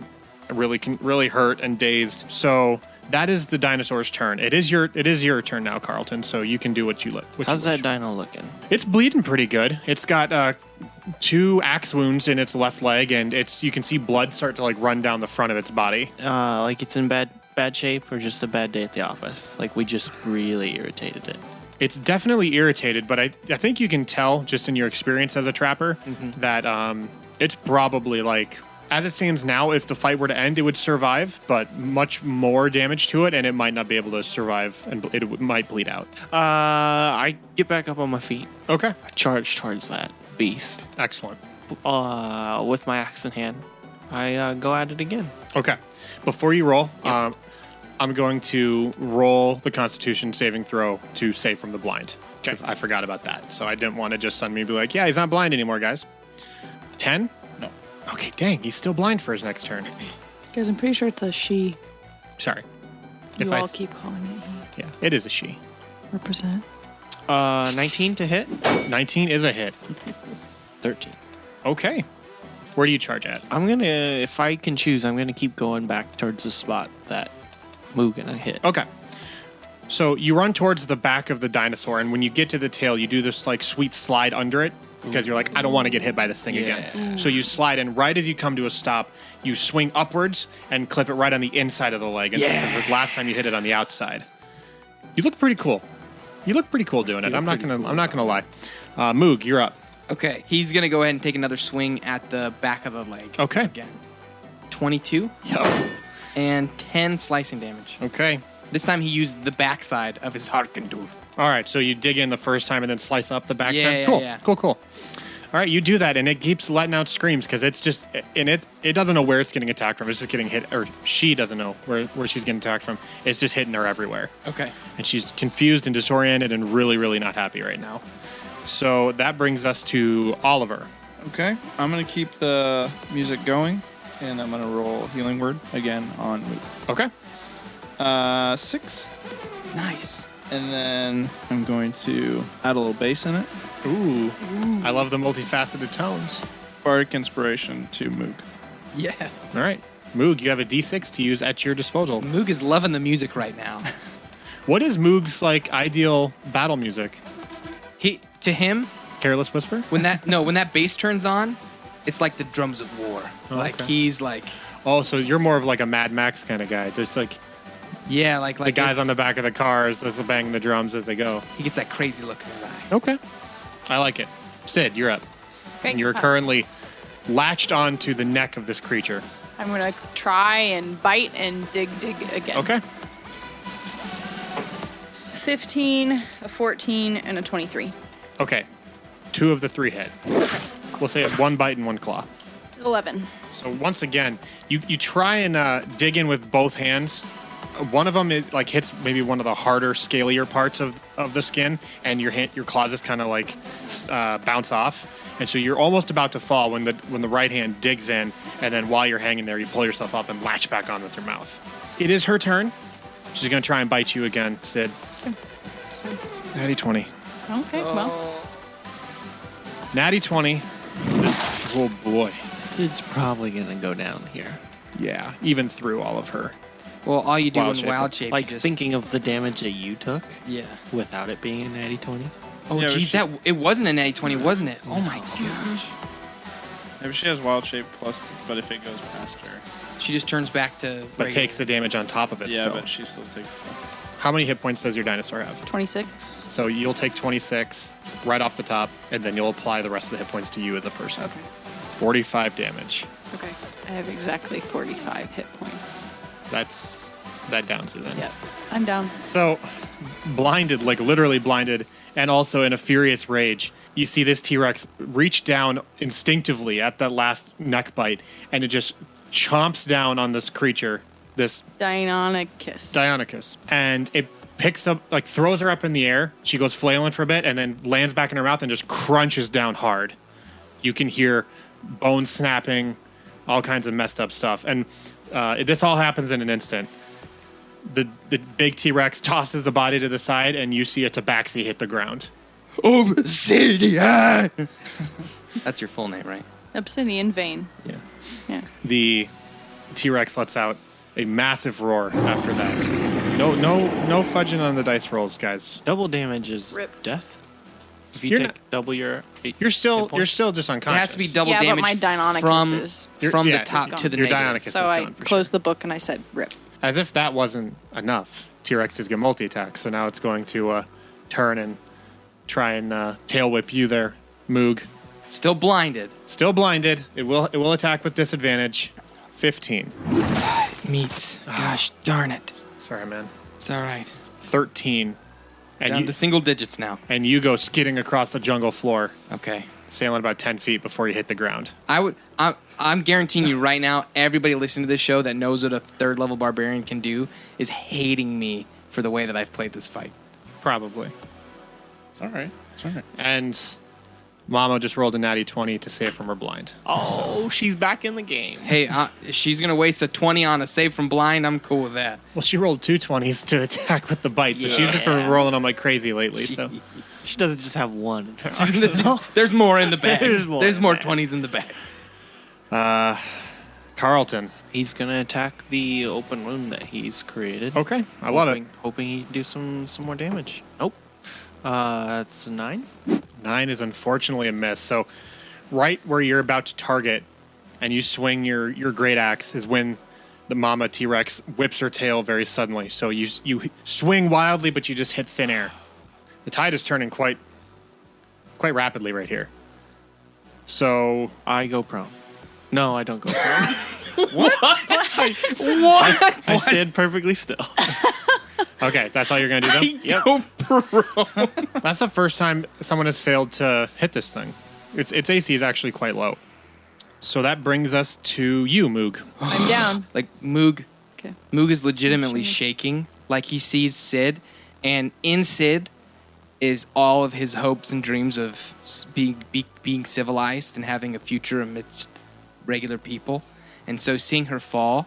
really hurt and dazed. So that is the dinosaur's turn. It is your turn now, Carlton. So you can do what you like. How's that dino looking? It's bleeding pretty good. It's got 2 axe wounds in its left leg, and you can see blood start to like run down the front of its body. Like it's in bad shape, or just a bad day at the office? Like we just really irritated it. It's definitely irritated, but I think you can tell just in your experience as a trapper that it's probably like, as it stands now, if the fight were to end, it would survive, but much more damage to it, and it might not be able to survive, and it might bleed out. I get back up on my feet. Okay. I charge towards that beast. Excellent. With my axe in hand, I go at it again. Okay. Before you roll, I'm going to roll the Constitution saving throw to save from the blind, because I forgot about that. So I didn't want to just suddenly be like, yeah, he's not blind anymore, guys. 10? No. Okay, dang, he's still blind for his next turn. Guys, I'm pretty sure it's a she. Sorry. You all keep calling it he. Yeah, it is a she. Represent. 19 to hit. 19 is a hit. 13. Okay. Where do you charge at? I'm gonna, if I can choose, I'm gonna keep going back towards the spot that Moog and I hit. Okay. So you run towards the back of the dinosaur, and when you get to the tail, you do this like sweet slide under it, because you're like, I don't want to get hit by this thing again. So you slide, and right as you come to a stop, you swing upwards and clip it right on the inside of the leg. And the last time you hit it on the outside. You look pretty cool. You look pretty cool doing it. I'm not gonna lie. Moog, you're up. Okay, he's gonna go ahead and take another swing at the back of the leg. Okay. Again. 22 Yep. and 10 slicing damage. Okay. This time he used the backside of his Harkendur. All right, so you dig in the first time and then slice up the back Yeah, time? yeah, Cool, yeah. cool. All right, you do that, and it keeps letting out screams because it's just, and it doesn't know where it's getting attacked from. It's just getting hit, or she doesn't know where she's getting attacked from. It's just hitting her everywhere. Okay. And she's confused and disoriented and really, really not happy right now. So that brings us to Oliver. Okay, I'm going to keep the music going, and I'm going to roll Healing Word again on Moog. Okay. 6. Nice. And then I'm going to add a little bass in it. Ooh. I love the multifaceted tones. Bardic Inspiration to Moog. Yes. All right. Moog, you have a D6 to use at your disposal. Moog is loving the music right now. What is Moog's like ideal battle music? To him, Careless Whisper? when that bass turns on, it's like the drums of war. Like okay. he's like, Oh, so you're more of like a Mad Max kind of guy. Just like yeah, like the guys it's- on the back of the cars just bang the drums as they go. He gets that crazy look in his eye. Okay. I like it. Sid, you're up. Great. And you're currently latched onto the neck of this creature. I'm gonna try and bite and dig again. Okay. 15, a 14, and a 23. Okay. 2 of the 3 hit. We'll say it 1 bite and 1 claw. 11. So once again, you try and dig in with both hands. One of them hits maybe one of the harder, scalier parts of the skin, and your claws just kind of like bounce off, and so you're almost about to fall when the right hand digs in, and then while you're hanging there, you pull yourself up and latch back on with your mouth. It is her turn. She's gonna try and bite you again, Sid. Natty 20. Okay, well. Natty 20. Oh boy. Sid's probably gonna go down here. Yeah, even through all of her. Well, all you do Wild in shape. wild shape, Like you just, thinking of the damage that you took yeah. without it being a natty 20. Oh, Yeah, geez, but it wasn't a natty 20, wasn't it? Oh my gosh. Maybe she has Wild Shape plus, but if it goes past her. She just turns back to. But regular. takes the damage on top of it Yeah, still. but she still takes the... How many hit points does your dinosaur have? 26. So you'll take 26 right off the top, and then you'll apply the rest of the hit points to you as a person. Okay. 45 damage. Okay. I have exactly 45 hit points. That downs you then. Yep. I'm down. So, blinded, like literally blinded, and also in a furious rage, you see this T-Rex reach down instinctively at that last neck bite, and it just chomps down on this creature, this Deinonychus, and it picks up, like throws her up in the air. She goes flailing for a bit, and then lands back in her mouth and just crunches down hard. You can hear bones snapping, all kinds of messed up stuff, and this all happens in an instant. The big T-Rex tosses the body to the side, and you see a tabaxi hit the ground. Obsidian! That's your full name, right? Obsidian vein. Yeah. Yeah. The T-Rex lets out a massive roar after that. No fudging on the dice rolls, guys. Double damage is Rip. death. If you You're take not- double your... You're still hit points. just It unconscious. has to be double Yeah, but damage my Deinonychus from, is- from Yeah, the top it's to the Your negative. Deinonychus is So I gone for closed sure. the book and I said, rip. As if that wasn't enough, T-Rex is going to multi-attack. So now it's going to turn and try and tail whip you there, Moog. Still blinded. Still blinded. It will attack with disadvantage. 15. Meats. Gosh darn it. Sorry, man. It's all right. 13. And Down you, to single digits now. and you go skidding across the jungle floor, Okay. sailing about 10 feet before you hit the ground. I'm guaranteeing you right now, everybody listening to this show that knows what a third level barbarian can do is hating me for the way that I've played this fight. Probably. It's all right. It's all right. And Mama just rolled a natty 20 to save from her blind. Oh, she's back in the game. Hey, she's gonna waste a 20 on a save from blind. I'm cool with that. Well, she rolled 2 20s to attack with the bite, so she's just been rolling them like crazy lately. So She doesn't just have one in her arsenal. There's more in the bag. There's more There's in more the bag. 20s in the bag. Carlton. He's going to attack the open wound that he's created. Okay, I love it. Hoping he can do some more damage. Nope. That's a 9. 9 is unfortunately a miss. So right where you're about to target and you swing your great axe is when the Mama T-Rex whips her tail very suddenly. So you swing wildly, but you just hit thin air. The tide is turning quite rapidly right here. So I go prone. No, I don't go prone. What? I stand perfectly still. okay, that's all you're gonna do though. Yep. Go pro. That's the first time someone has failed to hit this thing. Its AC is actually quite low. So that brings us to you, Moog. I'm down. Like Moog. Okay. Moog is legitimately shaking, like he sees Sid, and in Sid is all of his hopes and dreams of being civilized and having a future amidst regular people. And so seeing her fall,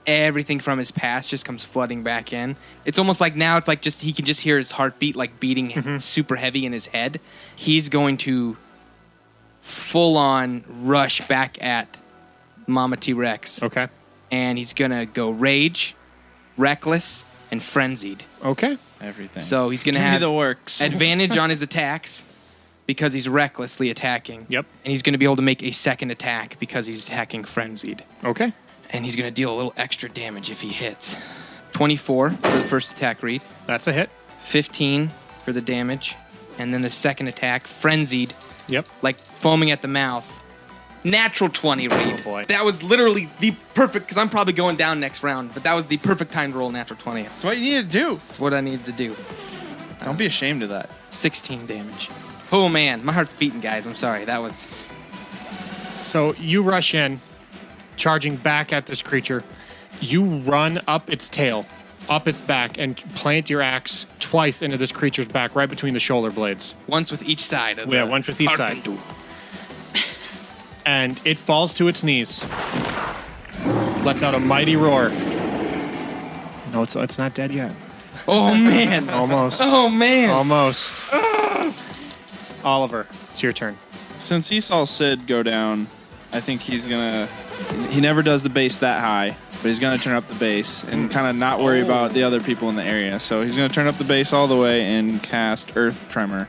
everything from his past just comes flooding back in. It's almost like now it's like just he can just hear his heartbeat like beating super heavy in his head. He's going to full on rush back at Mama T-Rex. Okay. And he's going to go rage, reckless, and frenzied. Okay. Everything. So he's going to Give me have the works. advantage on his attacks because he's recklessly attacking. Yep. And he's going to be able to make a second attack because he's attacking frenzied. Okay. And he's going to deal a little extra damage if he hits. 24 for the first attack read. That's a hit. 15 for the damage. And then the second attack, frenzied, Yep. like foaming at the mouth. Natural 20 read. Oh, boy. That was literally the perfect, because I'm probably going down next round, but that was the perfect time to roll natural 20. That's what you need to do. That's what I needed to do. Don't be ashamed of that. 16 damage. Oh man, my heart's beating, guys. I'm sorry. That was... So you rush in, charging back at this creature. You run up its tail, up its back, and plant your axe twice into this creature's back, right between the shoulder blades. Once with each side. Of Yeah, the once with each side. harpoon. And it falls to its knees. Lets out a mighty roar. No, it's not dead yet. Oh man. Almost. Oh man. Almost. Oliver, it's your turn. Since he saw Sid go down, I think he's gonna. He never does the base that high, but he's gonna turn up the base and kind of not worry about the other people in the area. So he's gonna turn up the base all the way and cast Earth Tremor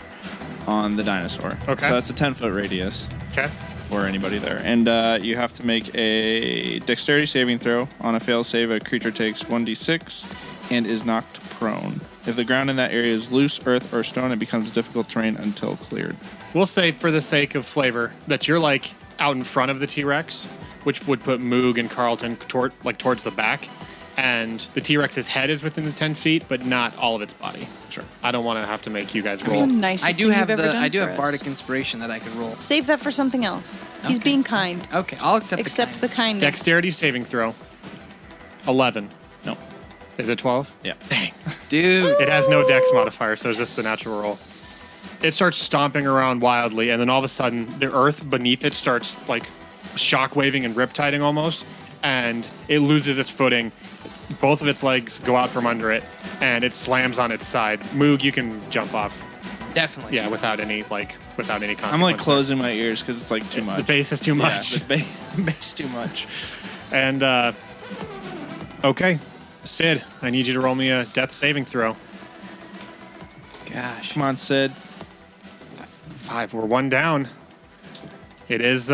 on the dinosaur. Okay. So that's a 10-foot radius Okay. for anybody there, and you have to make a Dexterity saving throw. On a fail save, a creature takes 1d6 and is knocked prone. If the ground in that area is loose, earth, or stone, it becomes difficult terrain until cleared. We'll say, for the sake of flavor, that you're like out in front of the T-Rex, which would put Moog and Carlton towards the back, and the T-Rex's head is within the 10 feet, but not all of its body. Sure. I don't want to have to make you guys That's roll. the nicest I do thing have you've ever done I do for have us. bardic inspiration that I could roll. Save that for something else. He's Okay. being kind. Okay, I'll accept. Accept the kindness. kindness. Dexterity saving throw. 11. No. Is it 12? Yeah. Dude. It has no dex modifier, so it's just the natural roll. It starts stomping around wildly, and then all of a sudden, the earth beneath it starts like shock waving and riptiding almost, and it loses its footing. Both of its legs go out from under it, and it slams on its side. Moog, you can jump off. Definitely. Yeah, without any consequence. I'm like closing my ears because it's like too much. The bass is too much. Yeah, the bass too much. And okay, Sid, I need you to roll me a death saving throw. Gosh. Come on, Sid. 5. We're 1 down. It is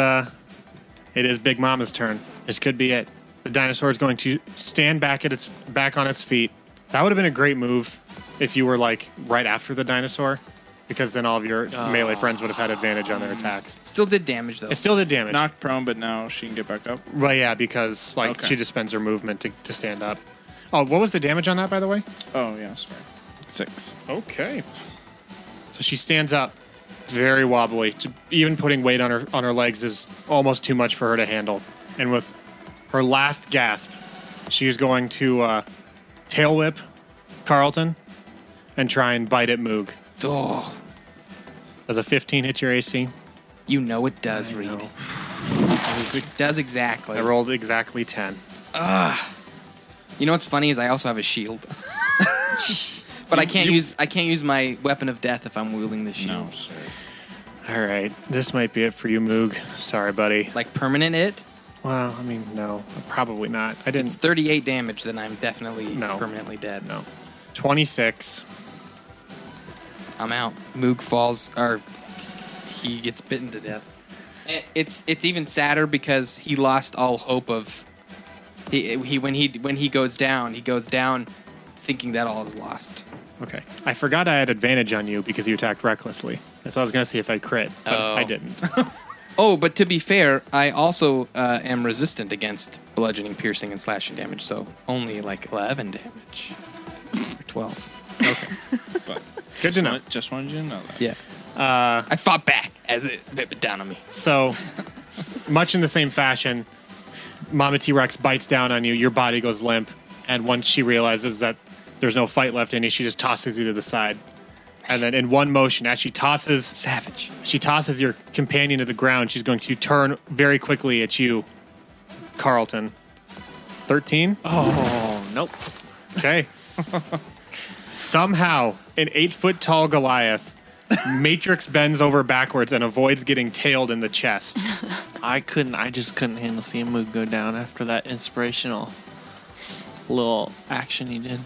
Big Mama's turn. This could be it. The dinosaur is going to stand back on its feet. That would have been a great move if you were like right after the dinosaur, because then all of your melee friends would have had advantage on their attacks. Still did damage, though. It still did damage. Knocked prone, but now she can get back up. Well, yeah, because she just spends her movement to stand up. Oh, what was the damage on that, by the way? Oh, yeah, sorry. 6. Okay. So she stands up, very wobbly. Even putting weight on her legs is almost too much for her to handle. And with her last gasp, she is going to tail whip Carlton and try and bite at Moog. Oh, Does a 15 hit your AC? you know it does, Reed. It does exactly. I rolled exactly 10. You know what's funny is I also have a shield. But I can't use my weapon of death if I'm wielding the shield. No, sir. All right, this might be it for you, Moog. Sorry, buddy. Like permanent it? Well, I mean, no, probably not. I didn't. It's 38 damage, then I'm definitely No. permanently dead. No. 26. I'm out. Moog falls, or he gets bitten to death. It's even sadder because he lost all hope of. When he goes down, thinking that all is lost. Okay. I forgot I had advantage on you because you attacked recklessly. So I was going to see if I crit, but Oh. I didn't. Oh, but to be fair, I also am resistant against bludgeoning, piercing, and slashing damage, so only like 11 damage. Or 12. Okay. But Good to know. just wanted you to know that. Yeah. I fought back as it bit down on me. So, much in the same fashion, Mama T-Rex bites down on you, your body goes limp, and once she realizes that there's no fight left in you, she just tosses you to the side. And then in one motion, as she tosses your companion to the ground, she's going to turn very quickly at you, Carlton. 13? Oh, nope. Okay. Somehow, an 8-foot-tall Goliath matrix bends over backwards and avoids getting tailed in the chest. I just couldn't handle seeing Moog go down after that inspirational little action he did.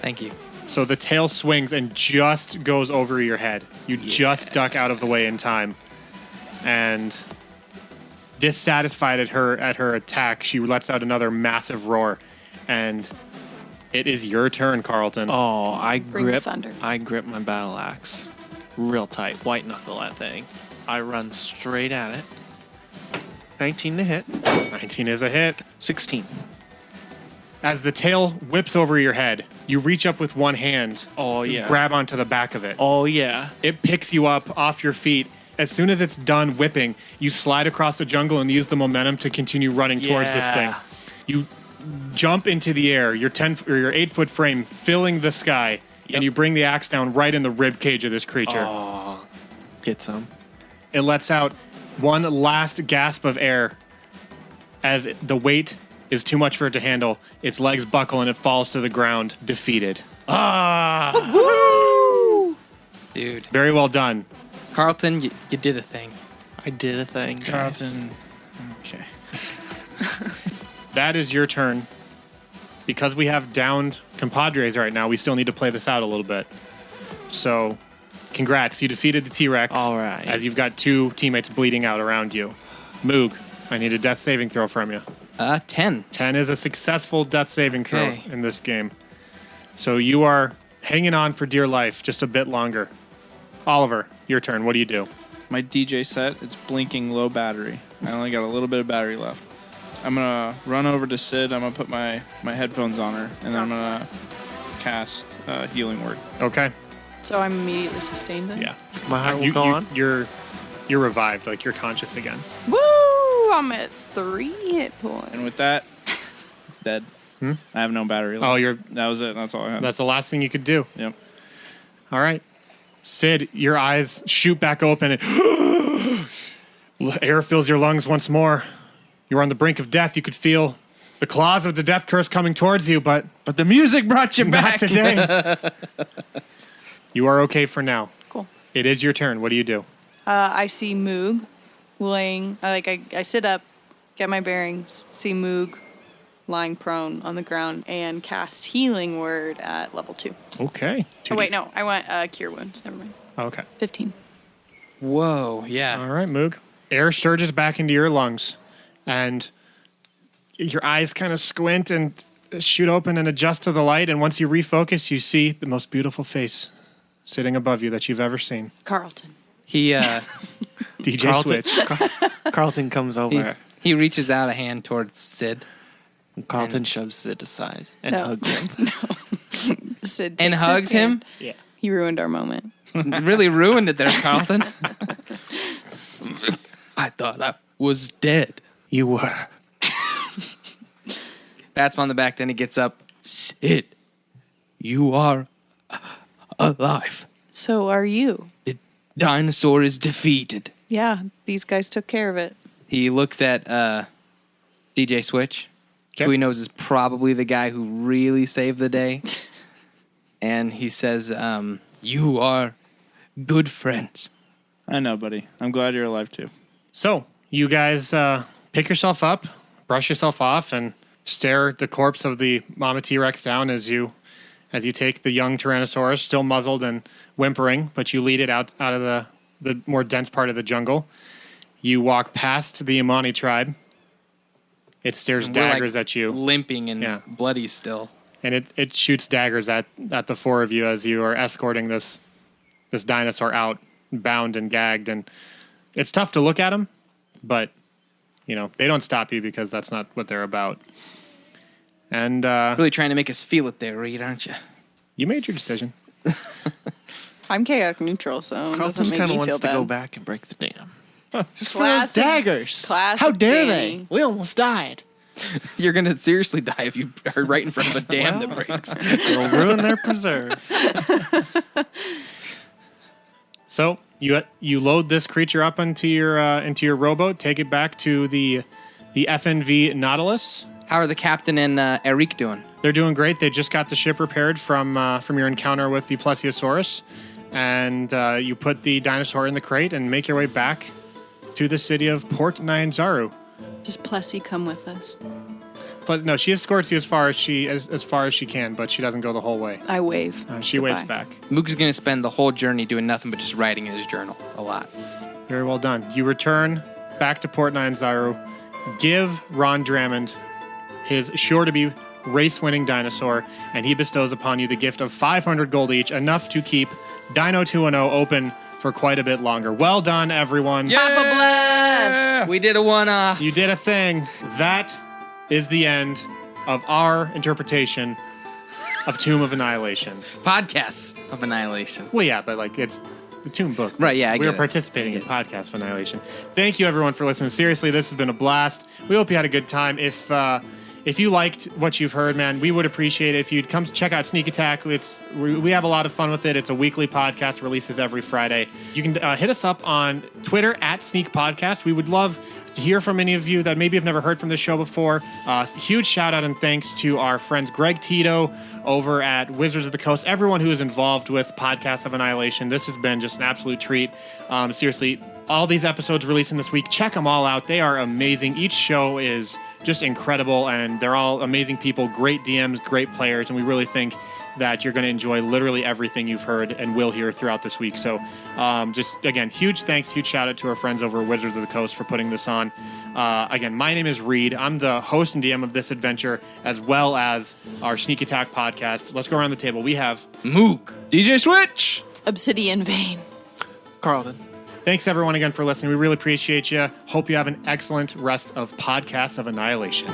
Thank you. So the tail swings and just goes over your head. You just duck out of the way in time. And dissatisfied at her attack, she lets out another massive roar. And it is your turn, Carlton. Oh, I Bring the grip thunder. my battle axe real tight, white knuckle that thing. I run straight at it. 19 to hit. 19 is a hit. 16. As the tail whips over your head, you reach up with one hand. Oh, yeah. Grab onto the back of it. Oh, yeah. It picks you up off your feet. As soon as it's done whipping, you slide across the jungle and use the momentum to continue running towards this thing. Yeah. You jump into the air, your 8-foot frame filling the sky, and you bring the axe down right in the rib cage of this creature. Oh, get some. It lets out one last gasp of air as the weight is too much for it to handle. Its legs buckle and it falls to the ground, defeated. Dude. Very well done. Carlton, you did a thing. I did a thing, guys. Carlton. Okay. That is your turn. Because we have downed compadres right now, we still need to play this out a little bit. So, congrats. You defeated the T-Rex. All right. As you've got two teammates bleeding out around you. Moog, I need a death saving throw from you. 10. 10 is a successful death saving throw Okay. in this game. So you are hanging on for dear life just a bit longer. Oliver, your turn. What do you do? My DJ set, it's blinking low battery. I only got a little bit of battery left. I'm going to run over to Sid. I'm going to put my headphones on her, and then I'm going to cast Healing Word. Okay. So I'm immediately sustained then? Yeah. My heart will go on. You're revived. Like, you're conscious again. Woo! I'm at 3 hit points. And with that, dead. I have no battery left. Oh, That was it. That's all I had. that's the last thing you could do. Yep. All right. Sid, your eyes shoot back open and air fills your lungs once more. You were on the brink of death. You could feel the claws of the death curse coming towards you, but But the music brought you not back. today. You are okay for now. Cool. It is your turn. What do you do? I see Moog laying. I sit up, get my bearings, see Moog lying prone on the ground, and cast Healing Word at level 2. Okay. Oh, wait, no. I want Cure Wounds. Never mind. Okay. 15. Whoa, yeah. All right, Moog. Air surges back into your lungs, and your eyes kind of squint and shoot open and adjust to the light, and once you refocus, you see the most beautiful face sitting above you that you've ever seen. Carlton. He DJ Carlton. Switch. Carlton comes over. he reaches out a hand towards Sid Carlton shoves it aside and No. hugs him. Sid and takes his hugs him. hand. Yeah. He ruined our moment. Really ruined it there, Carlton. I thought I was dead. You were. Pats him on the back, then he gets up. Sid, you are alive. So are you. The dinosaur is defeated. Yeah, these guys took care of it. He looks at DJ Switch, who he knows is probably the guy who really saved the day. And he says, You are good friends. I know, buddy. I'm glad you're alive too. So, you guys pick yourself up, brush yourself off, and stare the corpse of the Mama T-Rex down as you take the young Tyrannosaurus, still muzzled and whimpering, but you lead it out of the more dense part of the jungle. You walk past the Imani tribe. It stares we're, daggers like, at you. limping and Yeah. bloody still. And it shoots daggers at the four of you as you are escorting this dinosaur out, bound and gagged. And it's tough to look at them, but, they don't stop you because that's not what they're about. And Really trying to make us feel it there, Reed, aren't you? you made your decision. I'm chaotic neutral, so it Carlton doesn't make kind of me wants feel to bad. go back and break the dam. Just for those Classic- daggers. classic How dare Danny. they? We almost died. You're going to seriously die if you are right in front of a dam that breaks. It'll ruin their preserve. So you load this creature up into your rowboat, take it back to the FNV Nautilus. How are the captain and Eric doing? They're doing great. They just got the ship repaired from your encounter with the Plesiosaurus, and you put the dinosaur in the crate and make your way back to the city of Port Nyanzaru. Does Plessy come with us? But no, she escorts you as far as she can, but she doesn't go the whole way. I wave. She waits Goodbye. back. Mook's going to spend the whole journey doing nothing but just writing in his journal a lot. Very well done. You return back to Port Nyanzaru. Give Ron Drummond his sure-to-be race-winning dinosaur, and he bestows upon you the gift of 500 gold each, enough to keep Dino 210 open for quite a bit longer. Well done, everyone. Papa bless! We did a one-off. You did a thing. That is the end of our interpretation of Tomb of Annihilation. Podcasts of Annihilation. Well, yeah, but it's the Tomb book. Right, yeah, I we get were it. participating I in get Podcast of Annihilation. Thank you, everyone, for listening. Seriously, this has been a blast. We hope you had a good time. If you liked what you've heard, man, we would appreciate it if you'd come check out Sneak Attack. We have a lot of fun with it. It's a weekly podcast, releases every Friday. You can hit us up on Twitter at Sneak Podcast. We would love to hear from any of you that maybe have never heard from this show before. Huge shout out and thanks to our friends Greg Tito over at Wizards of the Coast, everyone who is involved with Podcast of Annihilation. This has been just an absolute treat. Seriously, all these episodes releasing this week, check them all out. They are amazing. Each show is just incredible, and they're all amazing people, great DMs, great players, and we really think that you're going to enjoy literally everything you've heard and will hear throughout this week. So just, again, huge thanks, huge shout out to our friends over at Wizards of the Coast for putting this on. Again, my name is Reed. I'm the host and DM of this adventure, as well as our Sneak Attack podcast. Let's go around the table. We have Mook. DJ Switch! Obsidian Vein. Carlton. Thanks, everyone, again for listening. We really appreciate you. Hope you have an excellent rest of Podcast of Annihilation.